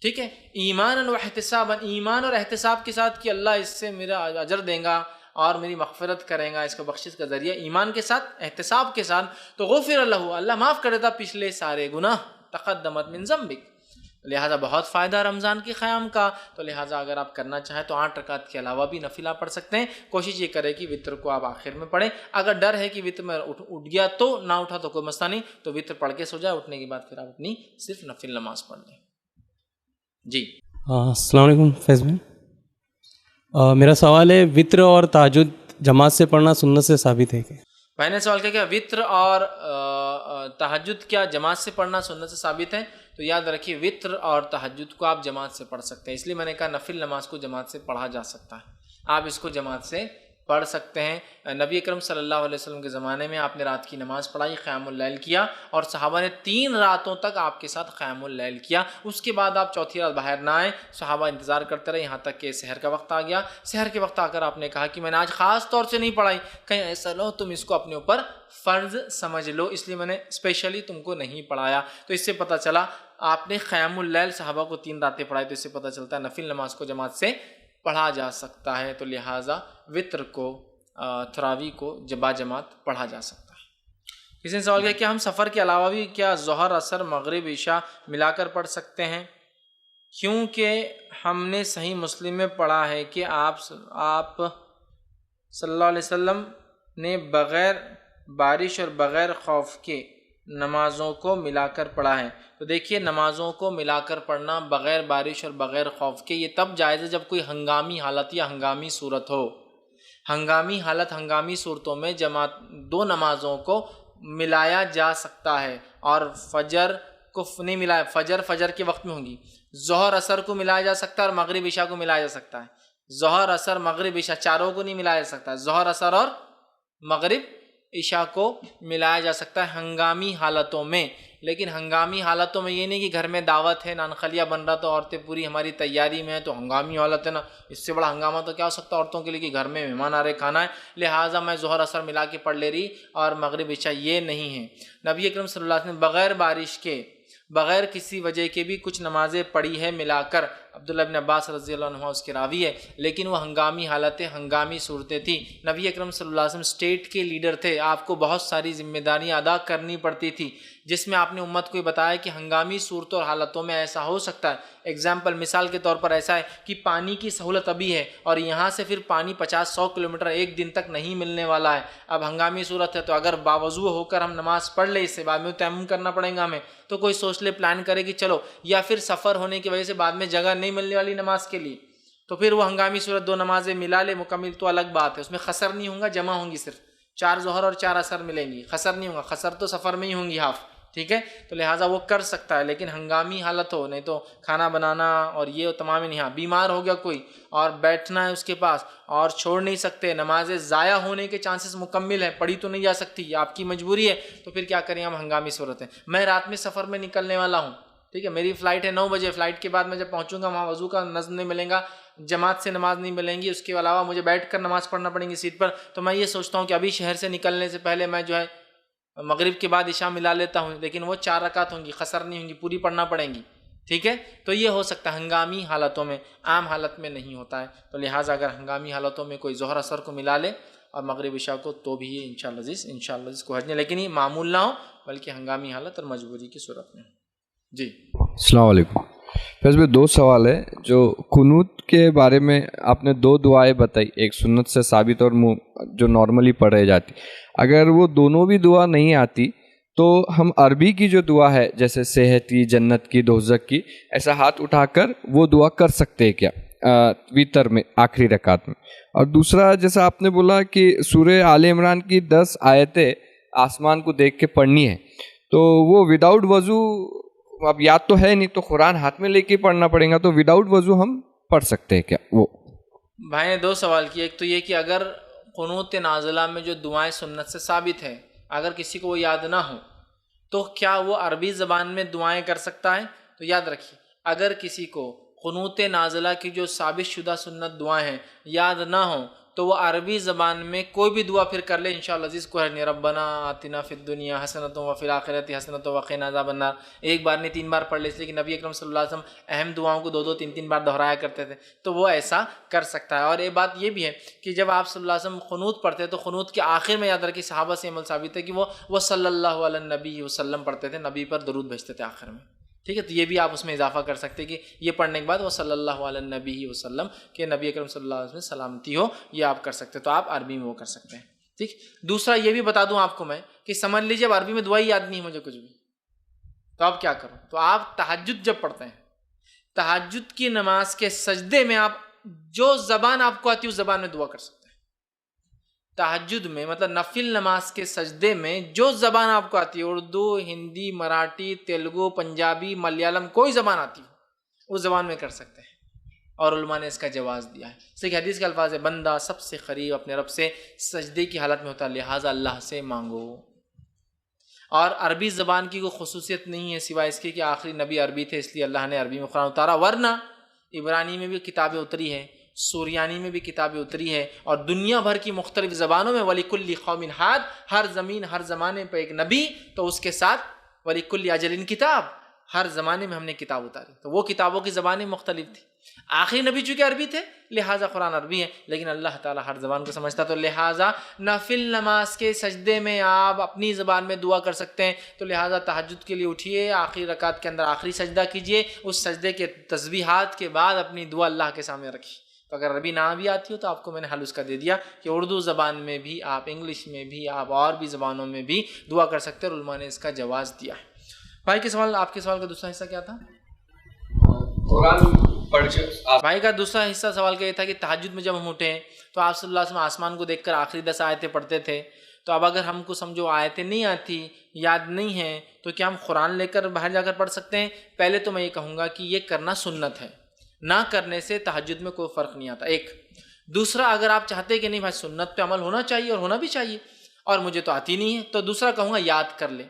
ٹھیک ہے، ایمان و احتساب، ایمان اور احتساب کے ساتھ کہ اللہ اس سے میرا اجر دیں گا اور میری مغفرت کریں گا، اس کا بخشش کا ذریعہ ایمان کے ساتھ، احتساب کے ساتھ، تو غفر اللہ، اللہ معاف کر دیتا پچھلے سارے گناہ، تقدمت من ذنبک. لہٰذا بہت فائدہ رمضان کی قیام کا. تو لہٰذا اگر آپ کرنا چاہیں تو 8 رکعت کے علاوہ بھی نفل آپ پڑھ سکتے ہیں. کوشش یہ کریں کہ وطر کو آپ آخر میں پڑھیں. اگر ڈر ہے کہ وطر میں اٹھ گیا تو نہ اٹھا تو کوئی مسئلہ نہیں، تو وطر پڑھ کے سو جائے، اٹھنے کے بعد پھر آپ اپنی صرف نفل نماز پڑھ لیں. جی السلام علیکم فیض بھائی. میرا سوال ہے وطر اور تہجد جماعت سے پڑھنا سنت سے ثابت ہے کہ؟ بھائی نے سوال کیا کہ وطر اور تہجد کیا جماعت سے پڑھنا سنت سے ثابت ہے؟ تو یاد رکھیے وطر اور تہجد کو آپ جماعت سے پڑھ سکتے ہیں، اس لیے میں نے کہا نفل نماز کو جماعت سے پڑھا جا سکتا ہے، آپ اس کو جماعت سے پڑھ سکتے ہیں۔ نبی اکرم صلی اللہ علیہ وسلم کے زمانے میں آپ نے رات کی نماز پڑھائی، قیام اللیل کیا، اور صحابہ نے 3 راتوں تک آپ کے ساتھ قیام اللیل کیا۔ اس کے بعد آپ چوتھی رات باہر نہ آئے، صحابہ انتظار کرتے رہے یہاں تک کہ سحر کا وقت آ گیا۔ سحر کے وقت آ کر آپ نے کہا کہ میں نے آج خاص طور سے نہیں پڑھائی، کہیں ایسا نہ ہو تم اس کو اپنے اوپر فرض سمجھ لو، اس لیے میں نے اسپیشلی تم کو نہیں پڑھایا۔ تو اس سے پتہ چلا آپ نے قیام اللیل صحابہ کو 3 راتیں پڑھائی، تو اس سے پتہ چلتا ہے نفل نماز کو جماعت سے پڑھا جا سکتا ہے، تو لہٰذا وطر کو تراویح کو با جماعت پڑھا جا سکتا ہے۔ کسی نے سوال کیا کہ ہم سفر کے علاوہ بھی کیا ظہر، عصر، مغرب، عشاء ملا کر پڑھ سکتے ہیں؟ کیونکہ ہم نے صحیح مسلم میں پڑھا ہے کہ آپ صلی اللہ علیہ وسلم نے بغیر بارش اور بغیر خوف کے نمازوں کو ملا کر پڑھا ہے۔ تو دیکھیے نمازوں کو ملا کر پڑھنا بغیر بارش اور بغیر خوف کے یہ تب جائز ہے جب کوئی ہنگامی حالت یا ہنگامی صورت ہو۔ ہنگامی حالت، ہنگامی صورتوں میں جماعت 2 نمازوں کو ملایا جا سکتا ہے، اور فجر کو نہیں ملایا، فجر کے وقت میں ہوں گی، ظہر عصر کو ملایا جا سکتا ہے اور مغرب عشاء کو ملایا جا سکتا ہے۔ ظہر عصر مغرب عشاء چاروں کو نہیں ملایا جا سکتا، ظہر عصر اور مغرب عشاء کو ملایا جا سکتا ہے ہنگامی حالتوں میں۔ لیکن ہنگامی حالتوں میں یہ نہیں کہ گھر میں دعوت ہے، نان خلیہ بن رہا تو عورتیں پوری ہماری تیاری میں ہیں تو ہنگامی حالت ہے نا، اس سے بڑا ہنگامہ تو کیا ہو سکتا ہے عورتوں کے لیے کہ گھر میں مہمان آ رہے، کھانا ہے، لہٰذا میں ظہر عصر ملا کے پڑھ لے رہی اور مغرب عشاء، یہ نہیں ہے۔ نبی اکرم صلی اللہ علیہ وسلم نے بغیر بارش کے، بغیر کسی وجہ کے بھی کچھ نمازیں پڑھی ہے ملا کر۔ عبداللہ بن عباس رضی اللہ عنہ اس کے راوی ہے، لیکن وہ ہنگامی حالتیں، ہنگامی صورتیں تھیں۔ نبی اکرم صلی اللہ علیہ وسلم اسٹیٹ کے لیڈر تھے، آپ کو بہت ساری ذمہ داریاں ادا کرنی پڑتی تھی، جس میں آپ نے امت کو یہ بتایا کہ ہنگامی صورتوں اور حالتوں میں ایسا ہو سکتا ہے۔ ایگزامپل، مثال کے طور پر ایسا ہے کہ پانی کی سہولت ابھی ہے اور یہاں سے پھر پانی 50-100 کلومیٹر ایک دن تک نہیں ملنے والا ہے، اب ہنگامی صورت ہے، تو اگر باوضو ہو کر ہم نماز پڑھ لیں، اس سے بعد میں تیمم کرنا پڑے گا ہمیں، تو کوئی سوچ لے، پلان کرے کہ چلو، یا پھر سفر ہونے کی وجہ سے بعد میں جگہ نہیں ملنے والی نماز کے لیے، تو پھر وہ ہنگامی صورت 2 نمازیں ملا لے مکمل، تو الگ بات ہے، اس میں خسر نہیں ہوگا، جمع ہوں گی، صرف 4 ظہر اور 4 عصر ملیں گی، خسر نہیں ہوگا، خسر تو سفر میں ہی ہوں گی ہاف، ٹھیک ہے، تو لہٰذا وہ کر سکتا ہے۔ لیکن ہنگامی حالت ہو، نہیں تو کھانا بنانا اور یہ تمام نہیں، ہاں بیمار ہو گیا کوئی اور بیٹھنا ہے اس کے پاس اور چھوڑ نہیں سکتے، نمازیں ضائع ہونے کے چانسز مکمل ہیں، پڑھی تو نہیں جا سکتی، یہ آپ کی مجبوری ہے، تو پھر کیا کریں ہم؟ ہنگامی صورت ہے۔ میں رات میں سفر میں نکلنے والا ہوں، ٹھیک ہے، میری فلائٹ ہے 9 بجے، فلائٹ کے بعد میں جب پہنچوں گا وہاں وضو کا نظم نہیں ملے گا، جماعت سے نماز نہیں ملیں گی، اس کے علاوہ مجھے بیٹھ کر نماز پڑھنا پڑیں گی سیٹ پر، تو میں یہ سوچتا ہوں کہ ابھی شہر سے نکلنے سے پہلے میں جو ہے مغرب کے بعد عشاء ملا لیتا ہوں، لیکن وہ 4 رکعت ہوں گی، خسر نہیں ہوں گی، پوری پڑھنا پڑیں گی، ٹھیک ہے، تو یہ ہو سکتا ہے ہنگامی حالتوں میں، عام حالت میں نہیں ہوتا ہے، تو لہٰذا اگر ہنگامی حالتوں میں کوئی ظہر عصر کو ملا لے اور مغرب عشاء کو، تو بھی یہ انشاءاللہ کو حج نہیں، لیکن یہ معمول نہ ہو بلکہ ہنگامی حالت اور مجبوری کی صورت میں۔ جی السلام علیکم فیض بھائی، 2 سوال ہے۔ جو قنوت کے بارے میں آپ نے 2 دعائیں بتائی، ایک سنت سے ثابت اور جو نارملی پڑھے جاتی، اگر وہ دونوں بھی دعا نہیں آتی تو ہم عربی کی جو دعا ہے جیسے صحت کی، جنت کی، دوزخ کی، ایسا ہاتھ اٹھا کر وہ دعا کر سکتے ہیں کیا وتر میں آخری رکعت میں؟ اور دوسرا، جیسا آپ نے بولا کہ سورہ آل عمران کی 10 آیتیں آسمان کو دیکھ کے پڑھنی ہے، تو وہ وداؤٹ وضو اب یاد تو ہے نہیں، تو قرآن ہاتھ میں لے کے پڑھنا پڑے گا، تو وداؤٹ وضو ہم پڑھ سکتے ہیں کیا وہ؟ بھائی نے 2 سوال کیے، ایک تو یہ کہ اگر قنوت نازلہ میں جو دعائیں سنت سے ثابت ہے، اگر کسی کو وہ یاد نہ ہو تو کیا وہ عربی زبان میں دعائیں کر سکتا ہے؟ تو یاد رکھیے، اگر کسی کو قنوت نازلہ کی جو ثابت شدہ سنت دعائیں ہیں یاد نہ ہوں تو وہ عربی زبان میں کوئی بھی دعا پھر کر لے انشاءاللہ عزیز کو ہے، ربنا آتنا فی الدنیا حسنۃ وفی الآخرۃ حسنۃ وقنا عذاب النار، ایک بار نہیں 3 بار پڑھ لے، اس لیے کہ نبی اکرم صلی اللہ علیہ وسلم اہم دعاؤں کو 2-2 3-3 بار دہرایا کرتے تھے، تو وہ ایسا کر سکتا ہے۔ اور ایک بات یہ بھی ہے کہ جب آپ صلی اللہ علیہ وسلم قنوت پڑھتے تو قنوت کے آخر میں یاد رکھیے، صحابہ سے عمل ثابت ہے کہ وہ صلی اللہ علیہ نبی وسلم پڑھتے تھے، نبی پر درود بھیجتے تھے آخر میں، ٹھیک ہے، تو یہ بھی آپ اس میں اضافہ کر سکتے کہ یہ پڑھنے کے بعد وہ صلی اللہ علیہ نبی وسلم کہ نبی اکرم صلی اللہ علیہ وسلم سلامتی ہو، یہ آپ کر سکتے، تو آپ عربی میں وہ کر سکتے ہیں، ٹھیک۔ دوسرا یہ بھی بتا دوں آپ کو میں کہ سمجھ لیجیے اب عربی میں دعا ہی یاد نہیں مجھے کچھ بھی، تو آپ کیا کروں؟ تو آپ تہجد جب پڑھتے ہیں، تہجد کی نماز کے سجدے میں آپ جو زبان آپ کو آتی ہے اس زبان میں دعا کر سکتے ہیں۔ تہجد میں مطلب نفل نماز کے سجدے میں جو زبان آپ کو آتی ہے، اردو، ہندی، مراٹھی، تیلگو، پنجابی، ملیالم، کوئی زبان آتی ہے اس زبان میں کر سکتے ہیں، اور علماء نے اس کا جواز دیا ہے. اس لیے حدیث کے الفاظ ہے بندہ سب سے قریب اپنے رب سے سجدے کی حالت میں ہوتا ہے، لہٰذا اللہ سے مانگو. اور عربی زبان کی کوئی خصوصیت نہیں ہے سوائے اس کی کہ آخری نبی عربی تھے، اس لیے اللہ نے عربی میں قرآن اتارا، ورنہ عبرانی میں بھی کتابیں اتری ہیں، سوریانی میں بھی کتابیں اتری ہے، اور دنیا بھر کی مختلف زبانوں میں وَلِكُلِّ قَوْمٍ ہاد، ہر زمین ہر زمانے پہ ایک نبی تو اس کے ساتھ وَلِكُلِّ أَجَلٍ کتاب، ہر زمانے میں ہم نے کتاب اتاری. تو وہ کتابوں کی زبانیں مختلف تھیں. آخری نبی چونکہ عربی تھے لہٰذا قرآن عربی ہے، لیکن اللہ تعالیٰ ہر زبان کو سمجھتا، تو لہٰذا نفل نماز کے سجدے میں آپ اپنی زبان میں دعا کر سکتے ہیں. تو لہٰذا تہجد کے لیے اٹھیے، آخری رکعت کے اندر آخری سجدہ کیجیے، اس سجدے کے تسبیحات کے بعد اپنی دعا اللہ کے سامنے رکھیے. تو اگر عربی نہ بھی آتی ہو تو آپ کو میں نے حل اس کا دے دیا کہ اردو زبان میں بھی آپ، انگلش میں بھی آپ، اور بھی زبانوں میں بھی دعا کر سکتے ہیں، اور علماء نے اس کا جواز دیا ہے. بھائی کے سوال، آپ کے سوال کا دوسرا حصہ کیا تھا؟ بھائی کا دوسرا حصہ سوال کا یہ تھا کہ تہجد میں جب ہم اٹھے تو آپ صلی اللہ علیہ وسلم آسمان کو دیکھ کر آخری 10 آیتیں پڑھتے تھے. تو اب اگر ہم کو سمجھو آیتیں نہیں آتی، یاد نہیں ہیں، تو کیا ہم قرآن لے کر باہر جا کر پڑھ سکتے ہیں؟ پہلے تو میں یہ کہوں گا کہ یہ کرنا سنت ہے، نہ کرنے سے تہجد میں کوئی فرق نہیں آتا. ایک دوسرا، اگر آپ چاہتے کہ نہیں بھائی سنت پہ عمل ہونا چاہیے اور ہونا بھی چاہیے اور مجھے تو آتی نہیں ہے، تو دوسرا کہوں گا یاد کر لے.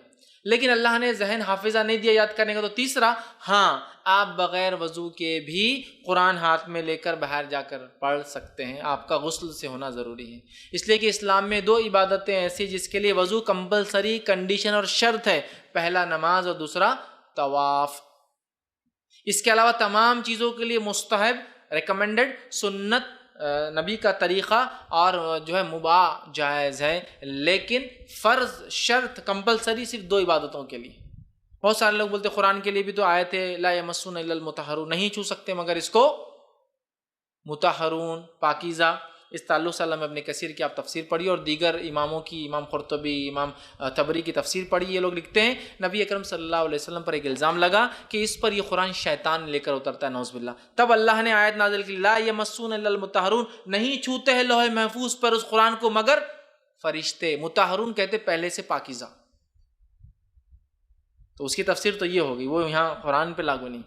لیکن اللہ نے ذہن حافظہ نہیں دیا یاد کرنے کا. تو تیسرا، ہاں آپ بغیر وضو کے بھی قرآن ہاتھ میں لے کر باہر جا کر پڑھ سکتے ہیں. آپ کا غسل سے ہونا ضروری ہے، اس لیے کہ اسلام میں 2 عبادتیں ایسی جس کے لیے وضو کمپلسری کنڈیشن اور شرط ہے. پہلا نماز اور دوسرا طواف. اس کے علاوہ تمام چیزوں کے لیے مستحب، ریکمینڈڈ، سنت، نبی کا طریقہ اور جو ہے مباح جائز ہے. لیکن فرض، شرط، کمپلسری صرف 2 عبادتوں کے لیے. بہت سارے لوگ بولتے قرآن کے لیے بھی تو آیت ہے لا یمسون الا المطہرون، نہیں چھو سکتے مگر اس کو مطہرون، پاکیزہ. اس تعلق سے علامہ ابن کثیر کی آپ تفسیر پڑھیے اور دیگر اماموں کی، امام قرطبی، امام طبری کی تفسیر پڑھیے. یہ لوگ لکھتے ہیں نبی اکرم صلی اللہ علیہ وسلم پر ایک الزام لگا کہ اس پر یہ قرآن شیطان لے کر اترتا ہے، نعوذ باللہ. تب اللہ نے آیت نازل کی لا یمسون الا المطہرون، نہیں چھوتے ہیں لوح محفوظ پر اس قرآن کو مگر فرشتے. مطہرون کہتے پہلے سے پاکیزہ. تو اس کی تفسیر تو یہ ہوگی، وہ یہاں قرآن پہ لاگو نہیں.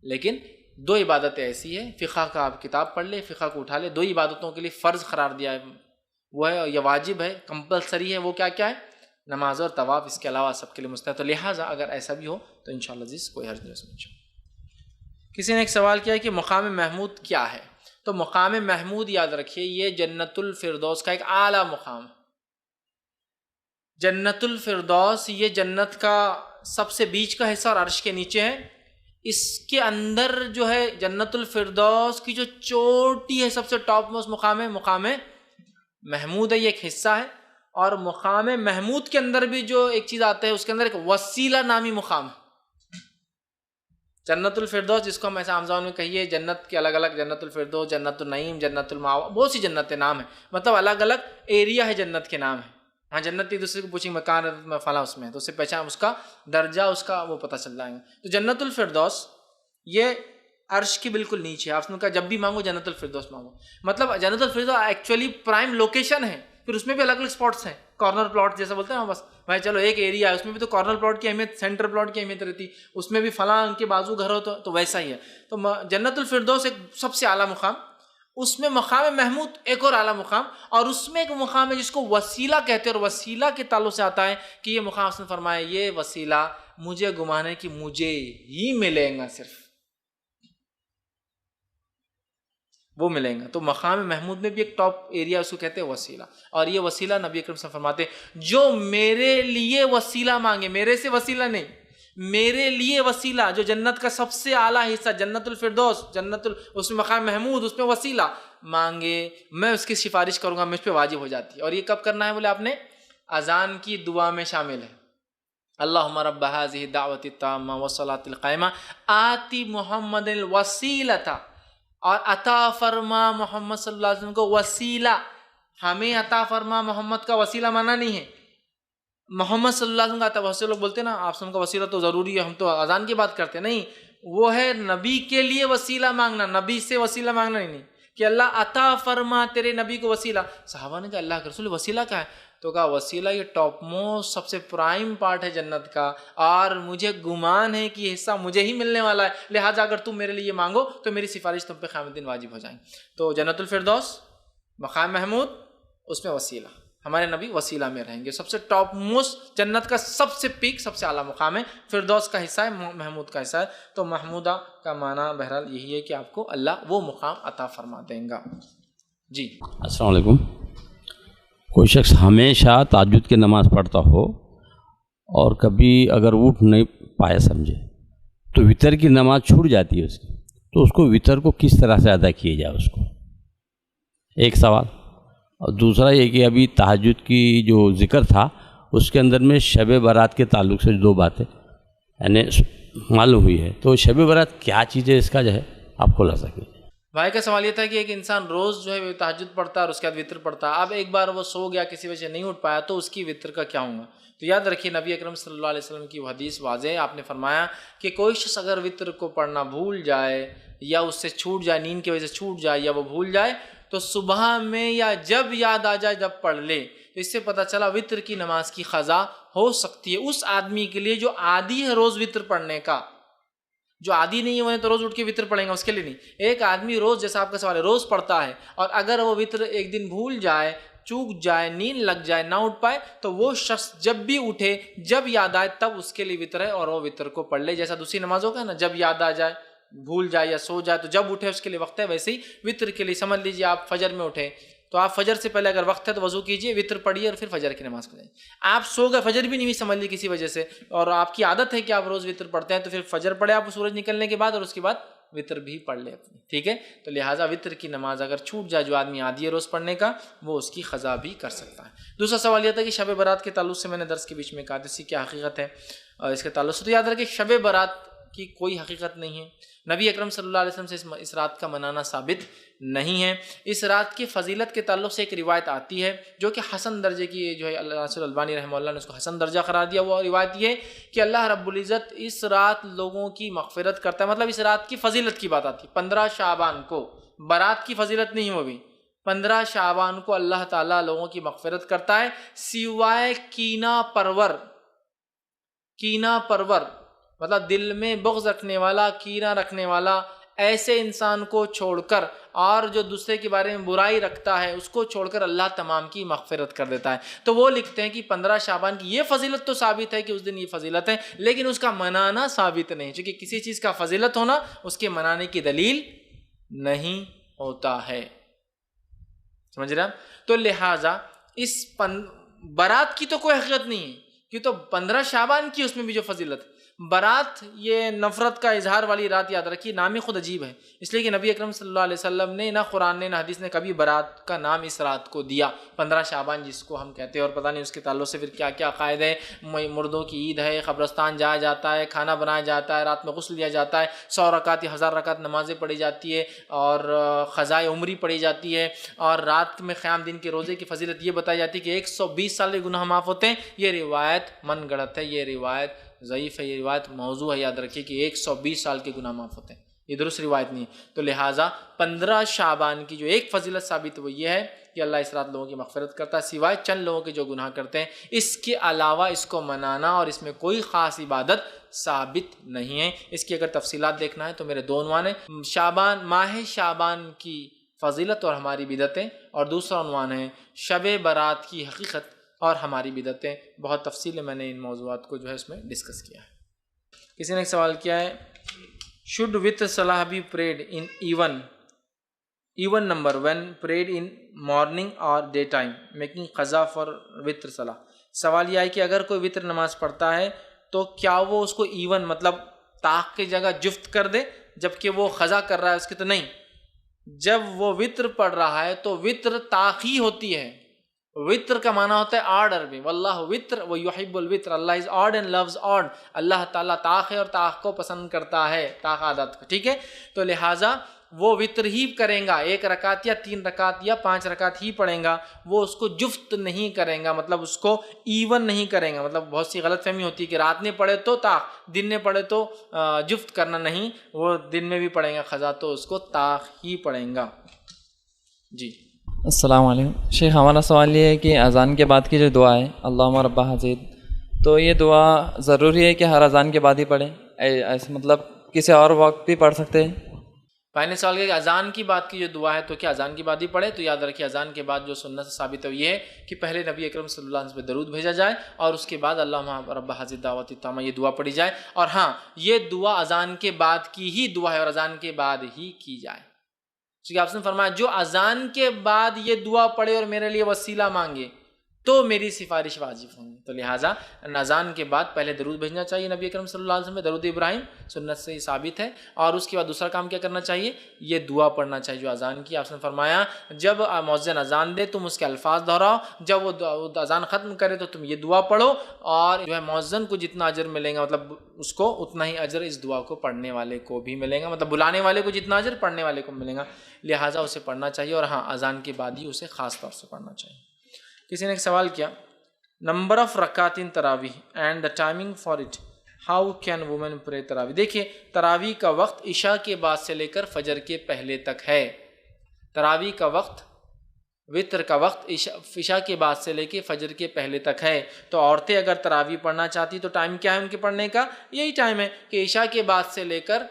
لیکن 2 عبادتیں ایسی ہیں، فقہ کا آپ کتاب پڑھ لے، فقہ کو اٹھا لے، 2 عبادتوں کے لیے فرض قرار دیا ہے، وہ ہے یا واجب ہے، کمپلسری ہے. وہ کیا کیا ہے؟ نماز اور طواف. اس کے علاوہ سب کے لیے مستحب. تو لہٰذا اگر ایسا بھی ہو تو انشاءاللہ عزیز کوئی حرج نہیں سمجھو. کسی نے ایک سوال کیا ہے کہ مقام محمود کیا ہے؟ تو مقام محمود یاد رکھیے یہ جنت الفردوس کا ایک اعلیٰ مقام ہے. جنت الفردوس یہ جنت کا سب سے بیچ کا حصہ اور عرش کے نیچے ہے. اس کے اندر جو ہے جنت الفردوس کی جو چوٹی ہے، سب سے ٹاپ موسٹ مقام ہے، مقام محمود ہے. یہ ایک حصہ ہے. اور مقام محمود کے اندر بھی جو ایک چیز آتا ہے اس کے اندر ایک وسیلہ نامی مقام ہے. جنت الفردوس جس کو ہم ایسے عام زبان میں کہیے، جنت کے الگ الگ، جنت الفردوس، جنت النعیم، جنت المأوا، بہت سی جنت نام ہیں، مطلب الگ الگ ایریا ہے جنت کے نام ہیں. ہاں جنت ایک دوسرے کو پوچھیں مکان میں فلاں اس میں، تو اس سے پہچان، اس کا درجہ، اس کا وہ پتہ چل جائیں گے. تو جنت الفردوس یہ عرش کی بالکل نیچے ہے. آپ نے کہا جب بھی مانگو جنت الفردوس مانگو، مطلب جنت الفردوس ایکچولی پرائم لوکیشن ہے. پھر اس میں بھی الگ الگ اسپاٹس ہیں، کارنر پلاٹ جیسا بولتے ہیں نا. بس بھائی چلو ایک ایریا ہے، اس میں بھی تو کارنر پلاٹ کی اہمیت، سینٹر پلاٹ کی اہمیت رہتی، اس میں بھی فلاں ان کے بازو گھر ہو تو ویسا ہی ہے. تو جنت الفردوس ایک سب سے اعلیٰ مقام. اس میں مقام محمود ایک اور اعلیٰ مقام، اور اس میں ایک مقام ہے جس کو وسیلہ کہتے ہیں. اور وسیلہ کے تعلق سے آتا ہے کہ یہ مقام اس نے فرمایا یہ وسیلہ مجھے گمانے کی مجھے ہی ملے گا، صرف وہ ملیں گا. تو مقام محمود میں بھی ایک ٹاپ ایریا اس کو کہتے ہیں وسیلہ. اور یہ وسیلہ نبی اکرم صلی اللہ علیہ وسلم فرماتے ہیں جو میرے لیے وسیلہ مانگے، میرے سے وسیلہ نہیں، میرے لیے وسیلہ، جو جنت کا سب سے اعلیٰ حصہ جنت الفردوس، اس میں مقام محمود، اس میں وسیلہ مانگے، میں اس کی سفارش کروں گا، مجھ پہ واجب ہو جاتی ہے. اور یہ کب کرنا ہے؟ بولے آپ نے اذان کی دعا میں شامل ہے. اللہم رب هذه الدعوۃ التامہ والصلاۃ القائمہ آتی محمد الوسیلۃ، اور عطا فرما محمد صلی اللہ علیہ وسلم کو وسیلہ. ہمیں عطا فرما محمد کا وسیلہ مانا نہیں ہے، محمد صلی اللہ علیہ وسلم کا عطا. بہت سے لوگ بولتے ہیں نا آپ کا وسیلہ تو ضروری ہے، ہم تو اذان کی بات کرتے ہیں. نہیں، وہ ہے نبی کے لیے وسیلہ مانگنا، نبی سے وسیلہ مانگنا ہی نہیں کہ اللہ عطا فرما تیرے نبی کو وسیلہ. صحابہ نے کہا اللہ کے رسول وسیلہ کیا ہے؟ تو کہا وسیلہ یہ ٹاپ موسٹ سب سے پرائم پارٹ ہے جنت کا، اور مجھے گمان ہے کہ یہ حصہ مجھے ہی ملنے والا ہے، لہٰذا اگر تم میرے لیے مانگو تو میری سفارش تم پہ قیامت دن واجب ہو جائیں۔ تو جنت الفردوس، مقام محمود، اس میں وسیلہ، ہمارے نبی وسیلہ میں رہیں گے۔ سب سے ٹاپ موسٹ جنت کا سب سے پیک، سب سے اعلیٰ مقام ہے، فردوس کا حصہ ہے، محمود کا حصہ ہے۔ تو محمودہ کا معنی بہرحال یہی ہے کہ آپ کو اللہ وہ مقام عطا فرما دیں گا۔ جی السلام علیکم۔ کوئی شخص ہمیشہ تہجد کی نماز پڑھتا ہو اور کبھی اگر اٹھ نہیں پائے سمجھے تو وتر کی نماز چھوٹ جاتی ہے اس کی، تو اس کو وتر کو کس طرح سے ادا کیے جائے، اس کو ایک سوال۔ اور دوسرا یہ کہ ابھی تہجد کی جو ذکر تھا اس کے اندر میں شب برات کے تعلق سے دو باتیں یعنی معلوم ہوئی ہے، تو شب برات کیا چیز ہے، اس کا جو ہے آپ خلاصہ کیجیے۔ بھائی کا سوال یہ تھا کہ ایک انسان روز جو ہے تہجد پڑھتا ہے اور اس کے بعد وطر پڑھتا ہے، اب ایک بار وہ سو گیا، کسی وجہ سے نہیں اٹھ پایا، تو اس کی وطر کا کیا ہوگا؟ تو یاد رکھیے نبی اکرم صلی اللہ علیہ وسلم کی وہ حدیث واضح ہے، آپ نے فرمایا کہ کوئی شخص اگر وطر کو پڑھنا بھول جائے یا اس سے چھوٹ جائے، نیند کی وجہ سے چھوٹ جائے یا وہ بھول جائے، تو صبح میں یا جب یاد آ جائے جب پڑھ لے۔ تو اس سے پتہ چلا وطر کی نماز کی قضا ہو سکتی ہے اس آدمی کے لیے جو عادی ہے روز وطر پڑھنے کا۔ جو عادی نہیں ہے وہ تو روز اٹھ کے وطر پڑھیں گا، اس کے لیے نہیں۔ ایک آدمی روز، جیسا آپ کا سوال ہے، روز پڑھتا ہے اور اگر وہ وطر ایک دن بھول جائے، چوک جائے، نیند لگ جائے، نہ اٹھ پائے، تو وہ شخص جب بھی اٹھے، جب یاد آئے تب اس کے لیے وطر ہے اور وہ وطر کو پڑھ لے۔ جیسا دوسری نمازوں کا ہے نا، جب یاد آ جائے، بھول جائے یا سو جائے تو جب اٹھے اس کے لیے وقت ہے، ویسے ہی وطر کے لیے سمجھ لیجیے آپ فجر میں اٹھے تو آپ فجر سے پہلے اگر وقت ہے تو وضو کیجئے، وطر پڑھیے اور پھر فجر کی نماز پڑھیں۔ آپ سو گئے، فجر بھی نہیں ہوئی سمجھ لی کسی وجہ سے، اور آپ کی عادت ہے کہ آپ روز وطر پڑھتے ہیں، تو پھر فجر پڑھے آپ سورج نکلنے کے بعد اور اس کے بعد وطر بھی پڑھ لے اپنی، ٹھیک ہے؟ تو لہٰذا وطر کی نماز اگر چھوٹ جائے جو آدمی عادی ہے روز پڑھنے کا، وہ اس کی قضا بھی کر سکتا ہے۔ دوسرا سوال یہ تھا کہ شب برات کے تعلق سے میں نے درس کے بیچ میں کہا تھا اس کی کیا حقیقت ہے، اور اس کے تعلق سے تو یاد رکھیں شب برات کی کوئی حقیقت نہیں ہے، نبی اکرم صلی اللہ علیہ وسلم سے اس رات کا منانا ثابت نہیں ہے۔ اس رات کی فضیلت کے تعلق سے ایک روایت آتی ہے جو کہ حسن درجے کی جو ہے، ناصر البانی رحمہ اللہ نے اس کو حسن درجہ قرار دیا۔ وہ روایت یہ ہے کہ اللہ رب العزت اس رات لوگوں کی مغفرت کرتا ہے، مطلب اس رات کی فضیلت کی بات آتی ہے۔ 15 شعبان کو، برات کی فضیلت نہیں وہ بھی، 15 شعبان کو اللہ تعالیٰ لوگوں کی مغفرت کرتا ہے سوائے کینہ پرور مطلب دل میں بغض رکھنے والا، کینہ رکھنے والا ایسے انسان کو چھوڑ کر، اور جو دوسرے کے بارے میں برائی رکھتا ہے اس کو چھوڑ کر اللہ تمام کی مغفرت کر دیتا ہے۔ تو وہ لکھتے ہیں کہ 15 شعبان کی یہ فضیلت تو ثابت ہے کہ اس دن یہ فضیلت ہے، لیکن اس کا منانا ثابت نہیں، چونکہ کسی چیز کا فضیلت ہونا اس کے منانے کی دلیل نہیں ہوتا ہے، سمجھ رہے ہیں؟ تو لہٰذا اس برات کی تو کوئی حقیقت نہیں ہے، کہ تو 15 شعبان کی اس میں بھی جو فضیلت ہے۔ برات یہ نفرت کا اظہار والی رات، یاد رکھیے نام ہی خود عجیب ہے، اس لیے کہ نبی اکرم صلی اللہ علیہ وسلم نے نہ قرآن نے نہ حدیث نے کبھی برات کا نام اس رات کو دیا۔ 15 شعبان جس کو ہم کہتے ہیں، اور پتہ نہیں اس کے تعلق سے پھر کیا کیا عقائد ہے، مردوں کی عید ہے، قبرستان جایا جاتا ہے، کھانا بنایا جاتا ہے، رات میں غسل لیا جاتا ہے، 100 رکعت یا 1000 رکعت نمازیں پڑھی جاتی ہے، اور قضائے عمری پڑھی جاتی ہے، اور رات میں قیام دن کے روزے کی فضیلت یہ بتائی جاتی ہے کہ 120 سال کے گناہ معاف ہوتے ہیں۔ یہ روایت من گڑت ہے، یہ روایت ضعیف ہے، یہ روایت موضوع ہے، یاد رکھیے کہ 120 سال کے گناہ معاف ہوتے ہیں، یہ درست روایت نہیں ہے۔ تو لہٰذا 15 شعبان کی جو ایک فضیلت ثابت وہ یہ ہے کہ اللہ اس رات لوگوں کی مغفرت کرتا ہے سوائے چند لوگوں کے جو گناہ کرتے ہیں، اس کے علاوہ اس کو منانا اور اس میں کوئی خاص عبادت ثابت نہیں ہے۔ اس کی اگر تفصیلات دیکھنا ہے تو میرے دو عنوان ہیں، شعبان، ماہ شعبان کی فضیلت اور ہماری بدعتیں، اور دوسرا عنوان ہے شب برات کی حقیقت اور ہماری بدعتیں۔ بہت تفصیل میں نے ان موضوعات کو جو ہے اس میں ڈسکس کیا ہے۔ کسی نے ایک سوال کیا ہے، should witr salah be prayed in even number when prayed in morning or daytime making qaza for witr salah۔ سوال یہ ہے کہ اگر کوئی وطر نماز پڑھتا ہے تو کیا وہ اس کو ایون مطلب طاق کی جگہ جفت کر دے جبکہ وہ قضا کر رہا ہے اس کی؟ تو نہیں، جب وہ وطر پڑھ رہا ہے تو وطر طاق ہی ہوتی ہے۔ وطر کا معنی ہوتا ہے آڈ عربی، واللہ وطر ویحب الوطر، اللہ is odd and loves odd, اللہ تعالیٰ طاق ہے اور طاق کو پسند کرتا ہے، طاق عادت کو، ٹھیک ہے؟ تو لہٰذا وہ وطر ہی کریں گا، 1 رکعت یا 3 رکعت یا 5 رکعت ہی پڑھیں گا، وہ اس کو جفت نہیں کریں گا، مطلب اس کو ایون نہیں کریں گا۔ مطلب بہت سی غلط فہمی ہوتی ہے کہ رات میں پڑھے تو طاق، دن میں پڑھے تو جفت کرنا، نہیں، وہ دن میں بھی پڑھیں گا قضا تو اس کو طاق ہی پڑھیں گا۔ جی السلام علیکم شیخ، ہمارا سوال یہ ہے کہ اذان کے بعد کی جو دعا ہے اللہم رب حزید، تو یہ دعا ضروری ہے کہ ہر اذان کے بعد ہی پڑھیں، ایسے مطلب کسی اور وقت بھی پڑھ سکتے ہیں؟ بھائی نے سوال کیا کہ اذان کی بات کی جو دعا ہے تو کیا اذان کی بعد ہی پڑھے؟ تو یاد رکھیے اذان کے بعد جو سنت سے ثابت ہے یہ ہے کہ پہلے نبی اکرم صلی اللہ علیہ وسلم پہ درود بھیجا جائے اور اس کے بعد اللہم رب حاذی دعوت التامہ یہ دعا پڑھی جائے. اور ہاں یہ دعا اذان کے بعد کی ہی دعا ہے اور اذان کے بعد ہی کی جائے. کیونکہ آپ نے فرمایا جو اذان کے بعد یہ دعا پڑھے اور میرے لیے وسیلہ مانگے تو میری سفارش واجب ہوگی. تو لہٰذا اذان کے بعد پہلے درود بھیجنا چاہیے نبی اکرم صلی اللہ علیہ وسلم میں، درود ابراہیم سنت سے ہی ثابت ہے. اور اس کے بعد دوسرا کام کیا کرنا چاہیے؟ یہ دعا پڑھنا چاہیے جو اذان کی. آپ نے فرمایا جب مؤذن اذان دے تم اس کے الفاظ دہراؤ، جب وہ اذان ختم کرے تو تم یہ دعا پڑھو، اور جو ہے مؤذن کو جتنا اجر ملے گا مطلب اس کو اتنا ہی اجر اس دعا کو پڑھنے والے کو بھی ملے گا، مطلب بلانے والے کو جتنا اجر پڑھنے والے کو ملے گا. لہٰذا اسے پڑھنا چاہیے، اور ہاں اذان کے بعد ہی اسے خاص طور سے پڑھنا چاہیے. کسی نے ایک سوال کیا، نمبر آف رکعات ان تراویح and the timing for it, how can women pray تراویح؟ دیکھیے تراویح کا وقت عشاء کے بعد سے لے کر فجر کے پہلے تک ہے. تراویح کا وقت، وطر کا وقت عشاء کے بعد سے لے کے فجر کے پہلے تک ہے. تو عورتیں اگر تراویح پڑھنا چاہتی تو ٹائم کیا ہے ان کے پڑھنے کا؟ یہی ٹائم ہے کہ عشاء کے بعد سے لے کر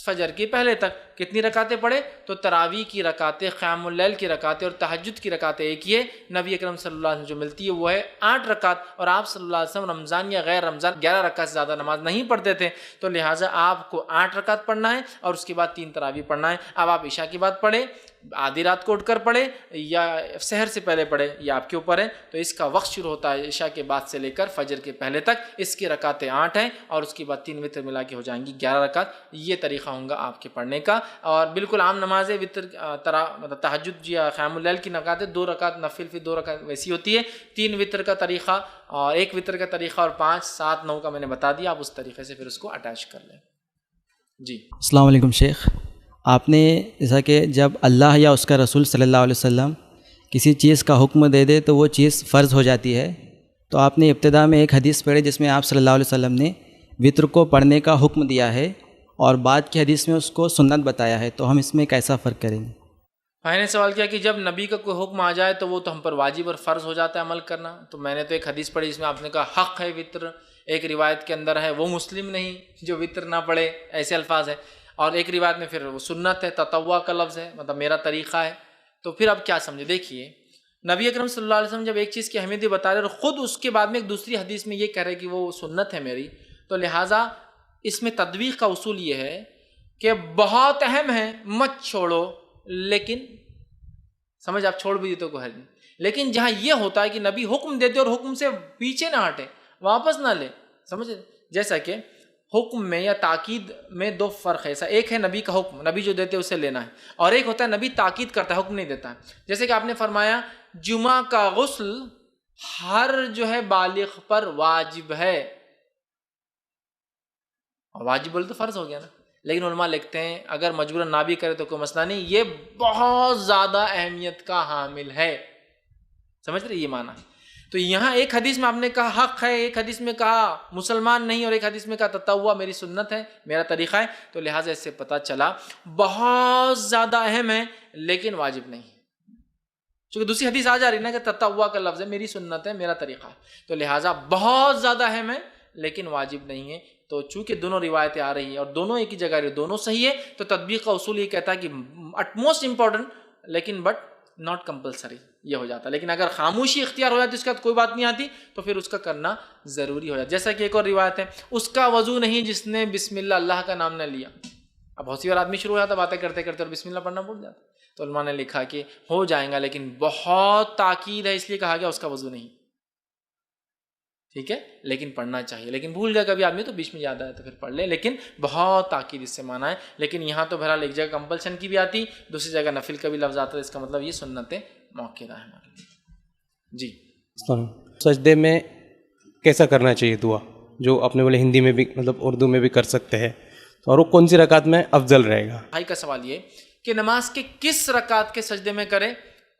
فجر کے پہلے تک. کتنی رکعتیں پڑھے؟ تو تراویح کی رکعتیں، قیام اللیل کی رکعتیں اور تہجد کی رکعتیں ایک ہی ہے. نبی اکرم صلی اللہ علیہ وسلم جو ملتی ہے وہ ہے 8 رکعت، اور آپ صلی اللہ علیہ وسلم رمضان یا غیر رمضان 11 رکعت سے زیادہ نماز نہیں پڑھتے تھے. تو لہٰذا آپ کو 8 رکعت پڑھنا ہے اور اس کے بعد 3 تراویح پڑھنا ہے. اب آپ عشاء کے بعد پڑھے، آدھی رات کو اٹھ کر پڑھے یا سحر سے پہلے پڑھے، یہ آپ کے اوپر ہے. تو اس کا وقت شروع ہوتا ہے عشاء کے بعد سے لے کر فجر کے پہلے تک. اس کی رکعتیں 8 ہیں اور اس کے بعد 3 وتر ملا کے ہو جائیں گی 11 رکعت. یہ طریقہ ہوگا آپ کے پڑھنے کا. اور بالکل عام نماز ہے وتر مطلب تہجد یا قیام اللیل کی رکعتیں 2 رکعت نفل، پھر 2 رکعت ویسی ہوتی ہے. 3 وتر کا طریقہ اور 1 وتر کا طریقہ اور 5 7 9 کا میں نے بتا دیا. آپ اس طریقے سے پھر اس کو اٹیچ کر لیں. جی السلام علیکم شیخ، آپ نے جیسا کہ جب اللہ یا اس کا رسول صلی اللہ علیہ وسلم کسی چیز کا حکم دے دے تو وہ چیز فرض ہو جاتی ہے. تو آپ نے ابتدا میں ایک حدیث پڑھی جس میں آپ صلی اللہ علیہ وسلم نے وطر کو پڑھنے کا حکم دیا ہے اور بعد کی حدیث میں اس کو سنت بتایا ہے. تو ہم اس میں کیسا فرق کریں گے؟ بھائی نے سوال کیا کہ جب نبی کا کوئی حکم آ جائے تو وہ تو ہم پر واجب اور فرض ہو جاتا ہے عمل کرنا. تو میں نے تو ایک حدیث پڑھی جس میں آپ نے کہا حق ہے وطر، ایک روایت کے اندر ہے وہ مسلم نہیں جو وطر نہ پڑھے، ایسے الفاظ ہیں. اور ایک روایت میں پھر وہ سنت ہے، تطوع کا لفظ ہے، مطلب میرا طریقہ ہے. تو پھر اب کیا سمجھے؟ دیکھیے نبی اکرم صلی اللہ علیہ وسلم جب ایک چیز کی اہمیت بتا رہے اور خود اس کے بعد میں ایک دوسری حدیث میں یہ کہہ رہے کہ وہ سنت ہے میری، تو لہٰذا اس میں تطبیق کا اصول یہ ہے کہ بہت اہم ہے مت چھوڑو، لیکن سمجھ آپ چھوڑ بھی دی تو کوئی حرج نہیں. لیکن جہاں یہ ہوتا ہے کہ نبی حکم دیتے اور حکم سے پیچھے نہ ہٹے، واپس نہ لے، سمجھے؟ جیسا کہ حکم میں یا تاکید میں 2 فرق ہے. ایسا ایک ہے نبی کا حکم، نبی جو دیتے اسے لینا ہے، اور ایک ہوتا ہے نبی تاکید کرتا ہے، حکم نہیں دیتا ہے. جیسے کہ آپ نے فرمایا جمعہ کا غسل ہر جو ہے بالغ پر واجب ہے. واجب بولے تو فرض ہو گیا نا. لیکن علماء لکھتے ہیں اگر مجبوراً نہ بھی کرے تو کوئی مسئلہ نہیں، یہ بہت زیادہ اہمیت کا حامل ہے. سمجھ رہے یہ معنی ہے. تو یہاں ایک حدیث میں آپ نے کہا حق ہے، ایک حدیث میں کہا مسلمان نہیں، اور ایک حدیث میں کہا تطوع میری سنت ہے، میرا طریقہ ہے. تو لہٰذا اس سے پتہ چلا بہت زیادہ اہم ہے لیکن واجب نہیں. چونکہ دوسری حدیث آ جا رہی نا کہ تطوع کا لفظ ہے، میری سنت ہے، میرا طریقہ ہے. تو لہٰذا بہت زیادہ اہم ہے لیکن واجب نہیں ہے. تو چونکہ دونوں روایتیں آ رہی ہیں اور دونوں ایک ہی جگہ رہی، دونوں صحیح ہے، تو تطبیق کا اصول یہ کہتا ہے کہ اٹ موسٹ امپورٹنٹ لیکن بٹ ناٹ کمپلسری یہ ہو جاتا ہے. لیکن اگر خاموشی اختیار ہو جاتی اس کے بعد کوئی بات نہیں آتی تو پھر اس کا کرنا ضروری ہو جاتا. جیسا کہ ایک اور روایت ہے اس کا وضو نہیں جس نے بسم اللہ اللہ کا نام نہ لیا. اب بہت سی بار آدمی شروع ہو جاتا باتیں کرتے کرتے اور بسم اللہ پڑھنا بھول جاتا. تو علماء نے لکھا کہ ہو جائیں گا لیکن بہت تاکید ہے اس لیے کہا گیا اس کا وضو نہیں. ٹھیک ہے، لیکن پڑھنا چاہیے. لیکن بھول جائے کبھی آدمی تو بیچ میں یاد آئے تو پھر پڑھ لے، لیکن بہت تاکید اس سے مانا ہے. لیکن یہاں تو بہرحال ایک جگہ کمپلشن کی بھی آتی، دوسری جگہ نفل کا بھی لفظ آتا ہے. اس کا مطلب یہ سنت موقعہ ہے ہمارے لیے. جی سجدے میں کیسا کرنا چاہیے دعا، جو اپنے بولے ہندی میں بھی مطلب اردو میں بھی کر سکتے ہیں، اور وہ کون سی رکعت میں افضل رہے گا؟ بھائی کا سوال یہ کہ نماز کے کس رکعت کے سجدے میں کرے.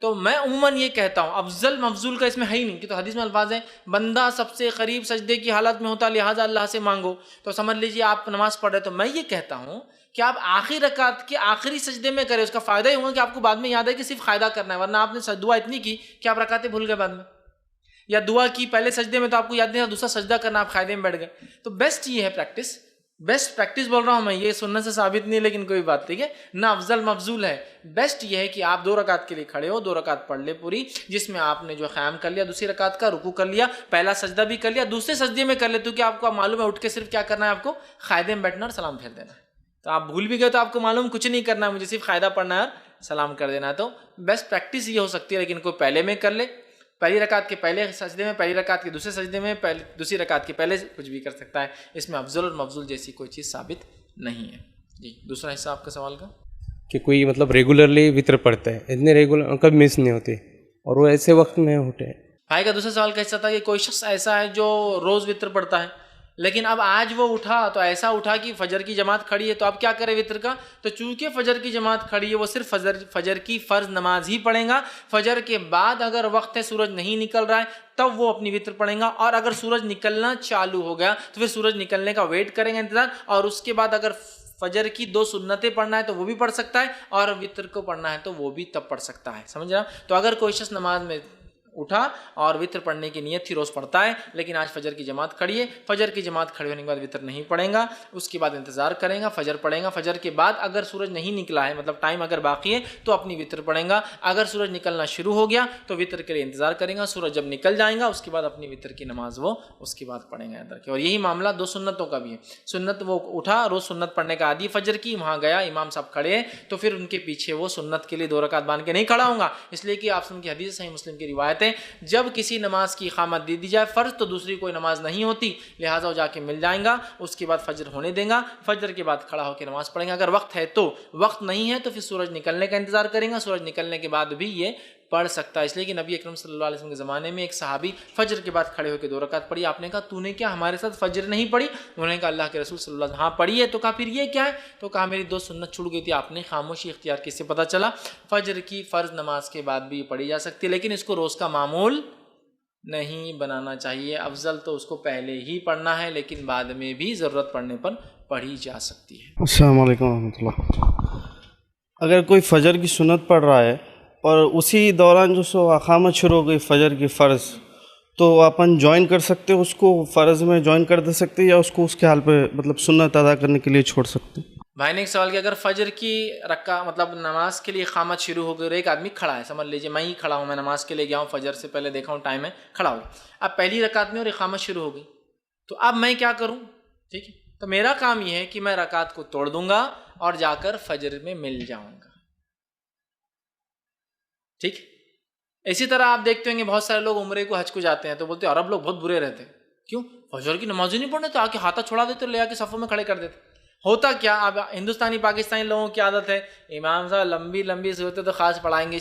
تو میں عموماً یہ کہتا ہوں افضل مفضول کا اس میں ہے ہی نہیں، کہ تو حدیث میں الفاظ ہیں بندہ سب سے قریب سجدے کی حالت میں ہوتا لہٰذا اللہ سے مانگو، تو سمجھ لیجیے آپ نماز پڑھ رہے، تو میں یہ کہتا ہوں کہ آپ آخری رکعت کے آخری سجدے میں کریں، اس کا فائدہ یہ ہوگا کہ آپ کو بعد میں یاد ہے کہ صرف فائدہ کرنا ہے، ورنہ آپ نے دعا اتنی کی کہ آپ رکعتیں بھول گئے بعد میں، یا دعا کی پہلے سجدے میں تو آپ کو یاد نہیں تھا، دوسرا سجدہ کرنا آپ قاعدے میں بیٹھ گئے۔ تو بیسٹ یہ ہے پریکٹس، بیسٹ پریکٹس بول رہا ہوں میں، یہ سنت سے ثابت نہیں لیکن کوئی بات، ٹھیک ہے نہ افضل مفضول ہے، بیسٹ یہ ہے کہ آپ 2 رکعت کے لیے کھڑے ہو، 2 رکعت پڑھ لے پوری، جس میں آپ نے جو قیام کر لیا، دوسری رکعت کا رکوع کر لیا، پہلا سجدہ بھی کر لیا، دوسرے سجدے میں کر لے، تو کہ آپ کو معلوم ہے اٹھ کے صرف کیا کرنا ہے، آپ کو قاعدے میں بیٹھنا اور سلام پھیر دینا ہے۔ تو آپ بھول بھی گئے تو آپ کو معلوم کچھ نہیں کرنا ہے، مجھے صرف قاعدہ پڑھنا ہے اور سلام کر دینا ہے۔ تو بیسٹ پریکٹس یہ ہو سکتی ہے، لیکن کوئی پہلے میں کر لے، پہلی رکعت کے پہلے سجدے میں، پہلی رکعت کے دوسرے سجدے میں، دوسری رکعت کے پہلے کچھ بھی کر سکتا ہے، اس میں افضل اور مفضول جیسی کوئی چیز ثابت نہیں ہے۔ جی دوسرا حصہ آپ کا سوال کا، کہ کوئی مطلب ریگولرلی وطر پڑھتا ہے، اتنے ریگولر کبھی مس نہیں ہوتے اور وہ ایسے وقت میں اٹھے۔ بھائی کا دوسرا سوال کا حصہ تھا کہ کوئی شخص ایسا ہے جو روز وطر پڑھتا ہے، لیکن اب آج وہ اٹھا تو ایسا اٹھا کہ فجر کی جماعت کھڑی ہے، تو اب کیا کرے وطر کا؟ تو چونکہ فجر کی جماعت کھڑی ہے وہ صرف فجر کی فرض نماز ہی پڑھیں گا، فجر کے بعد اگر وقت ہے سورج نہیں نکل رہا ہے تب وہ اپنی وطر پڑھیں گا، اور اگر سورج نکلنا چالو ہو گیا تو پھر سورج نکلنے کا ویٹ کریں گے انتظار، اور اس کے بعد اگر فجر کی 2 سنتیں پڑھنا ہے تو وہ بھی پڑھ سکتا ہے، اور وطر کو پڑھنا ہے تو وہ بھی تب پڑھ سکتا ہے، سمجھ رہا؟ تو اگر کوئی شخص نماز میں اٹھا اور وطر پڑھنے کی نیت تھی، روز پڑھتا ہے، لیکن آج فجر کی جماعت کھڑی ہے، فجر کی جماعت کھڑے ہونے کے بعد وطر نہیں پڑھیں گا، اس کے بعد انتظار کریں گا، فجر پڑھیں گا، فجر کے بعد اگر سورج نہیں نکلا ہے، مطلب ٹائم اگر باقی ہے تو اپنی وطر پڑھیں گا، اگر سورج نکلنا شروع ہو گیا تو وطر کے لیے انتظار کریں گا، سورج جب نکل جائیں گا اس کے بعد اپنی وطر کی نماز وہ اس کے بعد پڑھیں گے ادھر کے۔ اور یہی معاملہ 2 سنتوں کا بھی ہے، سنت وہ اٹھا روز سنت پڑھنے کا عادی فجر کی، وہاں گیا امام صاحب کھڑے ہیں تو پھر ان کے پیچھے وہ سنت کے لیے 2 رکعت باندھ کے نہیں کھڑا ہوں گا، اس لیے کہ آپ سن کی حدیث صحیح مسلم کی روایت ہے، جب کسی نماز کی اقامت دے دی جائے فرض تو دوسری کوئی نماز نہیں ہوتی، لہٰذا وہ جا کے مل جائیں گا، اس کے بعد فجر ہونے دیں گا، فجر کے بعد کھڑا ہو کے نماز پڑھیں گا، اگر وقت ہے تو، وقت نہیں ہے تو پھر سورج نکلنے کا انتظار کریں گا، سورج نکلنے کے بعد بھی یہ پڑھ سکتا ہے، اس لیے کہ نبی اکرم صلی اللہ علیہ وسلم کے زمانے میں ایک صحابی فجر کے بعد کھڑے ہو کے 2 رکعت پڑھی، آپ نے کہا تو نے کیا ہمارے ساتھ فجر نہیں پڑھی؟ انہوں نے کہا اللہ کے رسول صلی اللہ علیہ وسلم ہاں پڑھی ہے، تو کہا پھر یہ کیا ہے؟ تو کہا میری 2 سنت چھوٹ گئی تھی، آپ نے خاموشی اختیار کی، اس سے پتہ چلا فجر کی فرض نماز کے بعد بھی پڑھی جا سکتی ہے، لیکن اس کو روز کا معمول نہیں بنانا چاہیے، افضل تو اس کو پہلے ہی پڑھنا ہے، لیکن بعد میں بھی ضرورت پڑنے پر پڑھی جا سکتی ہے۔ السلام علیکم ورحمۃ اللہ۔ اگر کوئی فجر کی سنت پڑھ رہا ہے اور اسی دوران جو سو اقامت شروع ہو گئی فجر کی فرض، تو اپن جوائن کر سکتے، اس کو فرض میں جوائن کر دے سکتے، یا اس کو اس کے حال پہ مطلب سنت ادا کرنے کے لیے چھوڑ سکتے؟ بھائی نے ایک سوال کیا، اگر فجر کی مطلب نماز کے لیے اقامت شروع ہو گئی اور ایک آدمی کھڑا ہے، سمجھ لیجیے میں ہی کھڑا ہوں، میں نماز کے لیے گیا ہوں، فجر سے پہلے دیکھا ہوں ٹائم ہے، کھڑا ہوں، اب پہلی رکعت میں اور اقامت شروع ہو گئی، تو اب میں کیا کروں؟ ٹھیک ہے، تو میرا کام یہ ہے کہ میں رکعت کو توڑ دوں گا اور جا کر فجر میں مل جاؤں گا، ٹھیک۔ اسی طرح آپ دیکھتے ہوں گے بہت سارے لوگ عمرے کو حج کو جاتے ہیں تو بولتے ہیں عرب لوگ بہت برے رہتے ہیں، کیوں؟ فجر کی نماز ہی نہیں پڑھنے تو آ کے ہاتھا چھوڑا دیتے، لے آ کے صفوں میں کھڑے کر دیتے۔ ہوتا کیا، اب ہندوستانی پاکستانی لوگوں کی عادت ہے، امام صاحب لمبی لمبی صورتیں تو خاص پڑھائیں گے،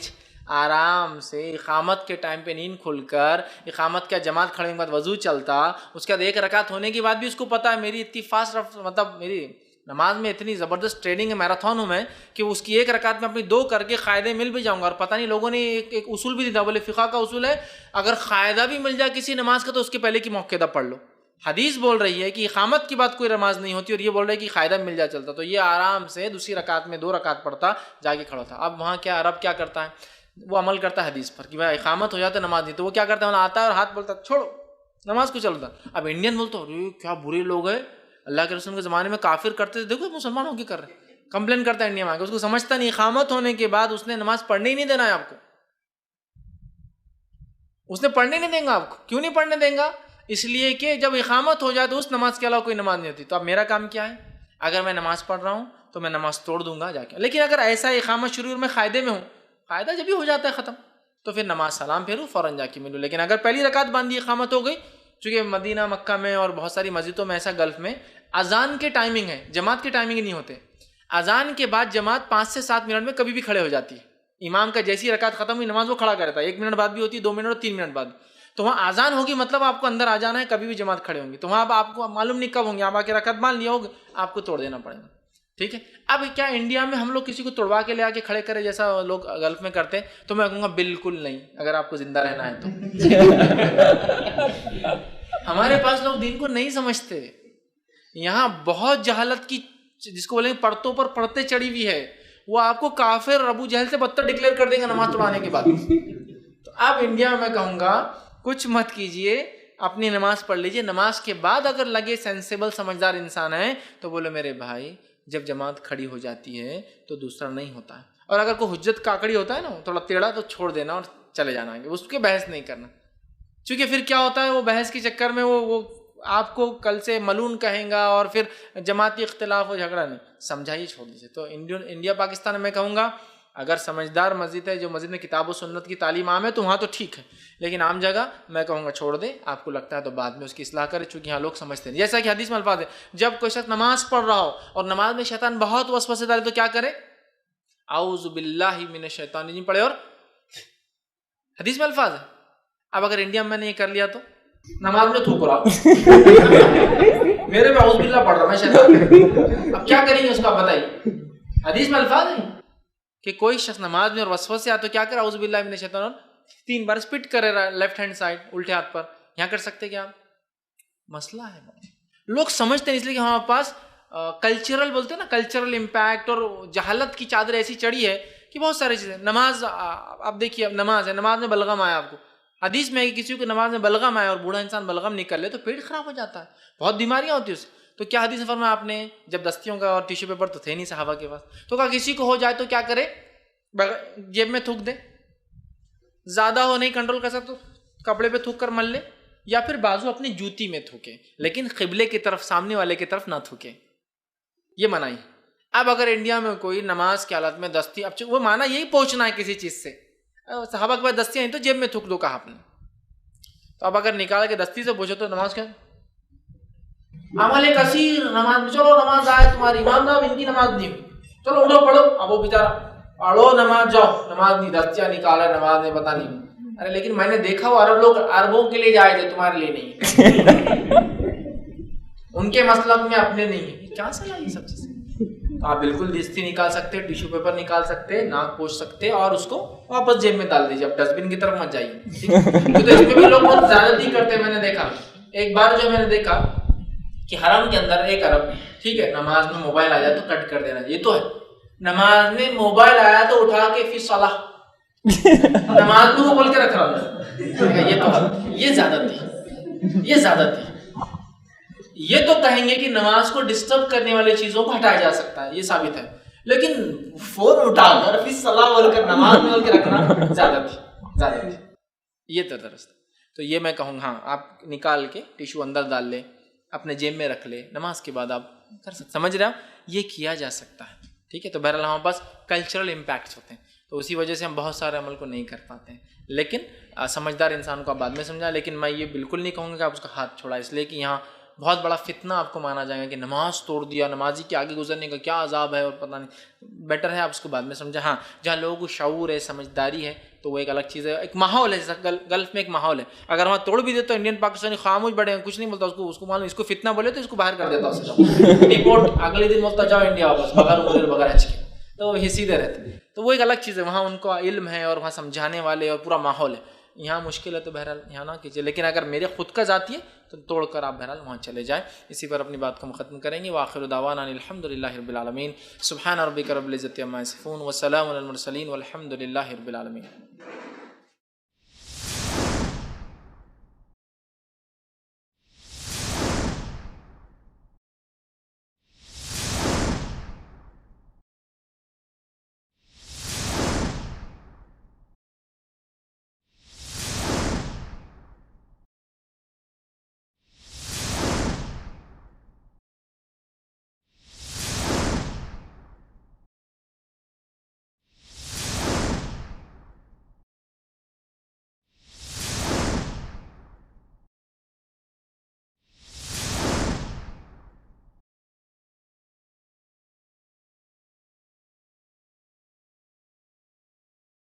آرام سے اقامت کے ٹائم پہ نیند کھل کر، اقامت کا جماعت کھڑے کے بعد وضو چلتا، اس کے بعد 1 رکعت ہونے کے بعد بھی اس کو پتا ہے میری اتنی فاسٹ مطلب میری نماز میں اتنی زبردست ٹریننگ ہے، میراتھن ہوں میں، کہ اس کی 1 رکعت میں اپنی 2 کر کے قاعدے مل بھی جاؤں گا۔ اور پتہ نہیں لوگوں نے ایک اصول بھی دیا، بولے فقہ کا اصول ہے، اگر قاعدہ بھی مل جائے کسی نماز کا تو اس کے پہلے کی موقعہ پڑھ لو۔ حدیث بول رہی ہے کہ اقامت کے بعد کوئی نماز نہیں ہوتی، اور یہ بول رہا ہے کہ قاعدہ مل جا چلتا، تو یہ آرام سے دوسری رکعت میں 2 رکعت پڑھتا، جا کے کھڑا تھا۔ اب وہاں کیا عرب کیا کرتا ہے، وہ عمل کرتا ہے حدیث پر کہ بھائی اقامت ہو جاتا ہے نماز نہیں، تو وہ کیا کرتا ہے، وہاں آتا ہے اور ہاتھ بولتا چھوڑو نماز کو چلتا۔ اب انڈین بولتا ارے کیا برے لوگ ہیں، اللہ کے رسول کے زمانے میں کافر کرتے تھے، دیکھو مسلمان ہو کے کر رہے ہیں، کمپلین کرتا ہے انڈیا میں آ کے، اس کو سمجھتا نہیں اقامت ہونے کے بعد اس نے نماز پڑھنے ہی نہیں دینا ہے آپ کو، اس نے پڑھنے نہیں دیں گا آپ کو۔ کیوں نہیں پڑھنے دیں گا؟ اس لیے کہ جب اقامت ہو جائے تو اس نماز کے علاوہ کوئی نماز نہیں ہوتی۔ تو اب میرا کام کیا ہے، اگر میں نماز پڑھ رہا ہوں تو میں نماز توڑ دوں گا جا کے، لیکن اگر ایسا اقامت شروع میں قاعدے میں ہوں، قاعدہ جب بھی ہو جاتا ہے ختم، تو پھر نماز سلام پھیروں فوراً جا کے ملوں۔ لیکن اگر پہلی رکعت باندھی اقامت ہو گئی، چونکہ مدینہ مکہ میں اور بہت ساری مسجدوں میں ایسا گلف میں اذان کے ٹائمنگ ہے، جماعت کے ٹائمنگ نہیں ہوتے، اذان کے بعد جماعت 5 سے 7 منٹ میں کبھی بھی کھڑے ہو جاتی ہے، امام کا جیسی رکعت ختم ہوئی نماز وہ کھڑا کرتا ہے، 1 منٹ بعد بھی ہوتی ہے، 2 منٹ اور 3 منٹ بعد، تو وہاں اذان ہوگی مطلب آپ کو اندر آ جانا ہے، کبھی بھی جماعت کھڑے ہوں گے، تو وہاں آپ کو معلوم نہیں کب ہوں گے، آپ آ کے رکعت مان لیا ہوگا، آپ کو توڑ دینا پڑے گا۔ ٹھیک ہے. اب کیا انڈیا میں ہم لوگ کسی کو توڑوا کے لے آ کے کھڑے کرے جیسا لوگ گلف میں کرتے ہیں؟ تو میں کہوں گا بالکل نہیں, اگر آپ کو زندہ رہنا ہے تو. ہمارے پاس لوگ دین کو نہیں سمجھتے. یہاں بہت جہالت کی, جس کو بولیں پرتوں پر پرتے چڑھی ہوئی ہے. وہ آپ کو کافر ابو جہل سے بدتر ڈکلیئر کر دیں گے نماز پڑھانے کے بعد. تو اب انڈیا میں کہوں گا کچھ مت کیجئے, اپنی نماز پڑھ لیجئے. نماز کے بعد اگر لگے سینسیبل سمجھدار انسان ہے تو بولے میرے بھائی جب جماعت کھڑی ہو جاتی ہے تو دوسرا نہیں ہوتا ہے. اور اگر کوئی حجت کاکڑی ہوتا ہے نا تھوڑا ٹیڑھا, تو چھوڑ دینا اور چلے جانا ہے, اس کے بحث نہیں کرنا. چونکہ پھر کیا ہوتا ہے, وہ بحث کے چکر میں وہ آپ کو کل سے ملون کہیں گا اور پھر جماعتی اختلاف و جھگڑا نہیں. سمجھائیے, چھوڑ دیجیے. تو انڈیا پاکستان میں کہوں گا اگر سمجھدار مسجد ہے, جو مسجد میں کتاب و سنت کی تعلیم عام ہے, تو وہاں تو ٹھیک ہے. لیکن عام جگہ میں کہوں گا چھوڑ دے. آپ کو لگتا ہے تو بعد میں اس کی اصلاح کرے, چونکہ یہاں لوگ سمجھتے ہیں. جیسا کہ حدیث میں الفاظ ہے, جب کوئی شخص نماز پڑھ رہا ہو اور نماز میں شیطان بہت وسوسے ڈالے تو کیا کرے؟ اعوذ باللہ من الشیطان الرجیم پڑھے. اور حدیث میں الفاظ ہے. اب اگر انڈیا میں نے یہ کر لیا تو نماز میں تھوک رہا, میرے میں اعوذ باللہ پڑھ رہا میں شیطان, اب کیا کریں گے اس کا بتائیے؟ حدیث میں الفاظ ہے کہ کوئی شخص نماز میں اور وسوسے آ تو کیا کرے؟ اعوذ باللہ من الشیطان, اور 3 بار اسپٹ کرے لیفٹ ہینڈ سائڈ الٹے ہاتھ پر. یہاں کر سکتے کیا؟ مسئلہ ہے. لوگ سمجھتے ہیں اس لیے کہ ہمارے پاس کلچرل بولتے ہیں نا, کلچرل امپیکٹ اور جہالت کی چادر ایسی چڑھی ہے کہ بہت ساری چیزیں. نماز آپ دیکھیے, نماز ہے, نماز میں بلغم آیا آپ کو, حدیث میں ہے کہ کسی کو نماز میں بلغم آیا اور بوڑھا انسان بلغم نکل لے تو پیٹ خراب ہو جاتا ہے, بہت بیماریاں ہوتی ہیں اس. تو کیا حدیث میں فرمایا آپ نے, جب دستیوں کا اور ٹیشو پیپر تو تھے نہیں صحابہ کے پاس, تو کہا کسی کو ہو جائے تو کیا کرے؟ جیب میں تھوک دے. زیادہ ہو نہیں کنٹرول کر سکتے تو کپڑے پہ تھوک کر مل لے, یا پھر بازو اپنی جوتی میں تھوکے, لیکن قبلے کی طرف, سامنے والے کی طرف نہ تھوکے. یہ منائی. اب اگر انڈیا میں کوئی نماز کی حالت میں دستی, اب وہ مانا یہی پہنچنا ہے کسی چیز سے, صحابہ کے پاس دستیاں ہیں تو جیب میں تھوک دو کہا آپ نے. تو اب اگر نکال کے دستی سے پوچھو تو نماز کیا؟ عمل کثیر نماز میں, چلو نماز آئے تمہاری, امام صاحب ان کی نماز نہیں, چلو اٹھو پڑھو. اب وہ بیچارہ پڑھو نماز, جاؤ نماز نہیں, دستیاں نکالا نماز نہیں, پتا نہیں. ارے لیکن میں نے دیکھا وہ عرب لوگ عربوں کے لیے جائے تھے, تمہارے لیے نہیں. ان کے مسلک میں اپنے نہیں ہے. کیا سلا یہ سب چیزیں؟ تو آپ بالکل دستی نکال سکتے, ٹیشو پیپر نکال سکتے, ناک پوچھ سکتے, اور اس کو واپس جیب میں ڈال دیجیے. اب ڈسٹ بن کی طرف مت جائیے. تو اس میں بھی لوگ بہت زیادتی کرتے ہیں. میں نے دیکھا ایک بار جو میں نے دیکھا کہ حرم کے اندر ایک عرب, ٹھیک ہے, نماز میں موبائل آ جائے تو کٹ کر دینا. یہ تو ہے, نماز میں موبائل آیا تو اٹھا کے فی صلاح, نماز میں وہ بول کے رکھ رہا ہوں. یہ تو ہے, یہ زیادتی, یہ زیادتی. یہ تو کہیں گے کہ نماز کو ڈسٹرب کرنے والی چیزوں کو ہٹایا جا سکتا ہے, یہ ثابت ہے. لیکن فون اٹھا کر فی صلاح بول کر نماز میں بول کے رکھنا زیادتی, زیادتی. یہ تو درست. تو یہ میں کہوں گا, ہاں آپ نکال کے ٹیشو اندر ڈال لیں, اپنے جیب میں رکھ لے, نماز کے بعد آپ کر سکتے. سمجھ رہے ہیں؟ یہ کیا جا سکتا ہے. ٹھیک ہے. تو بہرحال ہمارے پاس کلچرل امپیکٹس ہوتے ہیں, تو اسی وجہ سے ہم بہت سارے عمل کو نہیں کر پاتے ہیں. لیکن سمجھدار انسان کو آپ بعد میں سمجھا. لیکن میں یہ بالکل نہیں کہوں گا کہ آپ اس کا ہاتھ چھوڑا, اس لیے کہ یہاں بہت بڑا فتنہ آپ کو مانا جائے گا کہ نماز توڑ دیا, نمازی کے آگے گزرنے کا کیا عذاب ہے اور پتہ نہیں. بیٹر ہے آپ اس کو بعد میں سمجھا. ہاں جہاں لوگوں کو شعور ہے, سمجھداری ہے, تو وہ ایک الگ چیز ہے. ایک ماحول ہے, جیسا گلف میں ایک ماحول ہے, اگر وہاں توڑ بھی دے تو انڈین پاکستانی خاموش بیٹھے ہیں, کچھ نہیں بولتا. اس کو معلوم, اس کو فتنہ بولے تو اس کو باہر کر دیتا, اسے ڈیپورٹ, اگلے دن بولتا جاؤ انڈیا واپس, بغیر حج کے. تو یہ سیدھے رہتے. تو وہ ایک الگ چیز ہے, وہاں ان کا علم ہے اور وہاں سمجھانے والے اور پورا ماحول ہے. یہاں مشکل ہے تو بہرحال یہاں نہ کیجیے. لیکن اگر میرے خود کا ذاتی ہے تو توڑ کر آپ بہرحال وہاں چلے جائیں. اسی پر اپنی بات کو ختم کریں گے. وآخر دعوانا الحمد للہ رب العالمین. سبحان ربک رب العزۃ عما یصفون وسلام علی المرسلین والحمد للہ رب العالمین.